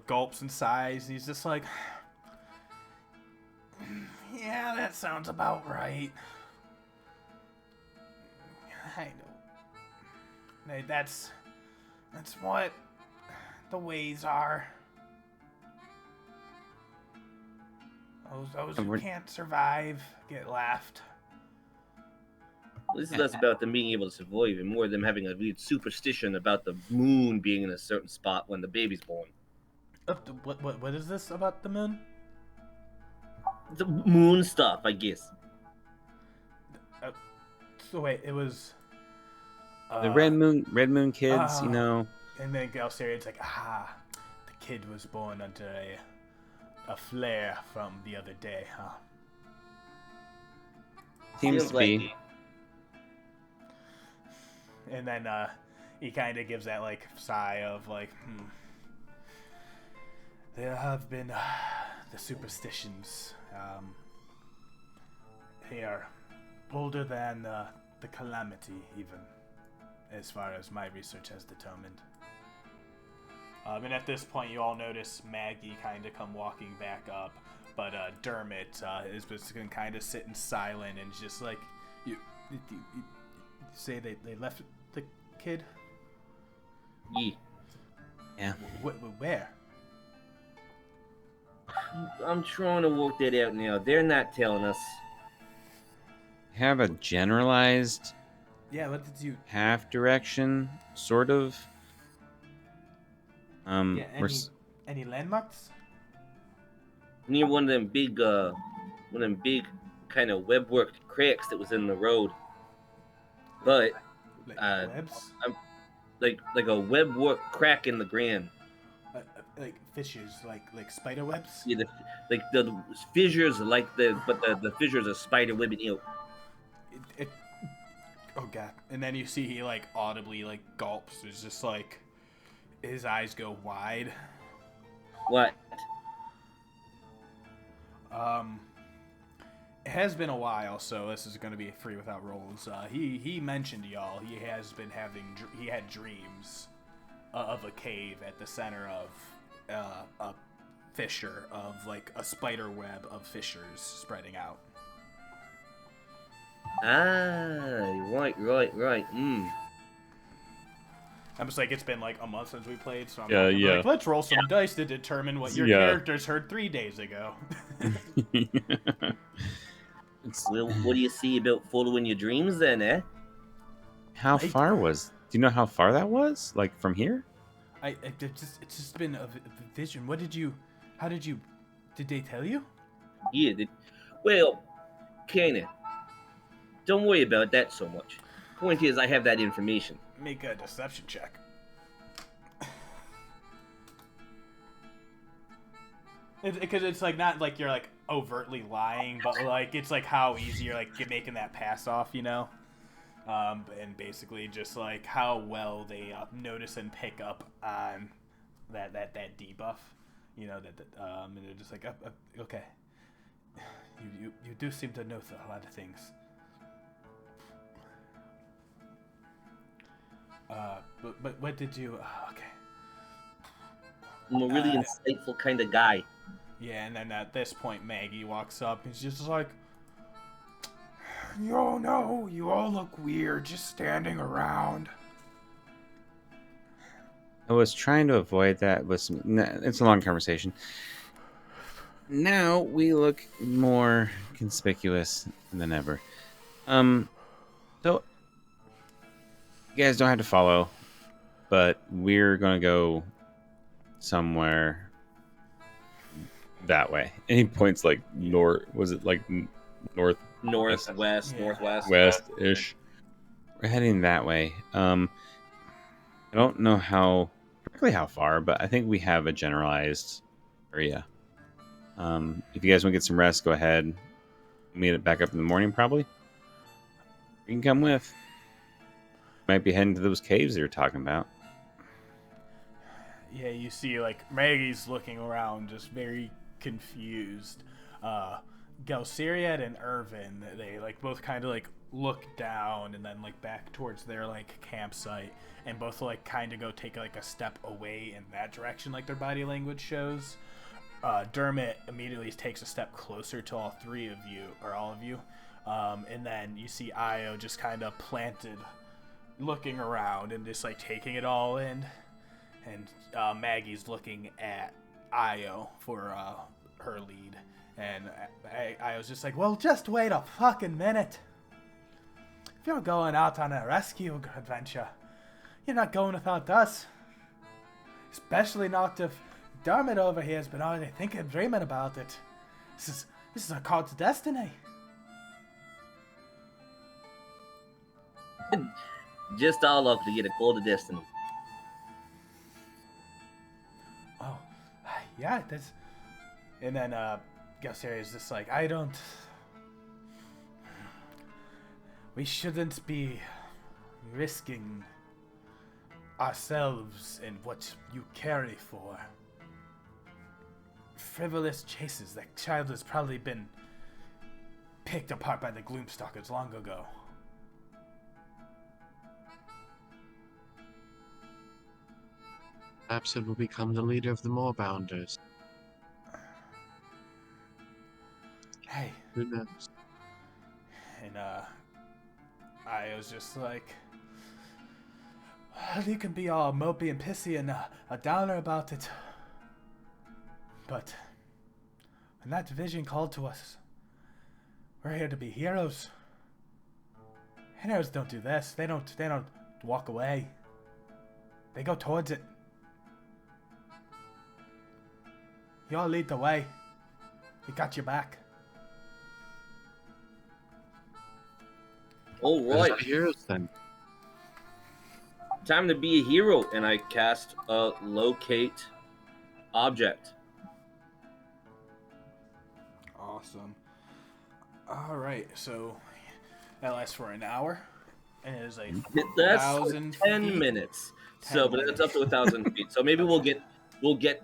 gulps and sighs. And he's just like, yeah, that sounds about right. I know. That's what the ways are. Those who can't survive get laughed. This is less about them being able to survive and more them having a weird superstition about the moon being in a certain spot when the baby's born. What is this about the moon? The moon stuff, I guess. So wait, it was the red moon kids, And then Gelsariad's like, the kid was born under a flare from the other day, huh? Seems to be. And then he kind of gives that like sigh of like, there have been the superstitions. They are older than the calamity, even, as far as my research has determined. And at this point, you all notice Maggie kind of come walking back up, but Dermot is just going to kind of sit in silent and just like, you say they left the kid? Yeah. Where? I'm trying to work that out now. They're not telling us. Have a generalized what did you half direction, sort of. Any landmarks? Near one of them big kind of web-worked cracks that was in the road. But webs? Like a web-worked crack in the ground. Like fissures, like spider webs? Yeah, the fissures the fissures are spider webbing out. Oh god! And then you see he like audibly like gulps. It's just like his eyes go wide. What? It has been a while, so this is going to be free without rolls. He mentioned to y'all he had dreams of a cave at the center of a fissure of like a spider web of fissures spreading out. Ah, right. I'm just like, it's been like a month since we played, so I'm like, let's roll some dice to determine what your characters heard 3 days ago. Well, what do you see about following your dreams then, eh? How far was? Do you know how far that was? Like from here? It's just been a vision. Did they tell you? Yeah, well, kinda. Don't worry about that so much. Point is, I have that information. Make a deception check. Because it's like not like you're like overtly lying, but like it's like how easy you're like making that pass off, you know? And basically just like how well they notice and pick up on that debuff, you know, and they're just like, okay, you do seem to know a lot of things. But what did you? Okay. I'm a really insightful kind of guy. Yeah, and then at this point, Maggie walks up and she's just like, "You all know, you all look weird just standing around." I was trying to avoid that with some. It's a long conversation. Now we look more conspicuous than ever. So you guys don't have to follow, but we're gonna go somewhere that way. And he points like north. Was it like north? Northwest, yeah. northwest, west-ish. We're heading that way. I don't know exactly how far, but I think we have a generalized area. If you guys want to get some rest, go ahead. Meet it back up in the morning, probably. You can come with. Might be heading to those caves they were talking about. Yeah, you see, like, Maggie's looking around, just very confused. Galceriad and Irvin, they, like, both kind of, like, look down and then, like, back towards their, like, campsite, and both, like, kind of go take, like, a step away in that direction, like their body language shows. Dermot immediately takes a step closer to all of you, and then you see Io just kind of planted, looking around and just, like, taking it all in. And Maggie's looking at Io for her lead. And I was just like, well, just wait a fucking minute. If you're going out on a rescue adventure, you're not going without us. Especially not if Dermot over here has been already thinking, dreaming about it. This is a call to destiny. Just our luck to get a call to destiny. Oh, yeah, that's... And then, Galceriad is just like, we shouldn't be risking ourselves and what you carry for frivolous chases. That child has probably been picked apart by the Gloomstalkers long ago. Perhaps it will become the leader of the Moorbounders. Hey. Who knows? And, I was just like, you can be all mopey and pissy and a downer about it. But when that vision called to us, we're here to be heroes. Heroes don't do this. They don't walk away. They go towards it. Y'all lead the way. We got your back. All right. Heroes then. Time to be a hero, and I cast a locate object. Awesome. All right, so that lasts for an hour, and it is a That's 1,000 10 feet. minutes. 10 So, but it's up to 1,000 feet. So maybe we'll get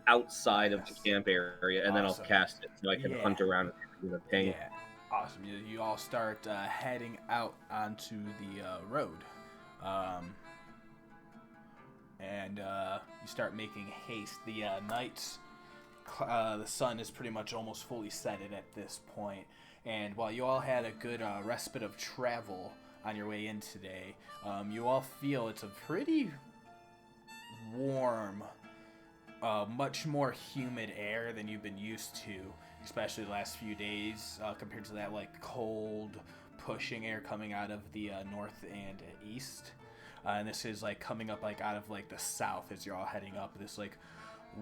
outside of the camp area, and then I'll cast it so I can hunt around with a pain. Yeah, awesome. You all start heading out onto the road, and you start making haste. The nights, the sun is pretty much almost fully setting at this point. And while you all had a good respite of travel on your way in today, you all feel it's a pretty warm, much more humid air than you've been used to, especially the last few days, compared to that like cold, pushing air coming out of the north and east. And this is like coming up like out of like the south as you're all heading up. This like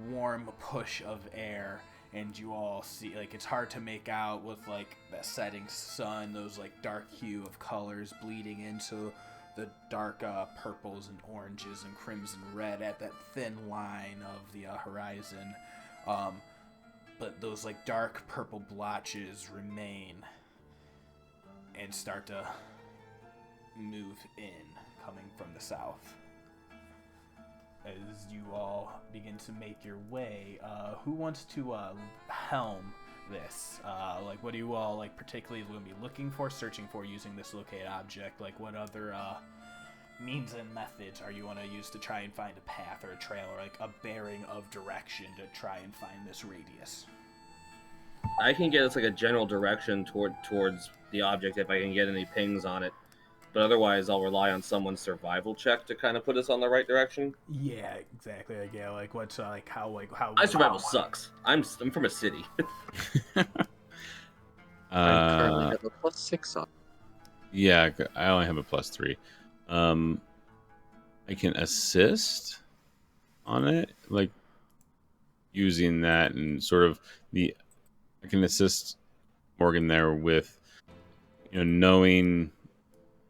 warm push of air, and you all see like it's hard to make out with like that setting sun, those like dark hue of colors bleeding into the dark purples and oranges and crimson red at that thin line of the horizon. But those like dark purple blotches remain and start to move in, coming from the south. As you all begin to make your way, who wants to helm this? Like, what do you all like particularly going to be looking for, searching for, using this locate object? Like, what other means and methods are you want to use to try and find a path or a trail or like a bearing of direction to try and find this radius? I can get us like a general direction towards the object if I can get any pings on it. But otherwise, I'll rely on someone's survival check to kind of put us on the right direction. Yeah, exactly. Like, yeah, like what's how. My survival sucks. I'm from a city. I currently have a +6 on. Yeah, I only have a +3. I can assist on it, like using that and sort of I can assist Morgen there with, knowing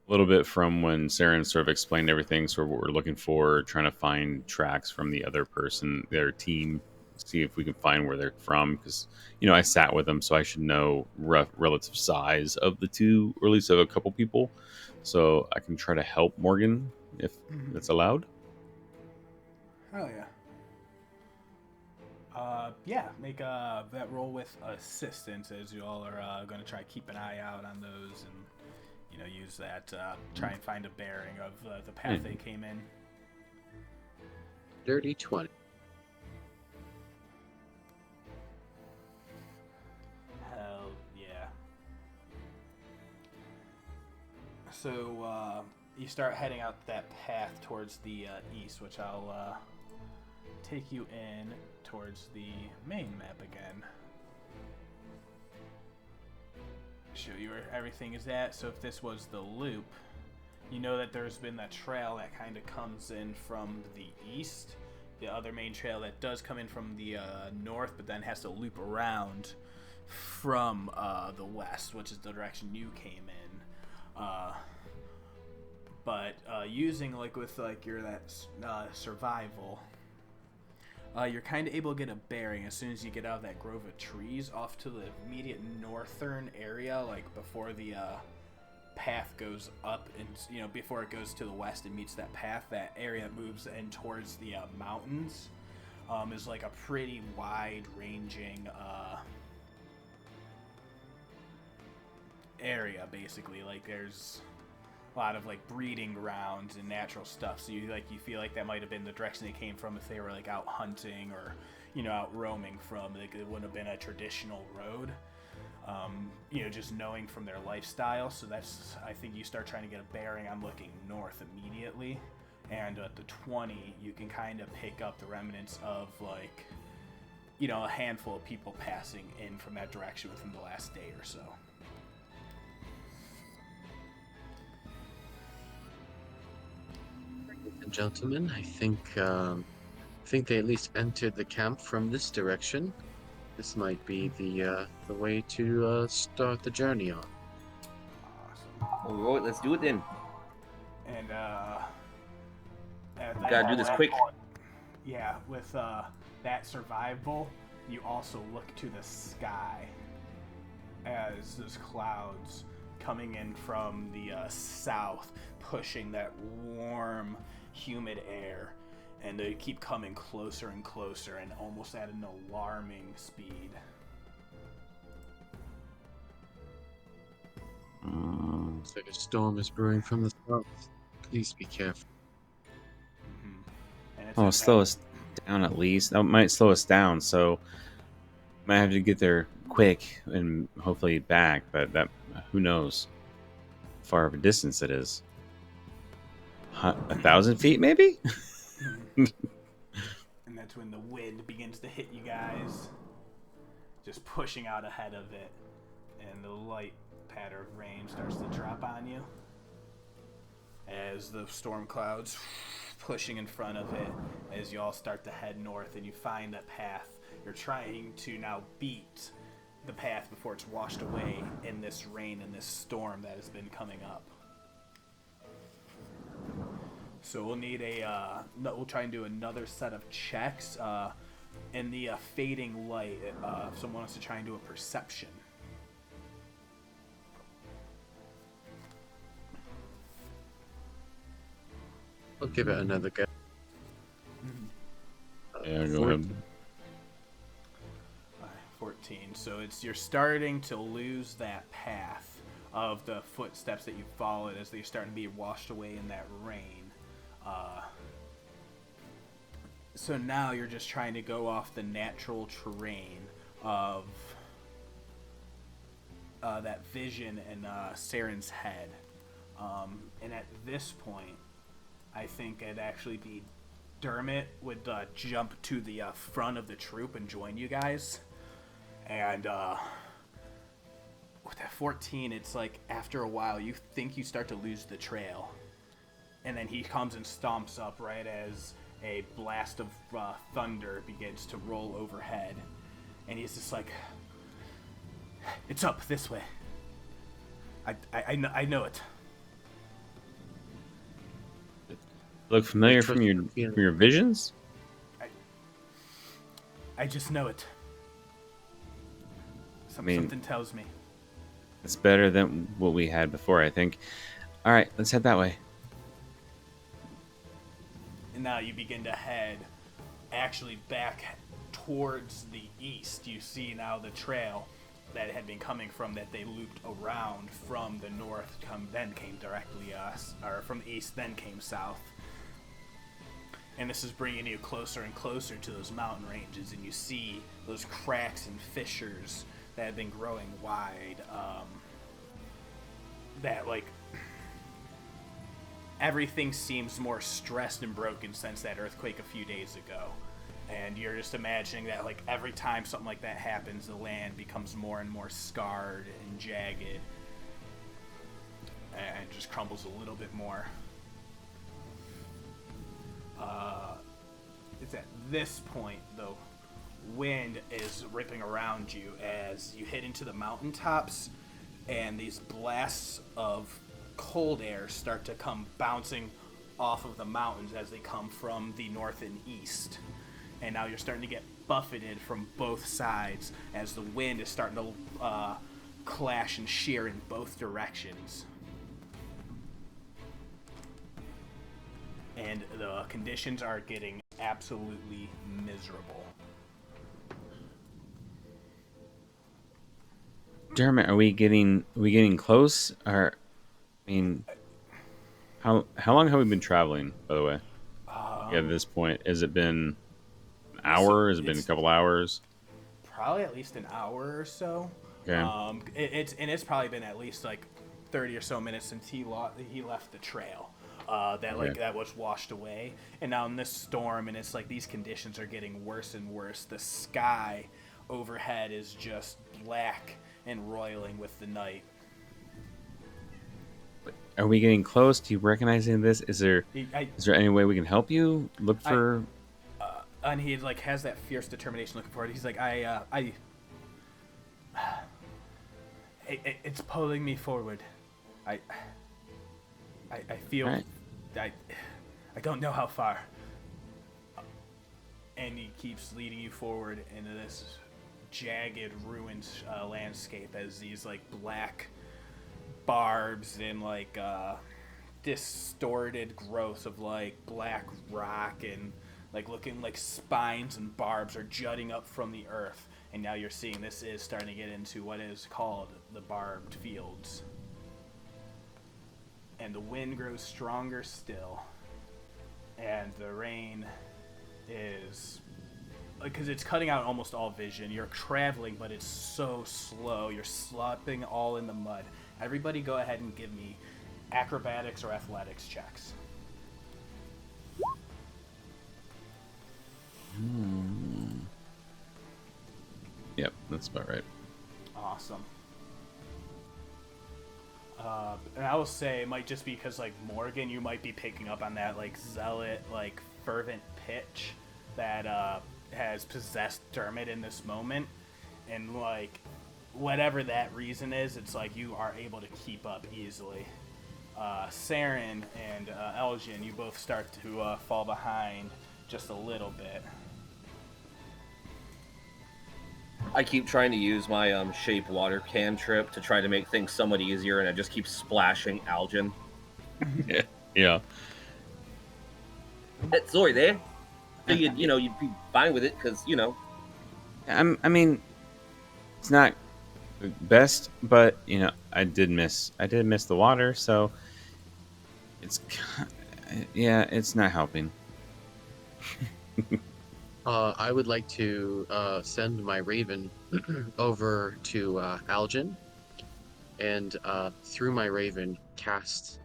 a little bit from when Saeryn sort of explained everything, sort of what we're looking for, trying to find tracks from the other person, their team, see if we can find where they're from. Because, I sat with them, so I should know relative size of the two, or at least of a couple people. So I can try to help Morgen if that's allowed. Hell yeah. Yeah, make that roll with assistance, as you all are going to try to keep an eye out on those and use that, try and find a bearing of the path they came in. Dirty 20. Hell yeah. So, you start heading out that path towards the east, which I'll take you in towards the main map again. Show you where everything is at. So if this was the loop, you know that there's been that trail that kind of comes in from the east, the other main trail that does come in from the north, but then has to loop around from the west, which is the direction you came in. But using like with like your survival, you're kind of able to get a bearing as soon as you get out of that grove of trees off to the immediate northern area, like before the path goes up and, before it goes to the west and meets that path, that area moves in towards the mountains, is like a pretty wide-ranging area, basically. Like, there's a lot of like breeding grounds and natural stuff, so you feel like that might have been the direction they came from if they were like out hunting or out roaming from. Like, it wouldn't have been a traditional road, just knowing from their lifestyle. So that's, I think you start trying to get a bearing. I'm looking north immediately, and at the 20 you can kind of pick up the remnants of like a handful of people passing in from that direction within the last day or so. Gentlemen, I think they at least entered the camp from this direction. This might be the way to start the journey on. Awesome. All right, let's do it then. And we gotta do this quick. Yeah, with that survival, you also look to the sky as those clouds coming in from the south, pushing that warm, humid air, and they keep coming closer and closer, and almost at an alarming speed. Looks like a storm is brewing from the south. Please be careful. Slow us down at least. That might slow us down, so might have to get there quick and hopefully back, but that, who knows how far of a distance it is. 1,000 feet, maybe? that's when the wind begins to hit you guys, just pushing out ahead of it, and the light patter of rain starts to drop on you as the storm clouds pushing in front of it as you all start to head north, and you find that path. You're trying to now beat the path before it's washed away in this rain and this storm that has been coming up. So we'll need we'll try and do another set of checks in the fading light. If someone wants to try and do a perception. I'll give it another go. Yeah, go ahead. 14. So you're starting to lose that path of the footsteps that you followed as they're starting to be washed away in that rain. So now you're just trying to go off the natural terrain of that vision in Saeryn's head. And at this point, I think it'd actually be Dermot would jump to the front of the troop and join you guys. And with that 14, it's like after a while you think you start to lose the trail. And then he comes and stomps up right as a blast of thunder begins to roll overhead. And he's just like, it's up this way. I know it. Look familiar from your visions? I just know it. Something tells me. It's better than what we had before, I think. All right, let's head that way. And now you begin to head actually back towards the east. You see now the trail that had been coming from that they looped around from the north, then came directly or from the east, then came south. And this is bringing you closer and closer to those mountain ranges, and you see those cracks and fissures that have been growing wide. That like everything seems more stressed and broken since that earthquake a few days ago. And you're just imagining that like every time something like that happens, the land becomes more and more scarred and jagged and just crumbles a little bit more. It's at this point, though, wind is ripping around you as you hit into the mountaintops, and these blasts of cold air start to come bouncing off of the mountains as they come from the north and east. And now you're starting to get buffeted from both sides as the wind is starting to clash and shear in both directions. And the conditions are getting absolutely miserable. Dermot, are we getting close? Or, I mean, how long have we been traveling? By the way, at this point, has it been an hour? Has it been a couple hours? Probably at least an hour or so. Okay. It's probably been at least like 30 or so minutes since he left the trail. That was washed away, and now in this storm, and it's like these conditions are getting worse and worse. The sky overhead is just black and roiling with the night. Are we getting close? Do you recognize any of this? Is there any way we can help you? Look for. And he like has that fierce determination looking forward. He's like, it's pulling me forward. I feel, right. I don't know how far. And he keeps leading you forward into this jagged, ruined landscape as these like black barbs and like distorted growth of like black rock and like looking like spines and barbs are jutting up from the earth. And now you're seeing this is starting to get into what is called the barbed fields. And the wind grows stronger still, and the rain is, because it's cutting out almost all vision. You're traveling, but it's so slow. You're slopping all in the mud. Everybody go ahead and give me acrobatics or athletics checks. Yep, that's about right. Awesome. And I will say it might just be because like Morgan, you might be picking up on that like zealot, like fervent pitch that has possessed Dermot in this moment, and like whatever that reason is, it's like you are able to keep up easily. Saeryn and Aljin, you both start to fall behind just a little bit. I keep trying to use my shape water cantrip to try to make things somewhat easier, and I just keep splashing Aljin. Yeah. Sorry there. Figured, you'd be fine with it, because, I mean, it's not the best, but, I did miss the water, so it's not helping. I would like to send my raven over to Aljin, and through my raven cast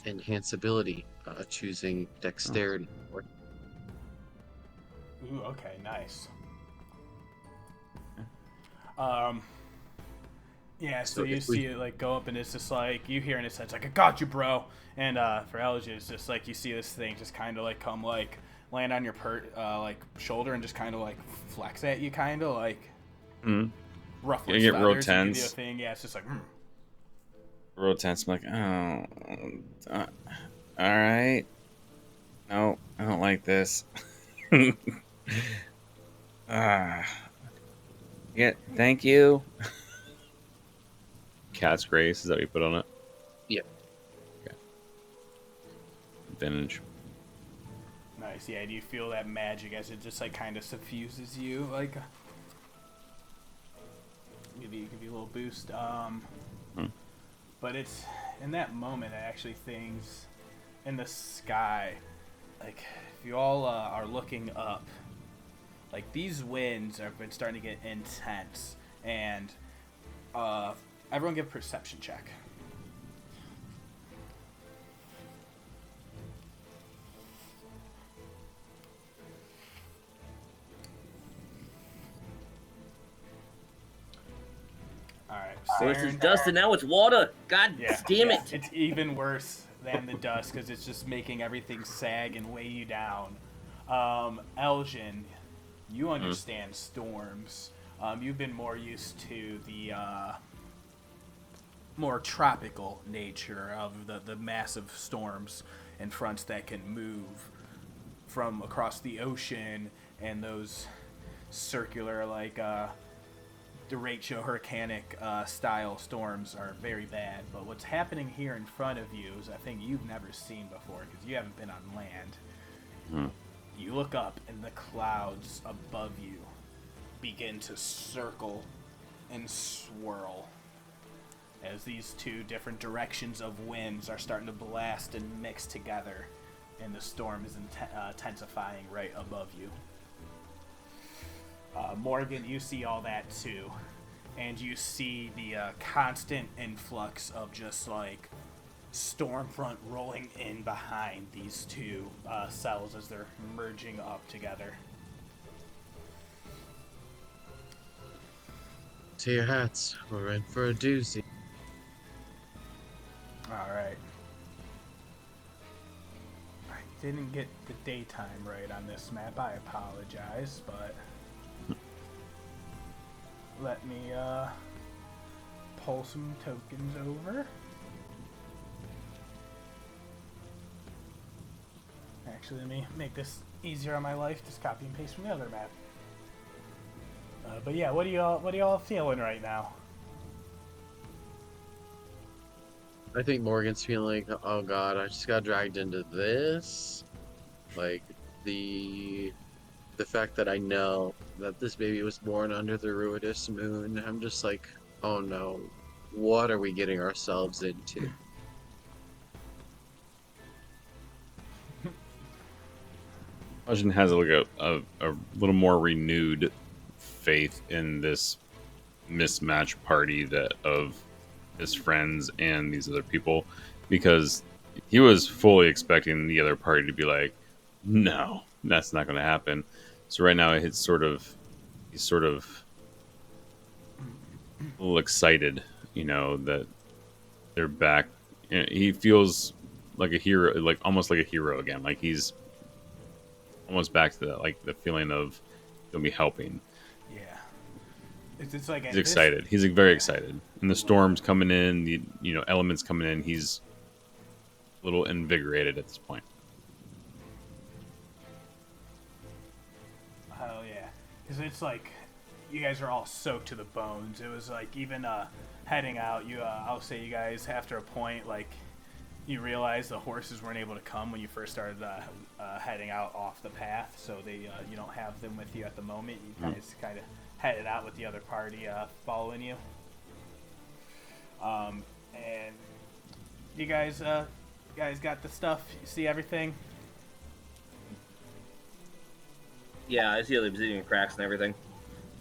enhance ability, choosing dexterity. Ooh, okay, nice. Yeah, so you see it like go up, and it's just like you hear in his head, it's like, I got you, bro. And for Aljin, it's just like you see this thing just kind of like come like land on your like shoulder and just kind of like flex at you, kind of like ruffle. You get real tense. Thing. Yeah, it's just like real tense. I'm like, all right. No, I don't like this. Yeah, thank you. Cat's Grace, is that what you put on it? Yep. Okay. Advantage. Nice. Yeah, do you feel that magic as it just like kind of suffuses you, like give you a little boost. But it's in that moment that actually things in the sky, like if you all are looking up, like these winds have been starting to get intense, and everyone give a perception check. Alright. First it's dust and now it's water. God damn it. It's even worse than the dust because it's just making everything sag and weigh you down. Aljin, you understand storms. You've been more used to the more tropical nature of the massive storms and fronts that can move from across the ocean, and those circular like derecho hurricanic style storms are very bad. But what's happening here in front of you is a thing you've never seen before because you haven't been on land. You look up and the clouds above you begin to circle and swirl as these two different directions of winds are starting to blast and mix together, and the storm is intensifying right above you. Morgan, you see all that too, and you see the constant influx of just like storm front rolling in behind these two cells as they're merging up together. To your hats, we're in for a doozy. Alright. I didn't get the daytime right on this map, I apologize, but let me pull some tokens over. Actually, let me make this easier on my life. Just copy and paste from the other map. But yeah, what are y'all feeling right now? I think Morgan's feeling like, oh god, I just got dragged into this. Like the fact that I know that this baby was born under the Ruidis moon. I'm just like, oh no, what are we getting ourselves into? Aljin has like a little more renewed faith in this mismatched party that of his friends and these other people, because he was fully expecting the other party to be like, no, that's not going to happen. So right now he's sort of a little excited, that they're back. He feels like a hero, like almost like a hero again. Like he's almost back to the feeling of he'll be helping. Yeah, it's like he's excited. He's very excited, and the storm's coming in. The elements coming in. He's a little invigorated at this point. Oh yeah, because it's like you guys are all soaked to the bones. It was like even heading out. I'll say you guys after a point like you realize the horses weren't able to come when you first started heading out off the path, so they you don't have them with you at the moment. You guys kind of headed out with the other party following you. And you guys got the stuff. You see everything. Yeah, I see the obsidian cracks and everything.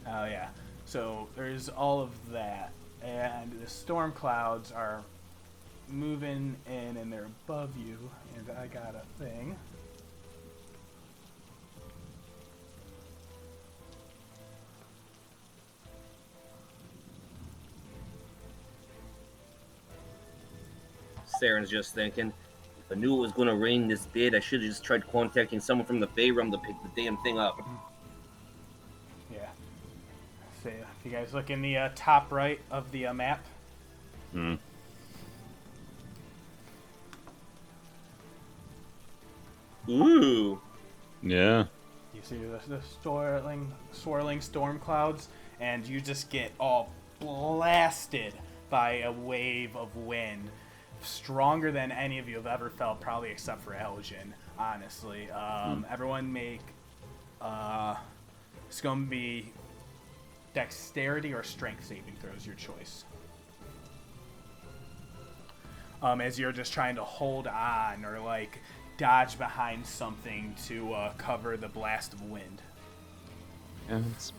Oh yeah, so there's all of that, and the storm clouds are moving in, and they're above you. And I got a thing. Saeryn's just thinking, if I knew it was going to rain this bad, I should have just tried contacting someone from the Fey Realm to pick the damn thing up. Yeah. So if you guys look in the top right of the map. Ooh. Yeah. You see the swirling storm clouds, and you just get all blasted by a wave of wind, stronger than any of you have ever felt, probably except for Aljin, honestly. Everyone make it's going to be dexterity or strength saving throws, your choice. As you're just trying to hold on or like dodge behind something to cover the blast of wind. Yeah, that's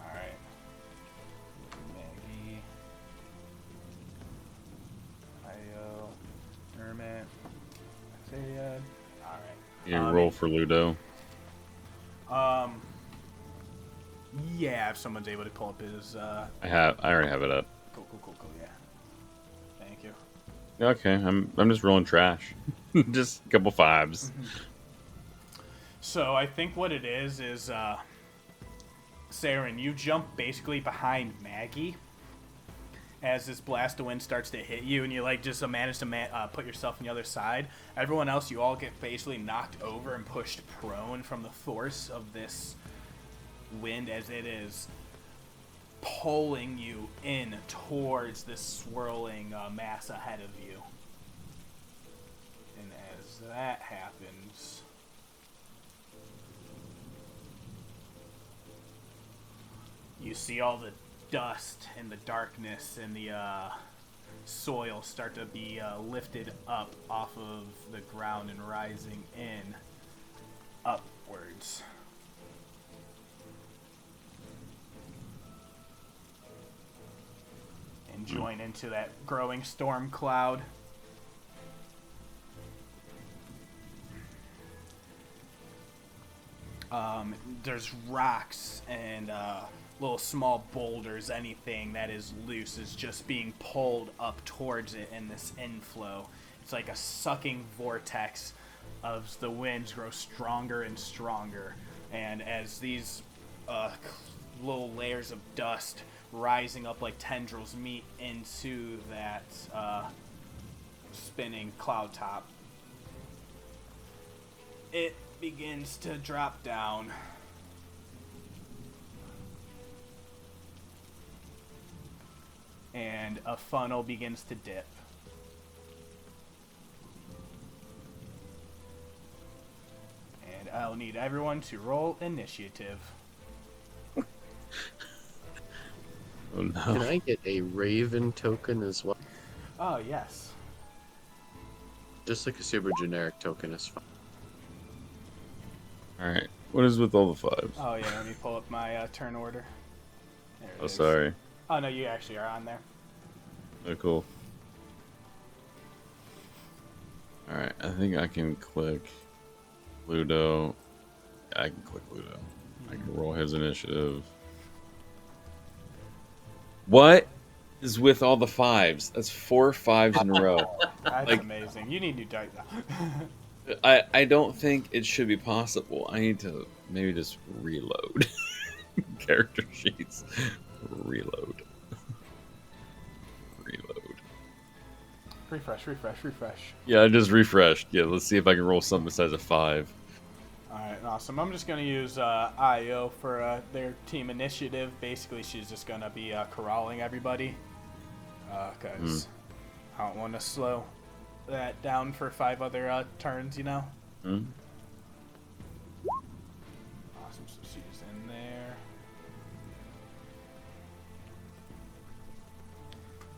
Alright. Maggie. Io. Hermit. Isaiah. Alright. you roll for Ludo. Yeah, if someone's able to pull up his I already have it up. Cool, yeah. Thank you. Okay, I'm just rolling trash. Just a couple fives. So I think what it is Saeryn, you jump basically behind Maggie as this blast of wind starts to hit you, and you like just manage to put yourself on the other side. Everyone else, you all get basically knocked over and pushed prone from the force of this wind as it is pulling you in towards this swirling mass ahead of you. And as that happens, you see all the dust and the darkness and the soil start to be lifted up off of the ground and rising in upwards. And join into that growing storm cloud. There's rocks and little small boulders. Anything that is loose is just being pulled up towards it in this inflow. It's like a sucking vortex as the winds grow stronger and stronger. And as these little layers of dust rising up like tendrils meet into that spinning cloud top, it begins to drop down. And a funnel begins to dip. And I'll need everyone to roll initiative. Oh no. Can I get a raven token as well? Oh, yes. Just like a super generic token is fine. Alright. What is with all the fives? Oh, yeah, let me pull up my turn order. There it Oh, is. sorry. Oh no, you actually are on there. Oh, cool. All right, I think I can click Ludo. I can click Ludo. I can roll his initiative. What is with all the 5s? That's 4 5s in a row. That's amazing. You need new dice now. I don't think it should be possible. I need to maybe just reload character sheets. Reload. Refresh. Yeah, I just refreshed. Yeah, let's see if I can roll something besides a 5. Alright, awesome. I'm just going to use Io for their team initiative. Basically, she's just going to be corralling everybody. Because I don't want to slow that down for 5 other turns, you know? Mm. Awesome, so she's in there.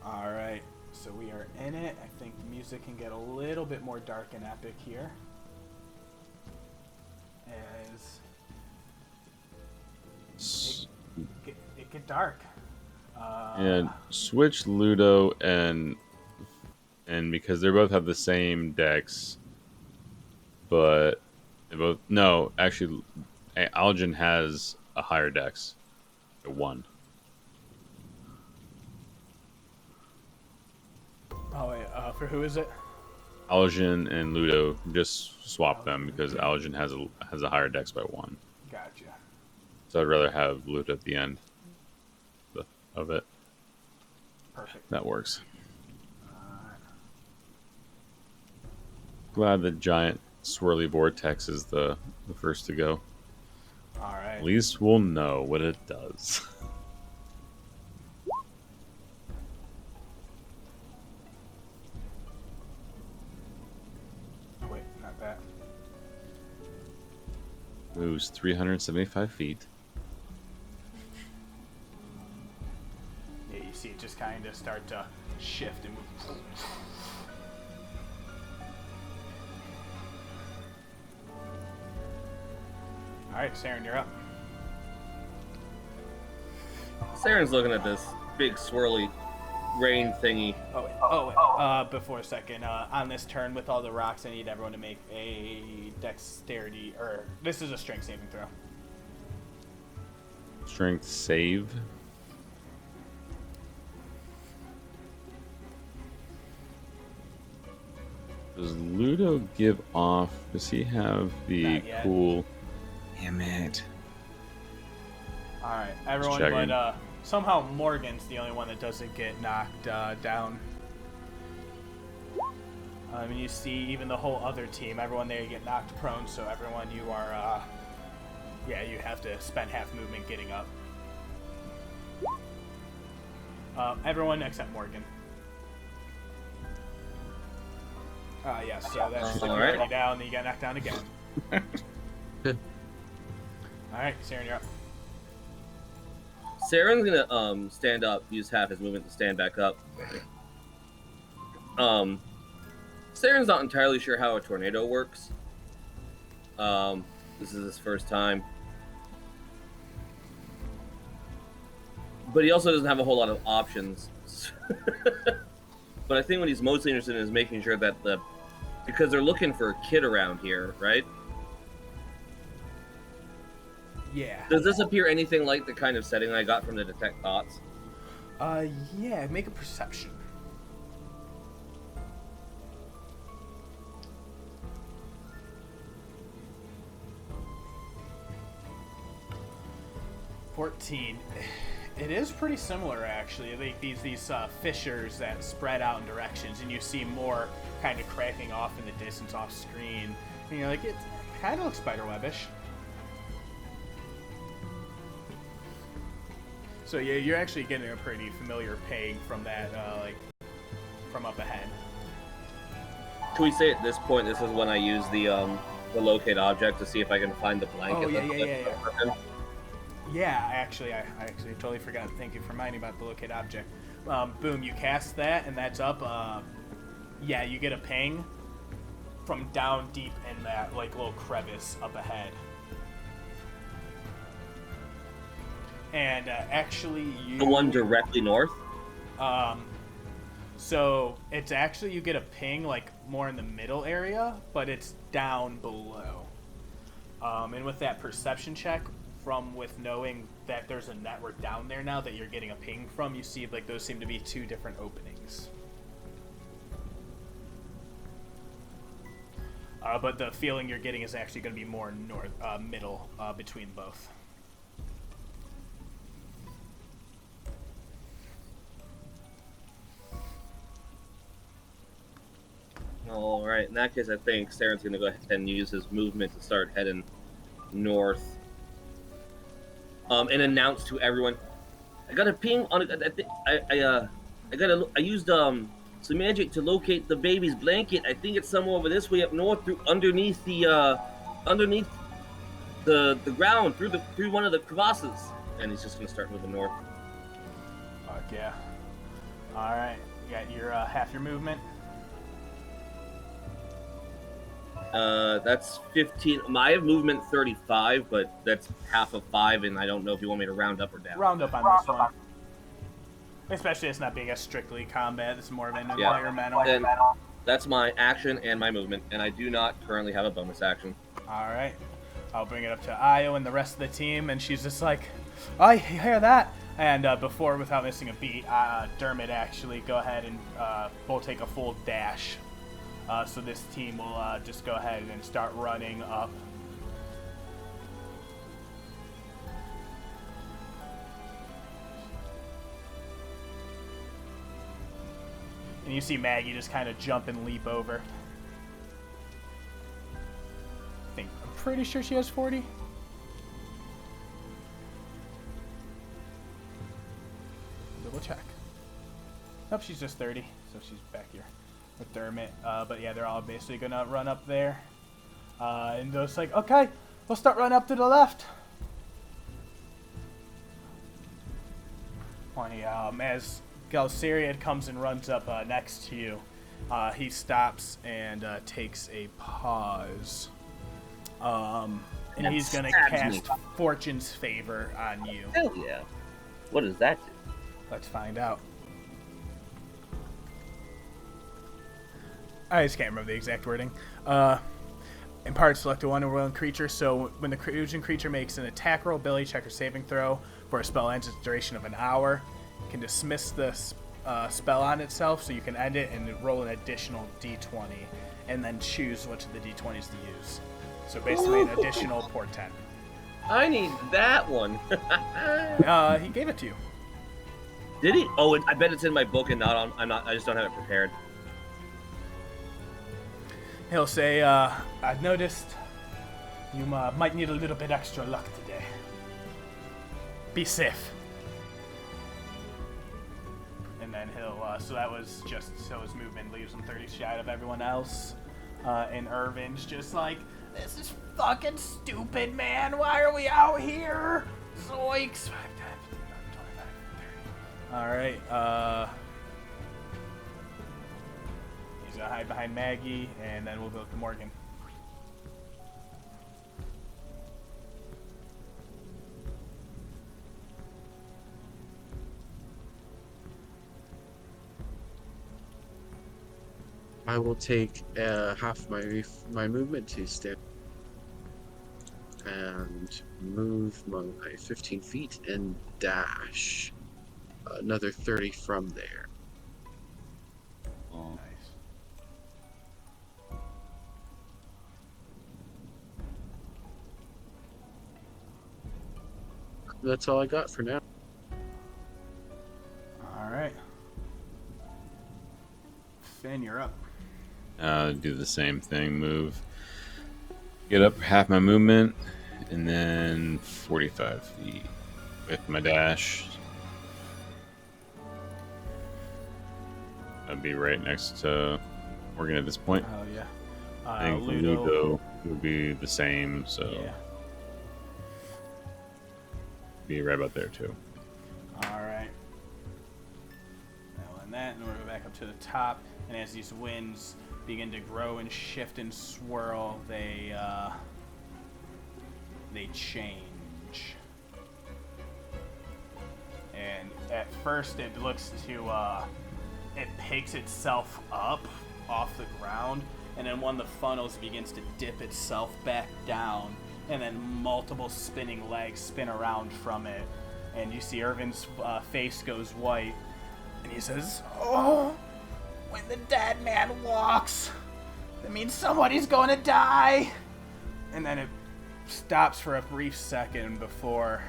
Alright, so we are in it. I think the music can get a little bit more dark and epic here. As it get dark. And switch Ludo and because they both have the same decks, but they both actually Aljin has a higher dex, a 1. Oh wait, for who is it? Aljin and Ludo, just swap them because Aljin has a higher dex by 1. Gotcha. So I'd rather have Ludo at the end of it. Perfect. That works. Glad the giant swirly vortex is the first to go. All right. At least we'll know what it does. Wait, not that. Moves 375 feet. Yeah, you see it just kind of start to shift and move. Alright, Saeryn, you're up. Saren's looking at this big swirly rain thingy. Before a second, on this turn with all the rocks, I need everyone to make a dexterity, or this is a strength saving throw. Strength save. Does Ludo give off? Does he have the cool? Damn it. Alright, everyone, but somehow Morgan's the only one that doesn't get knocked down. And you see even the whole other team, everyone there get knocked prone, so everyone you are, you have to spend half movement getting up. Everyone except Morgan. Yes, so that's already down, then you got knocked down again. Alright, Saeryn, you're up. Saren's gonna stand up, use half his movement to stand back up. Saren's not entirely sure how a tornado works. This is his first time. But he also doesn't have a whole lot of options. But I think what he's mostly interested in is making sure that because they're looking for a kid around here, right? Yeah. Does this appear anything like the kind of setting I got from the Detect Thoughts? Yeah, make a perception. $14. It is pretty similar, actually. Like these fissures that spread out in directions, and you see more kind of cracking off in the distance off screen. And you're like, it kind of looks spiderwebbish. So yeah, you're actually getting a pretty familiar ping from that, from up ahead. Can we say at this point, this is when I use the locate object to see if I can find the blanket? Oh, yeah, actually, I totally forgot. Thank you for reminding me about the locate object. Boom, you cast that, and that's up. Yeah, you get a ping from down deep in that little crevice up ahead. And actually, the one directly north. So it's actually you get a ping like more in the middle area, but it's down below. And with that perception check, with knowing that there's a network down there now that you're getting a ping from, you see like those seem to be two different openings. But the feeling you're getting is actually going to be more north, middle, between both. All right. In that case, I think Saeryn's going to go ahead and use his movement to start heading north. And announce to everyone, I got a ping on it. I used some magic to locate the baby's blanket. I think it's somewhere over this way up north, underneath the ground, through one of the crevasses. And he's just gonna start moving north. Fuck yeah! All right, you got your half your movement. That's 15. I have movement 35, but that's half of 5, and I don't know if you want me to round up or down. Round up on this one. Especially it's not being a strictly combat, it's more of an environmental. And that's my action and my movement, and I do not currently have a bonus action. Alright. I'll bring it up to Io and the rest of the team, and she's just like, I hear that! And without missing a beat, Dermot actually go ahead and we'll take a full dash. So this team will just go ahead and start running up. And you see Maggie just kind of jump and leap over. I'm pretty sure she has 40. Double check. Nope, she's just 30, so she's back here with Dermot. But yeah, they're all basically gonna run up there. And those like, okay, we'll start running up to the left. As Galsariad comes and runs up next to you, he stops and takes a pause. And he's gonna cast Fortune's Favor on you. Hell yeah. What does that do? Let's find out. I just can't remember the exact wording. Impart select a one-or-one creature, so when the illusion creature makes an attack roll, ability check, or saving throw for a spell ends its duration of an hour, you can dismiss the spell on itself, so you can end it and roll an additional d20, and then choose which of the d20s to use. So basically an additional portent. I need that one. He gave it to you. Did he? Oh, I bet it's in my book and not on. I just don't have it prepared. He'll say, I've noticed you might need a little bit extra luck today. Be safe. And then he'll, so that was just, so his movement leaves him 30 shy of everyone else. And Irvin's just like, this is fucking stupid, man. Why are we out here? Zoinks. 5, 10, 15, 25, 30. Alright, he's gonna hide behind Maggie, and then we'll go to Morgen. I will take half my movement to stand and move my 15 feet and dash another 30 from there. Oh. Nice. That's all I got for now. All right. Finn, you're up. Do the same thing, move. Get up half my movement, and then 45 feet with my dash. I'd be right next to Morgen at this point. Oh, yeah. I think Ludo would be the same, so yeah. Be right about there, too. All right. Now, and that, and we're going back up to the top, and as these winds begin to grow and shift and swirl, they change. And at first it looks to, it picks itself up off the ground, and then one of the funnels begins to dip itself back down, and then multiple spinning legs spin around from it. And you see Irvin's face goes white, and he says, "Oh, when the dead man walks, that means somebody's going to die." And then it stops for a brief second before,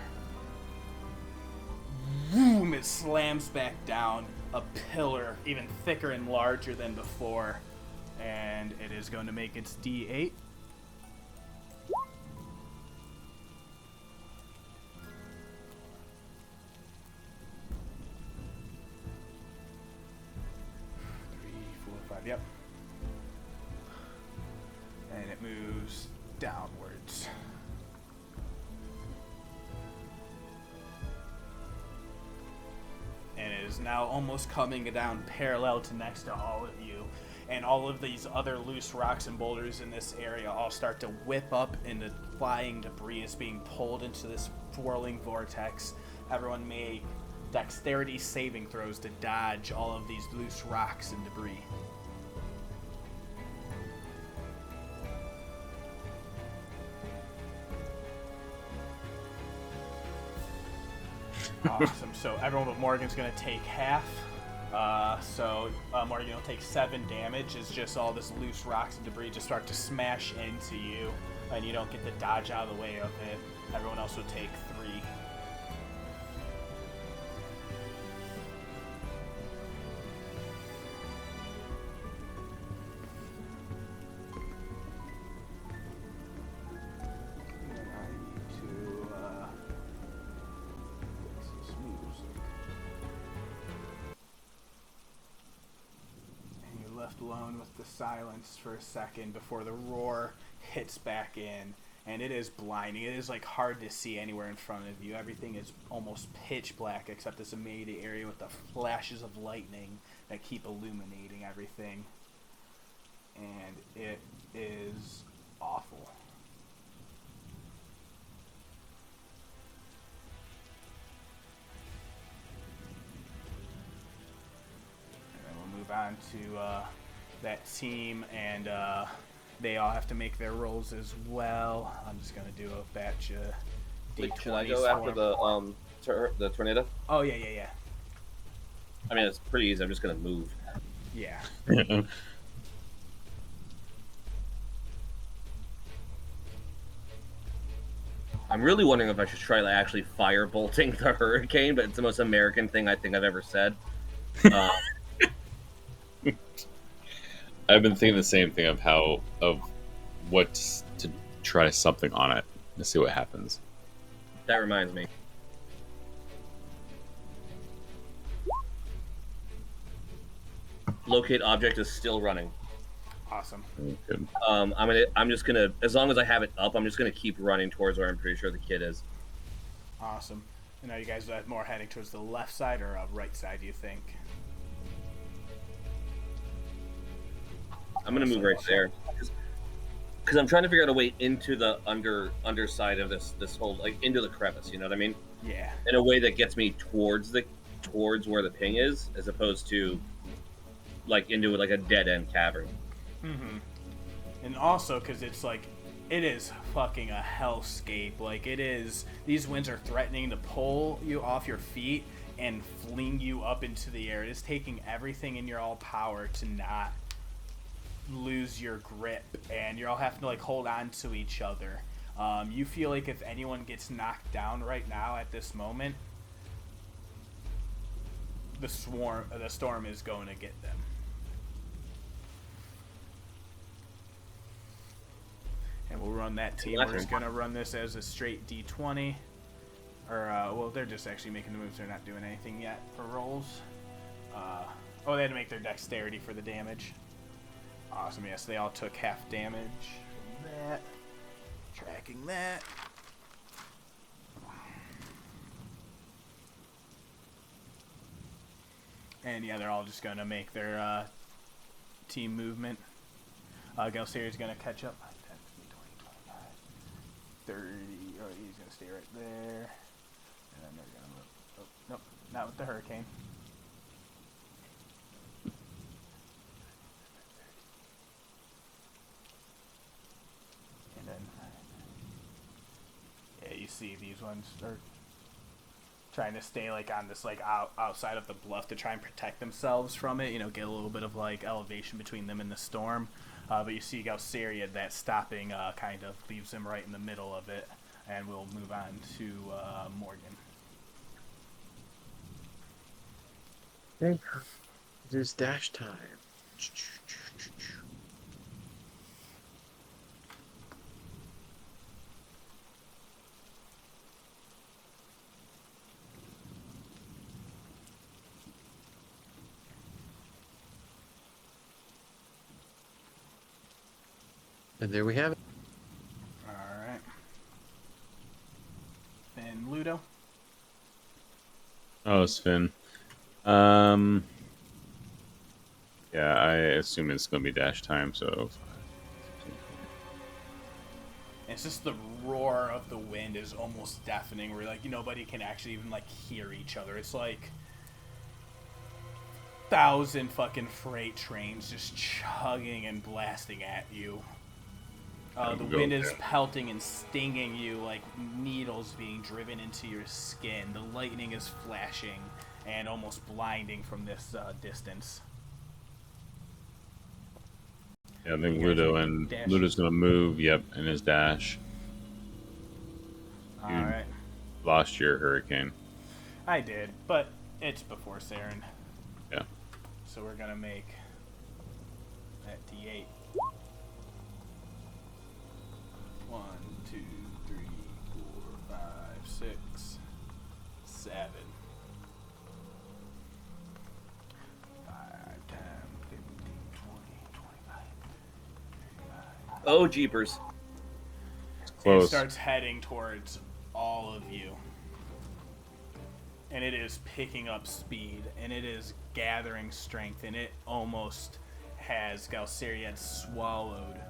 boom, it slams back down, a pillar even thicker and larger than before. And it is going to make its D8. Yep. And it moves downwards. And it is now almost coming down parallel to next to all of you. And all of these other loose rocks and boulders in this area all start to whip up, and the flying debris is being pulled into this whirling vortex. Everyone make dexterity saving throws to dodge all of these loose rocks and debris. Awesome. So everyone but Morgan's going to take half. Morgan will take 7 damage as just all this loose rocks and debris just start to smash into you, and you don't get to dodge out of the way of it. Everyone else will take 3. Alone with the silence for a second before the roar hits back in, and it is blinding. It is like hard to see anywhere in front of you. Everything is almost pitch black except this immediate area with the flashes of lightning that keep illuminating everything, and it is awful. And then we'll move on to that team, and they all have to make their rolls as well. I'm just gonna do a batch of D20s. Should I go after the tornado? Oh yeah. I mean, it's pretty easy. I'm just gonna move. Yeah. I'm really wondering if I should try actually fire bolting the hurricane, but it's the most American thing I think I've ever said. I've been thinking the same thing of what to try something on it to see what happens. That reminds me. Locate object is still running. Awesome. Good. I'm just gonna, as long as I have it up, I'm just gonna keep running towards where I'm pretty sure the kid is. Awesome. And are you guys more heading towards the left side or right side, do you think? I'm gonna move right there because I'm trying to figure out a way into the underside of this whole, like, into the crevice. You know what I mean? Yeah. In a way that gets me towards where the ping is, as opposed to like into like a dead end cavern. Mm-hmm. And also because it's like, it is fucking a hellscape. Like, it is, these winds are threatening to pull you off your feet and fling you up into the air. It is taking everything in your all power to not lose your grip, and you're all having to like hold on to each other. You feel like if anyone gets knocked down right now at this moment, the storm is going to get them. And we'll run that team. We're just gonna run this as a straight D20, or well, they're just actually making the moves. They're not doing anything yet for rolls. They had to make their dexterity for the damage. Awesome, yes, they all took half damage from that. Tracking that. And yeah, they're all just going to make their team movement. Gelseri's going to catch up. 10, 20, 25, 30. Oh, he's going to stay right there. And then they're going to move. Oh, nope, not with the hurricane. And then, yeah, you see these ones are trying to stay like on this like outside of the bluff to try and protect themselves from it. You know, get a little bit of like elevation between them and the storm. But you see Galceria, that stopping kind of leaves him right in the middle of it. And we'll move on to Morgen. Okay. It is dash time. And there we have it. Alright. And Ludo? Oh, Sven. Yeah, I assume it's going to be dash time, so... It's just the roar of the wind is almost deafening, where like nobody can actually even like hear each other. It's like 1,000 fucking freight trains just chugging and blasting at you. The wind is pelting and stinging you like needles being driven into your skin. The lightning is flashing and almost blinding from this distance. Yeah, I think Ludo's going to move, yep, in his dash. Alright. Lost your hurricane. I did, but it's before Saeryn. Yeah. So we're going to make that D8. 1, 2, 3, 4, 5, 6, 7. 5, 10, 15, 20, 25, 35. Oh, jeepers. Close. It starts heading towards all of you. And it is picking up speed, and it is gathering strength, and it almost has Galceria swallowed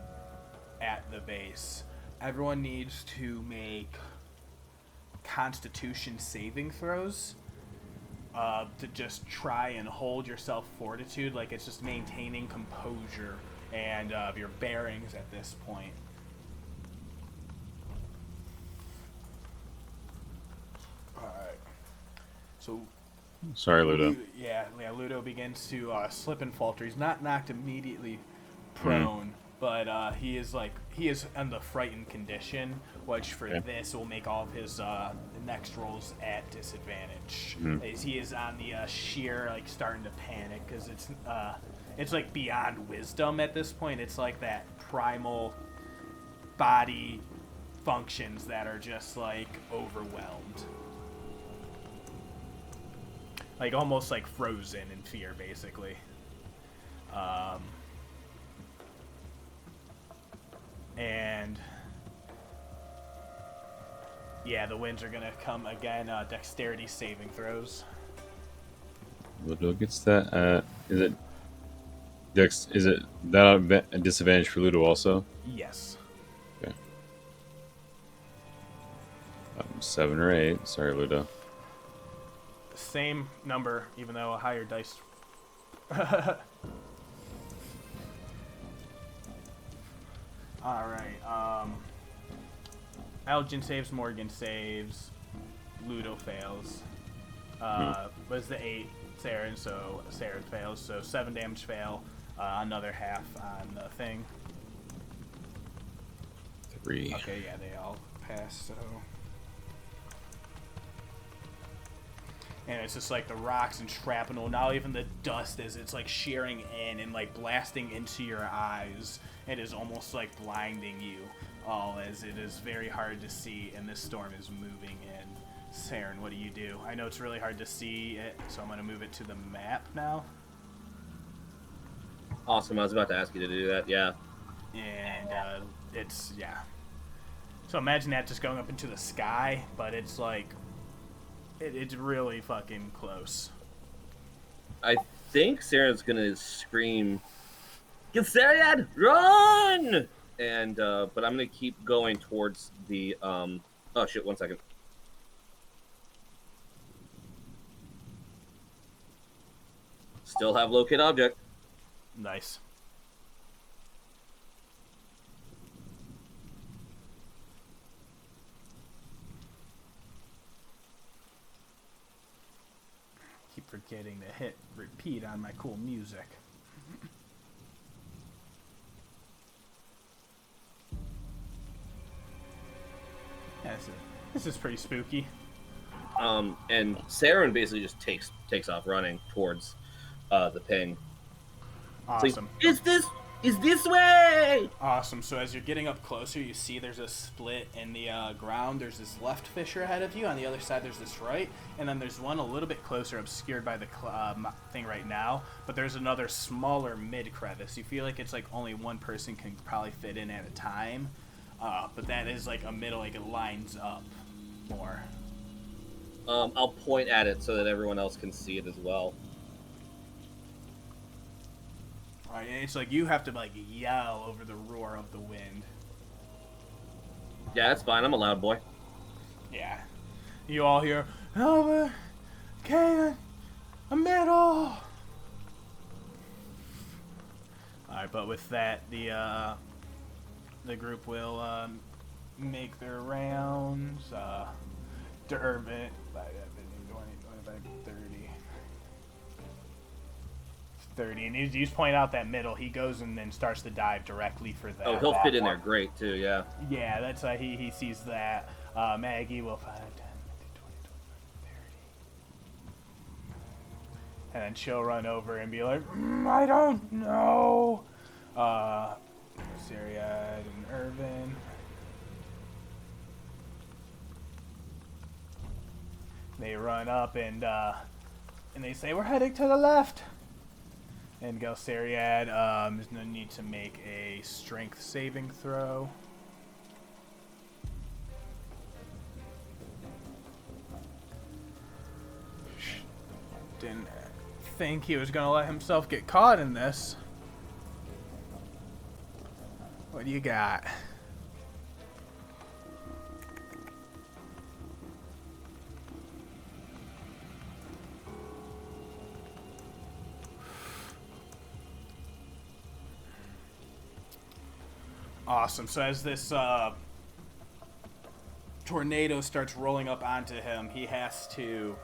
at the base. Everyone needs to make Constitution saving throws to just try and hold yourself fortitude, like it's just maintaining composure and your bearings at this point. Alright. So Sorry, Ludo. Ludo begins to slip and falter. He's not knocked immediately prone, but he is in the frightened condition, which for this will make all of his next rolls at disadvantage. As he is on the sheer like starting to panic because it's like beyond wisdom at this point. It's like that primal body functions that are just like overwhelmed. Like almost like frozen in fear, basically. And yeah, the winds are gonna come again. Dexterity saving throws. Ludo gets that. Is it Dex? Is it that a disadvantage for Ludo also? Yes. Okay. 7 or 8. Sorry, Ludo. Same number, even though a higher dice. Alright, Aljin saves, Morgen saves, Ludo fails. Was the 8 Saeryn, so Saeryn fails, so 7 damage fail, another half on the thing. 3. Okay, yeah, they all pass, so... And it's just like the rocks and shrapnel, now even the dust as it's like shearing in and like blasting into your eyes. It is almost like blinding you all as it is very hard to see and this storm is moving in. Saeryn, what do you do? I know it's really hard to see it, so I'm going to move it to the map now. Awesome, I was about to ask you to do that, yeah. And yeah. So imagine that just going up into the sky, but it's like... It's really fucking close. I think Sarah's gonna scream, "Galceria, run!" And but I'm gonna keep going towards the oh shit, 1 second. still have locate object. Nice. Keep forgetting to hit repeat on my cool music. Yeah, this is pretty spooky. And Saeryn basically just takes off running towards the ping. Awesome. Like, is this way? Awesome. So as you're getting up closer, you see there's a split in the ground. There's this left fissure ahead of you. On the other side, there's this right. And then there's one a little bit closer, obscured by the thing right now. But there's another smaller mid crevice. You feel like it's like only one person can probably fit in at a time. But that is like a middle, like it lines up more. I'll point at it so that everyone else can see it as well. Alright, it's like you have to like yell over the roar of the wind. Yeah, that's fine. I'm a loud boy. Yeah. You all hear, over, Kanan, a middle. Alright, but with that, the group will make their rounds. To Urban, 30, and you just point out that middle. He goes and then starts to dive directly for that. Oh, he'll fit in there great too. Yeah. Yeah, that's he sees that. Maggie will 5, 10, 20, 30, and then she'll run over and be like, I don't know. Syriad and Irvin. They run up and they say, we're heading to the left. And Syriad is going to need to make a strength saving throw. Didn't think he was going to let himself get caught in this. What do you got? Awesome. So as this tornado starts rolling up onto him, he has to,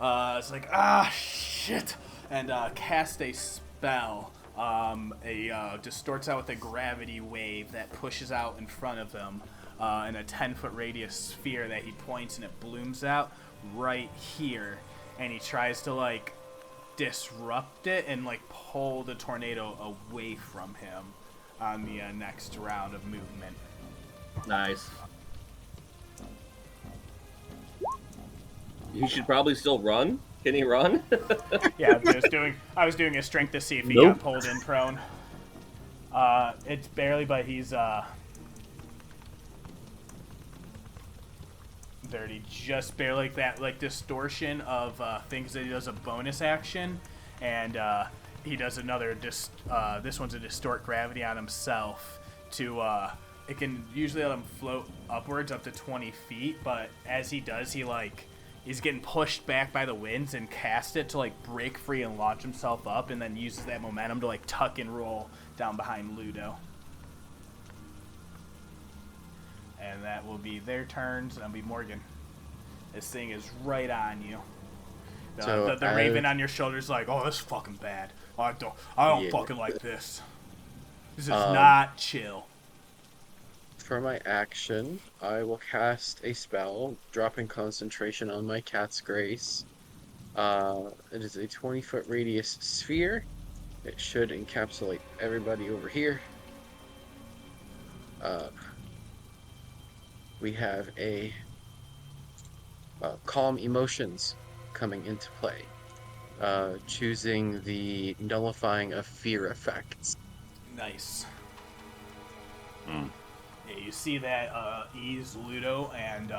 it's like, shit, and cast a spell. Distorts out with a gravity wave that pushes out in front of him in a 10-foot radius sphere that he points, and it blooms out right here. And he tries to, like, disrupt it and, like, pull the tornado away from him on the next round of movement. Nice. He should probably still run. Can he run? Yeah, I was doing his strength to see if he got pulled in prone. It's barely, but he's dirty, just barely, like that, like distortion of things that he does a bonus action, and he does another this one's a distort gravity on himself to it can usually let him float upwards up to 20 feet, but as he does, he's getting pushed back by the winds and cast it to like break free and launch himself up, and then uses that momentum to like tuck and roll down behind Ludo. And that will be their turns. That'll be Morgen. This thing is right on you. The raven on your shoulder's like, oh, this is fucking bad. I don't fucking like this. This is not chill. For my action, I will cast a spell, dropping concentration on my Cat's Grace. It is a 20-foot radius sphere. It should encapsulate everybody over here. We have a calm emotions coming into play. Choosing the nullifying of fear effects. Nice. Yeah, you see that ease Ludo, and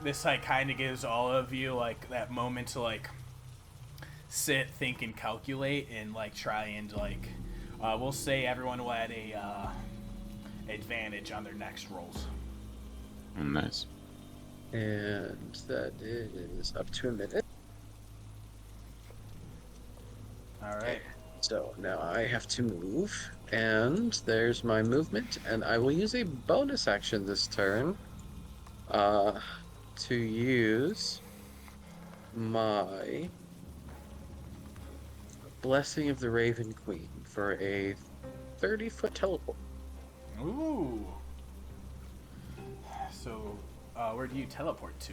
this like kind of gives all of you like that moment to like sit, think, and calculate, and like try and like we'll say everyone will add a advantage on their next rolls. Nice. And that is up to a minute. All right. So now I have to move, and there's my movement, and I will use a bonus action this turn to use my Blessing of the Raven Queen for a 30-foot teleport. Ooh. So, where do you teleport to?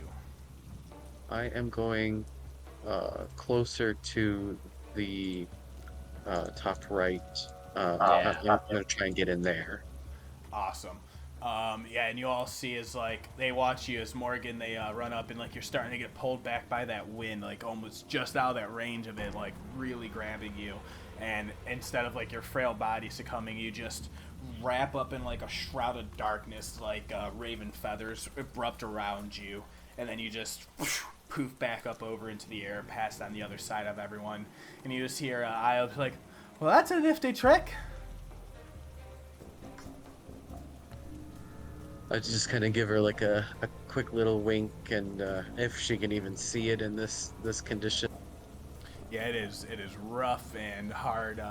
I am going closer to the top right. I'm going to try and get in there. Awesome. Yeah, and you all see is like they watch you as Morgan. They run up and like you're starting to get pulled back by that wind, like almost just out of that range of it, like really grabbing you. And instead of like your frail body succumbing, you just wrap up in like a shroud of darkness, like raven feathers erupt around you, and then you just poof back up over into the air, past on the other side of everyone, and you just hear Io like, "Well, that's a nifty trick." I just kind of give her like a quick little wink, and if she can even see it in this condition. Yeah, it is rough and hard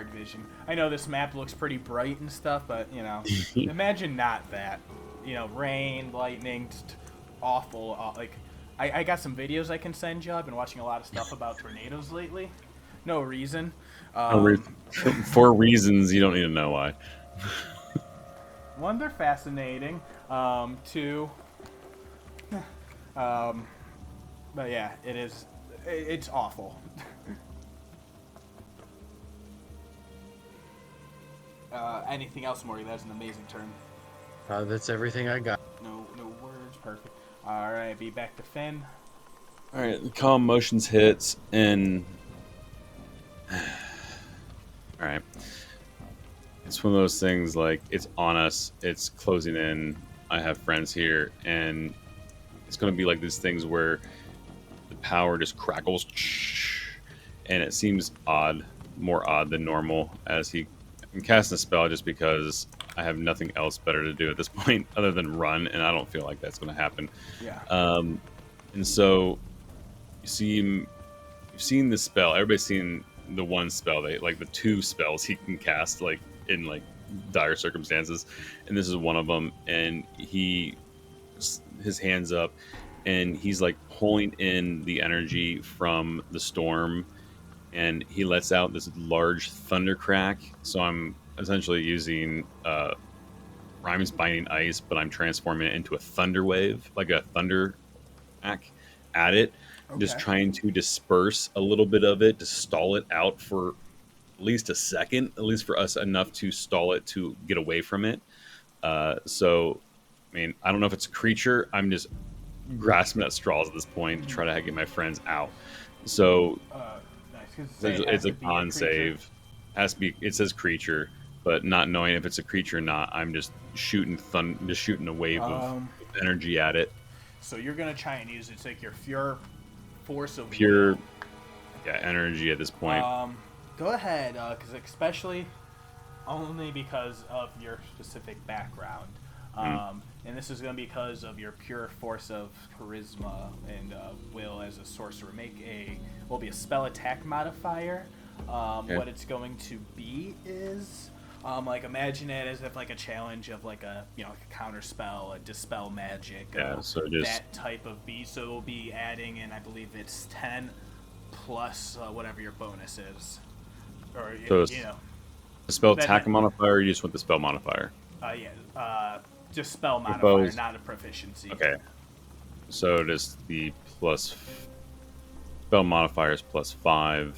vision. I know this map looks pretty bright and stuff, but you know, imagine not that. You know, rain, lightning, just awful. Like, I got some videos I can send you. I've been watching a lot of stuff about tornadoes lately. No reason. For reasons you don't need to know why. One, they're fascinating. Two, but yeah, it's awful. Anything else, Morgan? That's an amazing turn. That's everything I got. No words. Perfect. All right, be back to Finn. All right, the calm motions hits, and all right. It's one of those things like it's on us, it's closing in. I have friends here, and it's going to be like these things where the power just crackles, and it seems more odd than normal as he can cast a spell just because I have nothing else better to do at this point other than run, and I don't feel like that's going to happen. Yeah. And so you've seen the spell. Everybody's seen the one spell, like the two spells he can cast, like in like dire circumstances, and this is one of them. And his hands up, and he's like pulling in the energy from the storm, and he lets out this large thunder crack. So I'm essentially using Rhyme's Binding Ice, but I'm transforming it into a thunder wave, like a thunder crack at it. Okay. Just trying to disperse a little bit of it, to stall it out for at least a second, at least for us enough to stall it to get away from it. So, I mean, I don't know if it's a creature. I'm just grasping at straws at this point to try to get my friends out. So, nice. It's a con save. Has to be. It says creature, but not knowing if it's a creature or not, I'm just shooting a wave of energy at it. So you're gonna try and use it's like your pure force of pure, energy at this point. Go ahead, because especially only because of your specific background, and this is going to be because of your pure force of charisma and will as a sorcerer. Will be a spell attack modifier. Okay. What it's going to be is like imagine it as if like a challenge of like a like a counter spell, a dispel magic, so just that type of beast. So we'll be adding in, I believe it's 10 plus whatever your bonus is. Or, so the spell attack modifier, or you just want the spell modifier? Just spell modifier, not a proficiency. Okay. So just the plus spell modifier is +5,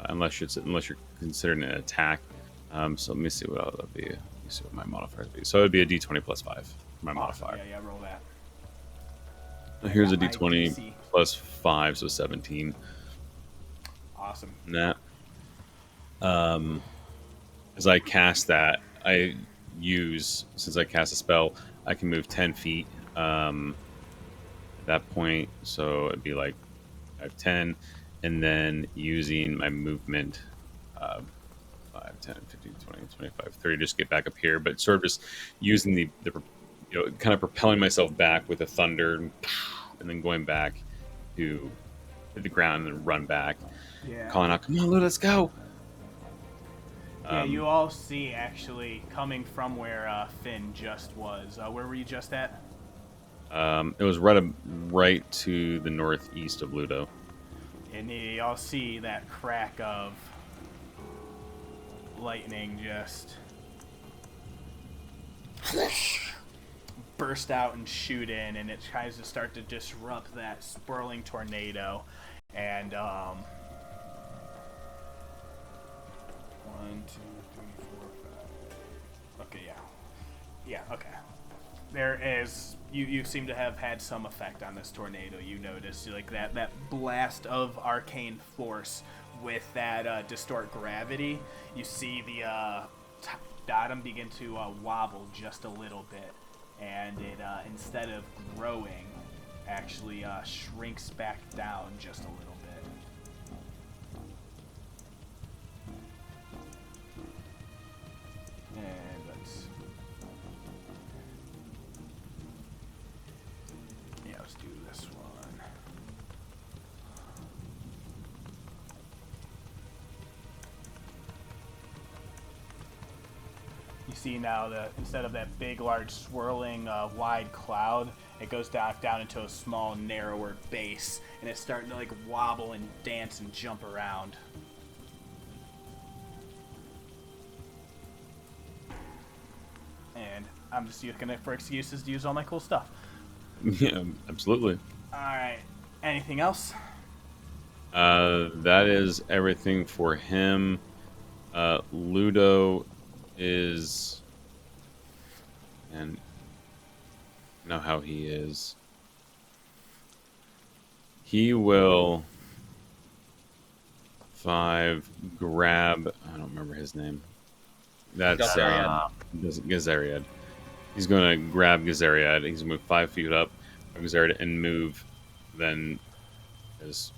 unless you're considering an attack. So let me see what that'll be. Let me see what my modifiers be. So it would be a D20 +5 for my modifier. Yeah, roll that. Here's a D20 +5, so 17. Awesome. And that. As I cast that, since I cast a spell, I can move 10 feet at that point. So it'd be like I have 10, and then using my movement 5, 10, 15, 20, 25, 30, just get back up here, but sort of just using the kind of propelling myself back with a thunder and then going back to hit the ground and then run back. calling out, "Come on, Ludo, let's go!" Yeah, you all see actually coming from where Finn just was. Where were you just at? It was right to the northeast of Ludo. And you all see that crack of lightning just burst out and shoot in, and it tries to start to disrupt that swirling tornado. And 1, 2, 3, 4, 5. Okay, yeah, okay. There is you seem to have had some effect on this tornado. You notice like that blast of arcane force with that distort gravity. You see the datum begin to wobble just a little bit, and it instead of growing, actually shrinks back down just a little bit. And let's do this one. You see now that instead of that big, large, swirling, wide cloud, it goes down into a small, narrower base, and it's starting to like wobble and dance and jump around. And I'm just looking for excuses to use all my cool stuff. Yeah, absolutely. All right. Anything else? That is everything for him. Ludo is, and know how he is. He will 5 grab. I don't remember his name. That's Gazariad. He's going to grab Gazariad. He's going to move 5 feet up, Gazariad, and move. Then his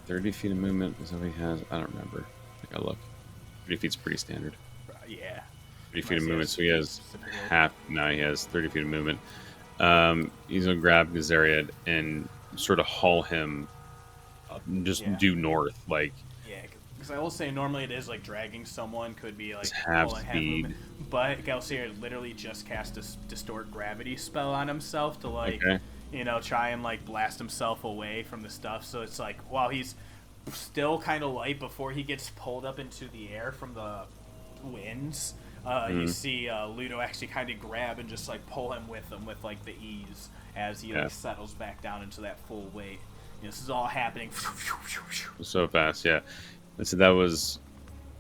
30 feet of movement is what he has. I don't remember. I think I look. 30 feet's pretty standard. Yeah. 30 feet of movement, so he has half. Now he has 30 feet of movement. He's going to grab Gazariad and sort of haul him up, just due north, like. Yeah, because I will say normally it is like dragging someone could be like half speed, movement, but Gazariad literally just cast a distort gravity spell on himself to like try and like blast himself away from the stuff. So it's like while he's still kind of light before he gets pulled up into the air from the winds. You see Ludo actually kind of grab and just like pull him with like the ease as he like settles back down into that full weight. This is all happening so fast. Yeah, so that was.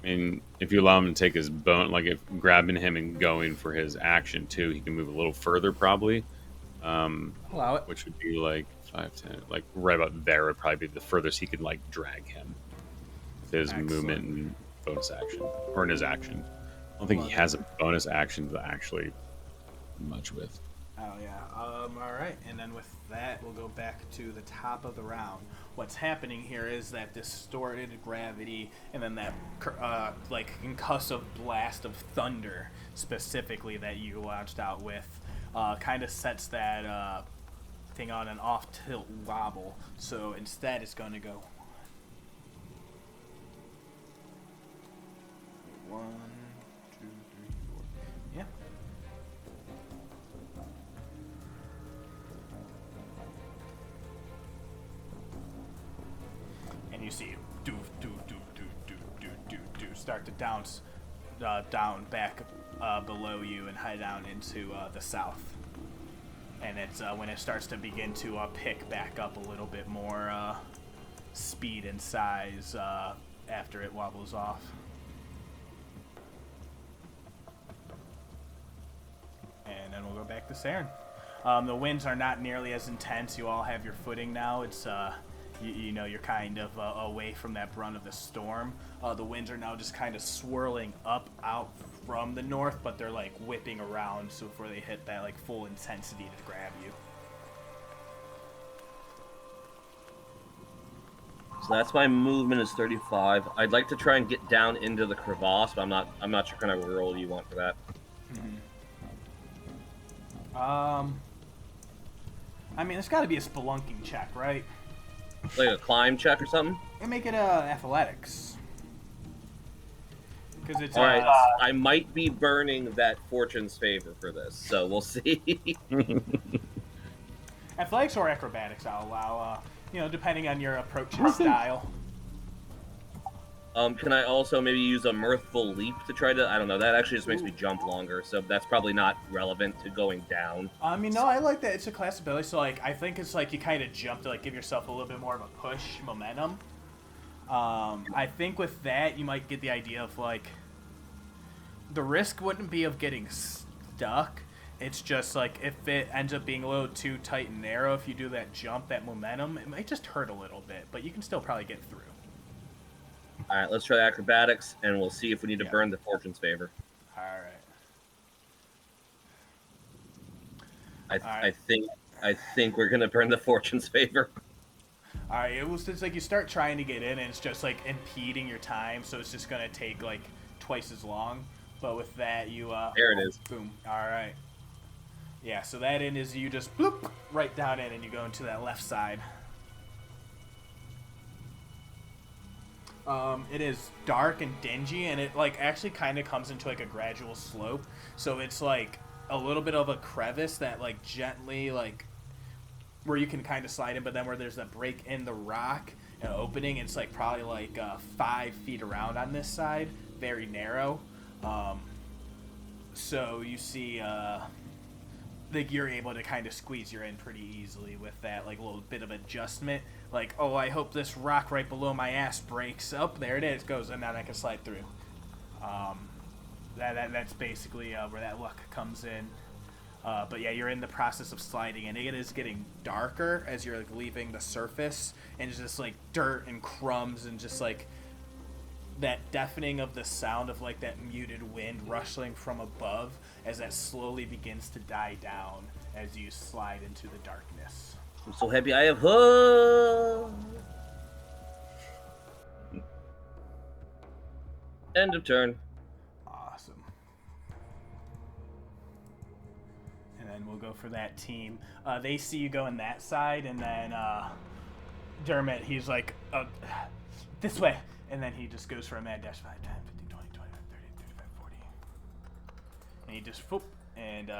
I mean, if you allow him to take his bone, like if grabbing him and going for his action too, he can move a little further probably. Allow it. Which would be like 5, 10, like right about there would probably be the furthest he could like drag him with his movement and bonus action, or in his action. I don't think he has a bonus action to actually much with. Oh yeah. All right, and then with that, we'll go back to the top of the round. What's happening here is that distorted gravity, and then that like concussive blast of thunder, specifically that you launched out with, kind of sets that thing on an off-tilt wobble. So instead, it's going to go 1, 2, 3, 4. Yeah. And you see do start to down back below you and head down into the south. And it's when it starts to begin to pick back up a little bit more speed and size after it wobbles off. And then we'll go back to Saeryn. The winds are not nearly as intense. You all have your footing now. It's you're kind of away from that brunt of the storm. The winds are now just kind of swirling out from the north, but they're like whipping around so before they hit that like full intensity to grab you. So that's my movement is 35. I'd like to try and get down into the crevasse, but I'm not sure kind of roll you want for that. I mean, it's got to be a spelunking check, right? Like a climb check or something? And make it athletics. Because it's all right. I might be burning that fortune's favor for this, so we'll see. Athletics or acrobatics, I'll allow. Depending on your approach and style. Can I also maybe use a mirthful leap to try to? I don't know. That actually just makes me jump longer, so that's probably not relevant to going down. No, I like that. It's a class ability, so I think it's you kind of jump to give yourself a little bit more of a push momentum. I think with that you might get the idea of the risk wouldn't be of getting stuck. It's just if it ends up being a little too tight and narrow, if you do that jump, that momentum, it might just hurt a little bit, but you can still probably get through. All right, let's try acrobatics, and we'll see if we need to burn the fortune's favor. All right. I think we're gonna burn the fortune's favor. All right. It's you start trying to get in, and it's just impeding your time, so it's just gonna take twice as long. But with that, you there it is. Boom. All right. Yeah. So that in is you just bloop right down in, and you go into that left side. It is dark and dingy, and it actually kind of comes into a gradual slope. So it's a little bit of a crevice that gently where you can kind of slide in, but then where there's a break in the rock, an opening, it's probably 5 feet around on this side, very narrow. So you see you're able to kind of squeeze your in pretty easily with that little bit of adjustment. Oh, I hope this rock right below my ass breaks. Oh, there it is, goes, and then I can slide through. That's basically where that luck comes in. But yeah, you're in the process of sliding, and it is getting darker as you're leaving the surface, and it's just dirt and crumbs and just that deafening of the sound of that muted wind rustling from above as that slowly begins to die down as you slide into the darkness. I'm so happy I have hope. End of turn. Awesome. And then we'll go for that team. They see you going that side, and then Dermot, he's this way. And then he just goes for a mad dash 5, 10, 15, 20, 25, 30, 35, 40. And he just, whoop, and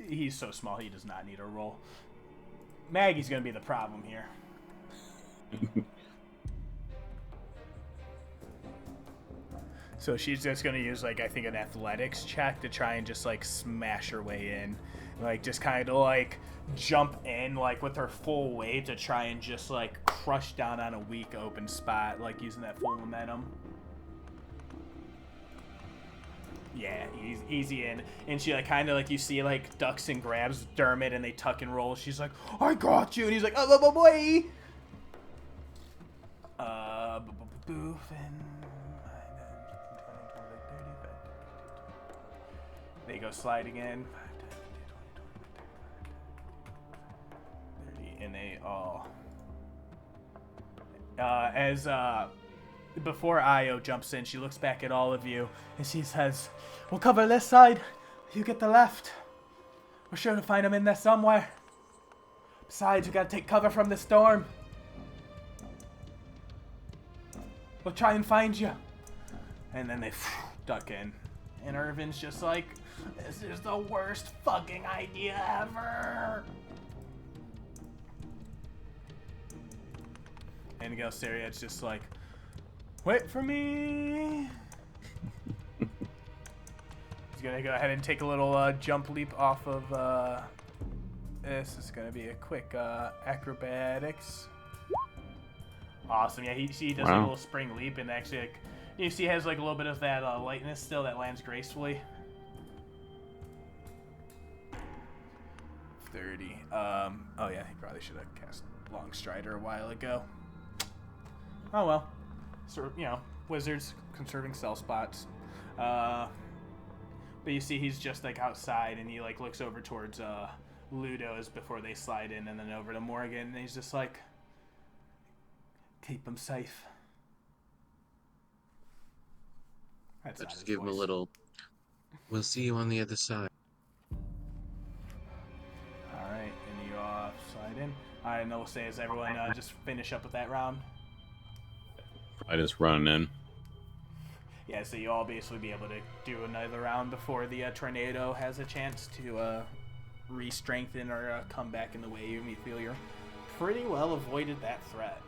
he's so small he does not need a roll. Maggie's going to be the problem here. So she's just going to use, I think, an athletics check to try and just, smash her way in. Just kind of, jump in, with her full weight to try and just, crush down on a weak open spot, using that full momentum. Yeah, easy in. And she, kind of, you see, ducks and grabs Dermot, and they tuck and roll. She's like, I got you! And he's like, oh, boy! Boof, and... They go sliding in. 30, and they all... before Io jumps in, she looks back at all of you, and she says, we'll cover this side. You get the left. We're sure to find him in there somewhere. Besides, we gotta take cover from the storm. We'll try and find you. And then they duck in. And Irvin's just this is the worst fucking idea ever. And Gelsariad's just wait for me. He's gonna go ahead and take a little jump leap off of this. Is gonna be a quick acrobatics. Awesome. Yeah, he does a little spring leap, and actually you see he has a little bit of that lightness still that lands gracefully. 30. Oh yeah, he probably should have cast Long Strider a while ago. Oh well. Sort of, wizards conserving spell spots. But you see he's just outside, and he looks over towards Ludo's before they slide in, and then over to Morgen, and he's just keep him safe. I just give him a little, we'll see you on the other side. Alright, and you slide in. and we'll say as everyone just finish up with that round. I just run in. Yeah, so you all basically be able to do another round before the tornado has a chance to re-strengthen or come back in the way you feel you're pretty well avoided that threat.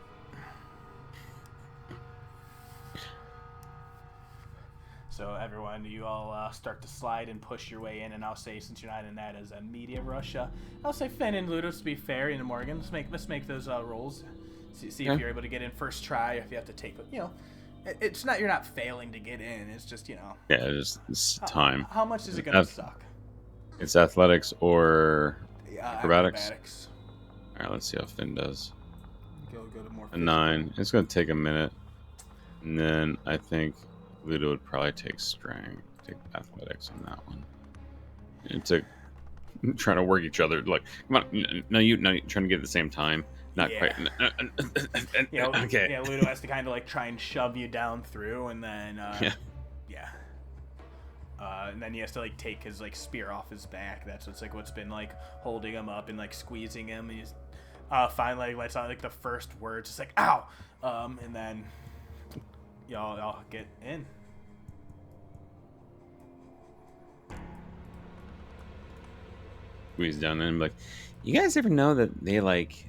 So everyone, you all start to slide and push your way in, and I'll say, since you're not in that as a media rush, I'll say Finn and Ludo, to be fair, and Morgen, let's make those rolls. See if you're able to get in first try, if you have to take, it's not, you're not failing to get in, it's just, Yeah, it's time. How much is it going to suck? It's athletics or acrobatics? Acrobatics. All right, let's see how Finn does. Go to more a 9. It's going to take a minute. And then I think Ludo would probably take strength, take athletics on that one. And to trying to work each other. Like, come on, no, you trying to get at the same time. Not quite. Okay. Yeah, Ludo has to kind of like try and shove you down through, and then and then he has to like take his like spear off his back. That's what's been like holding him up and like squeezing him. And he's finally lets out like the first words. It's like ow, and then y'all get in. Squeeze down in, like, you guys ever know that they like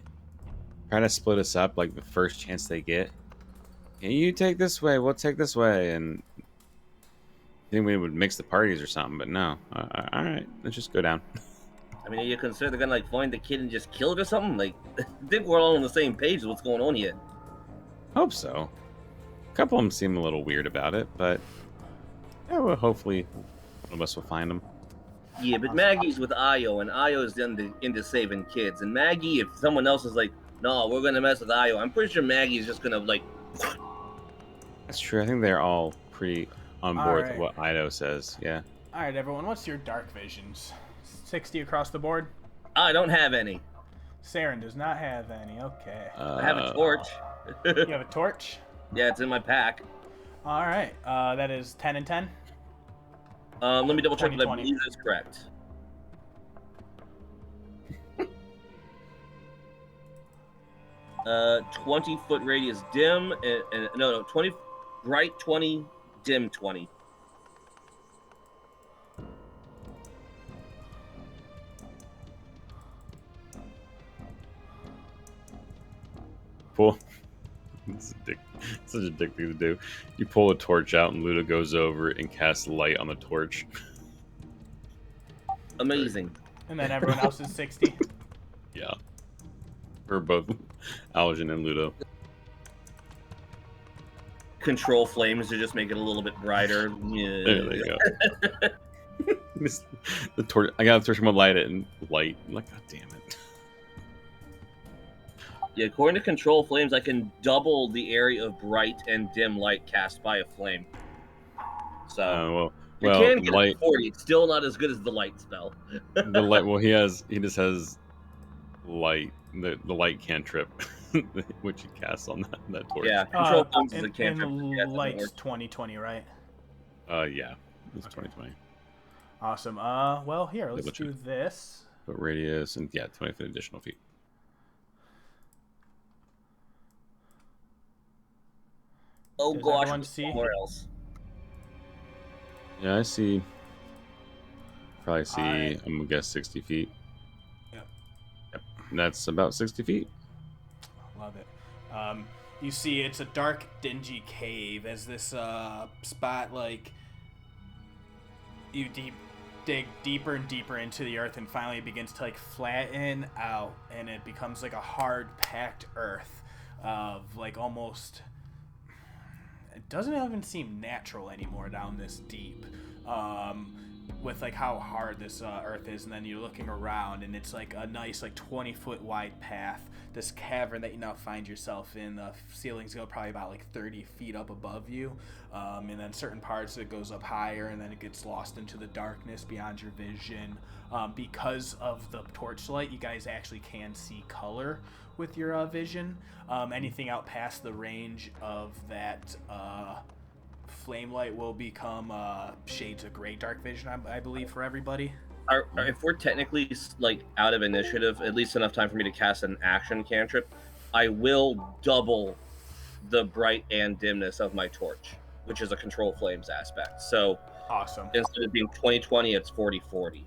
try to split us up like the first chance they get? Yeah, you take this way, we'll take this way, and I think we would mix the parties or something, but no. All right, let's just go down. I mean, are you concerned they're gonna like find the kid and just kill it or something? Like, I think we're all on the same page with what's going on here. Hope so. A couple of them seem a little weird about it, but yeah, well, hopefully one of us will find them. Yeah, but Maggie's with Io, and Io's into saving kids. And Maggie, if someone else is like, no, we're gonna mess with Io, I'm pretty sure Maggie's just gonna like. That's true. I think they're all pretty on board with what Ido says. Yeah. All right, everyone. What's your dark visions? 60 across the board? I don't have any. Saeryn does not have any. Okay. I have a torch. You have a torch? Yeah, it's in my pack. All right. That is 10 and 10. Let me double check that I believe that's correct. Uh, 20-foot radius dim, and no, 20 bright 20, dim 20. Pull. It's such a dick thing to do. You pull a torch out, and Ludo goes over and casts light on the torch. Amazing. And then everyone else is 60. Yeah. For both Aljin and Ludo. Control flames to just make it a little bit brighter. Yeah. There you go. The torch. I got the torch. I'm gonna light it and light. I'm like, God damn it. Yeah, according to control flames, I can double the area of bright and dim light cast by a flame. So you can get light, 40. It's still not as good as the light spell. The light. Well, he just has light. The light cantrip, which he casts on that torch. Yeah, control flames is a cantrip. And light's 2020, right? Yeah, it's 2020. Awesome. Well, here, let's do this. But radius and 20 foot additional feet. Oh gosh, somewhere else. Yeah, I see. Probably see. I'm gonna guess 60 feet. Yep. That's about 60 feet. Love it. You see, it's a dark, dingy cave. As this spot, like, you dig deeper and deeper into the earth, and finally it begins to like flatten out, and it becomes like a hard, packed earth of like almost. It doesn't even seem natural anymore down this deep, with like how hard this earth is. And then you're looking around, and it's like a nice like 20-foot wide path. This cavern that you now find yourself in, the ceilings go probably about like 30 feet up above you, and then certain parts it goes up higher, and then it gets lost into the darkness beyond your vision. Because of the torchlight, you guys actually can see color with your vision. Anything out past the range of that flame light will become shades of gray dark vision, I believe, for everybody. If we're technically like out of initiative, at least enough time for me to cast an action cantrip, I will double the bright and dimness of my torch, which is a control flames aspect. So awesome. Instead of being 20/20, it's 40/40.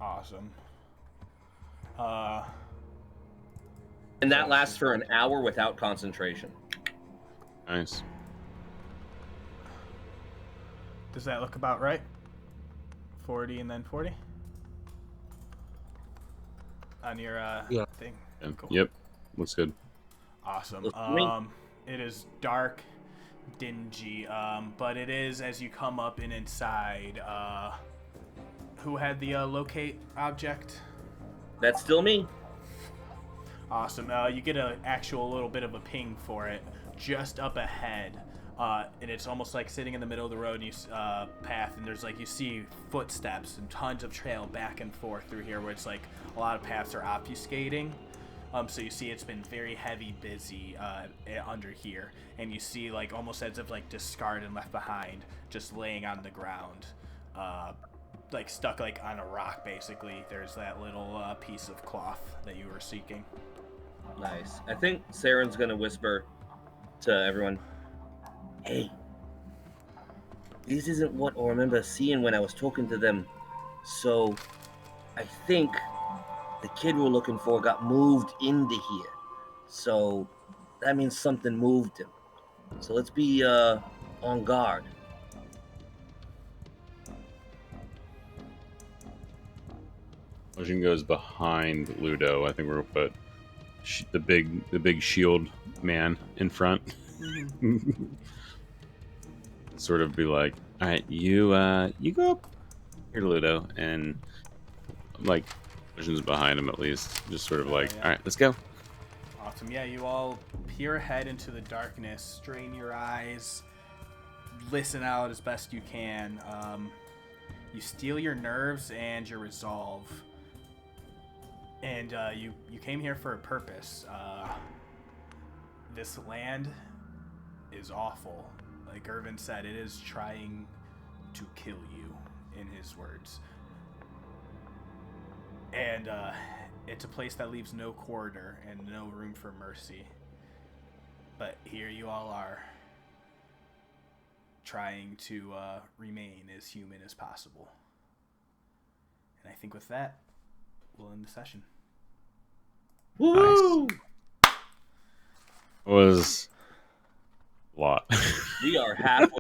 Awesome. And that lasts for an hour without concentration. Nice. Does that look about right? 40 and then 40? On your thing? Yeah. Cool. Yep. Looks good. Awesome. It is dark, dingy, but it is, as you come up and inside, who had the locate object? That's still me. Awesome. You get an actual little bit of a ping for it just up ahead. And it's almost like sitting in the middle of the road and path, and there's like you see footsteps and tons of trail back and forth through here where it's like a lot of paths are obfuscating. So you see it's been very heavy, busy under here, and you see like almost as if like discarded and left behind, just laying on the ground, like stuck like on a rock basically. There's that little piece of cloth that you were seeking. Nice. I think Saeryn's gonna whisper to everyone, "Hey, this isn't what I remember seeing when I was talking to them. So I think the kid we're looking for got moved into here. So that means something moved him. So let's be on guard." Motion goes behind Ludo. I think we're gonna put the big shield man in front. Sort of be like, all right, you go up here, Ludo, and like Motion's behind him at least, just sort of like, all right, let's go. Awesome. Yeah, you all peer ahead into the darkness, strain your eyes, listen out as best you can. You steel your nerves and your resolve. And you came here for a purpose. This land is awful. Like Irvin said, it is trying to kill you, in his words. And it's a place that leaves no corridor and no room for mercy. But here you all are, trying to remain as human as possible. And I think with that, we'll end the session. Woo! Nice. Was a lot. We are halfway.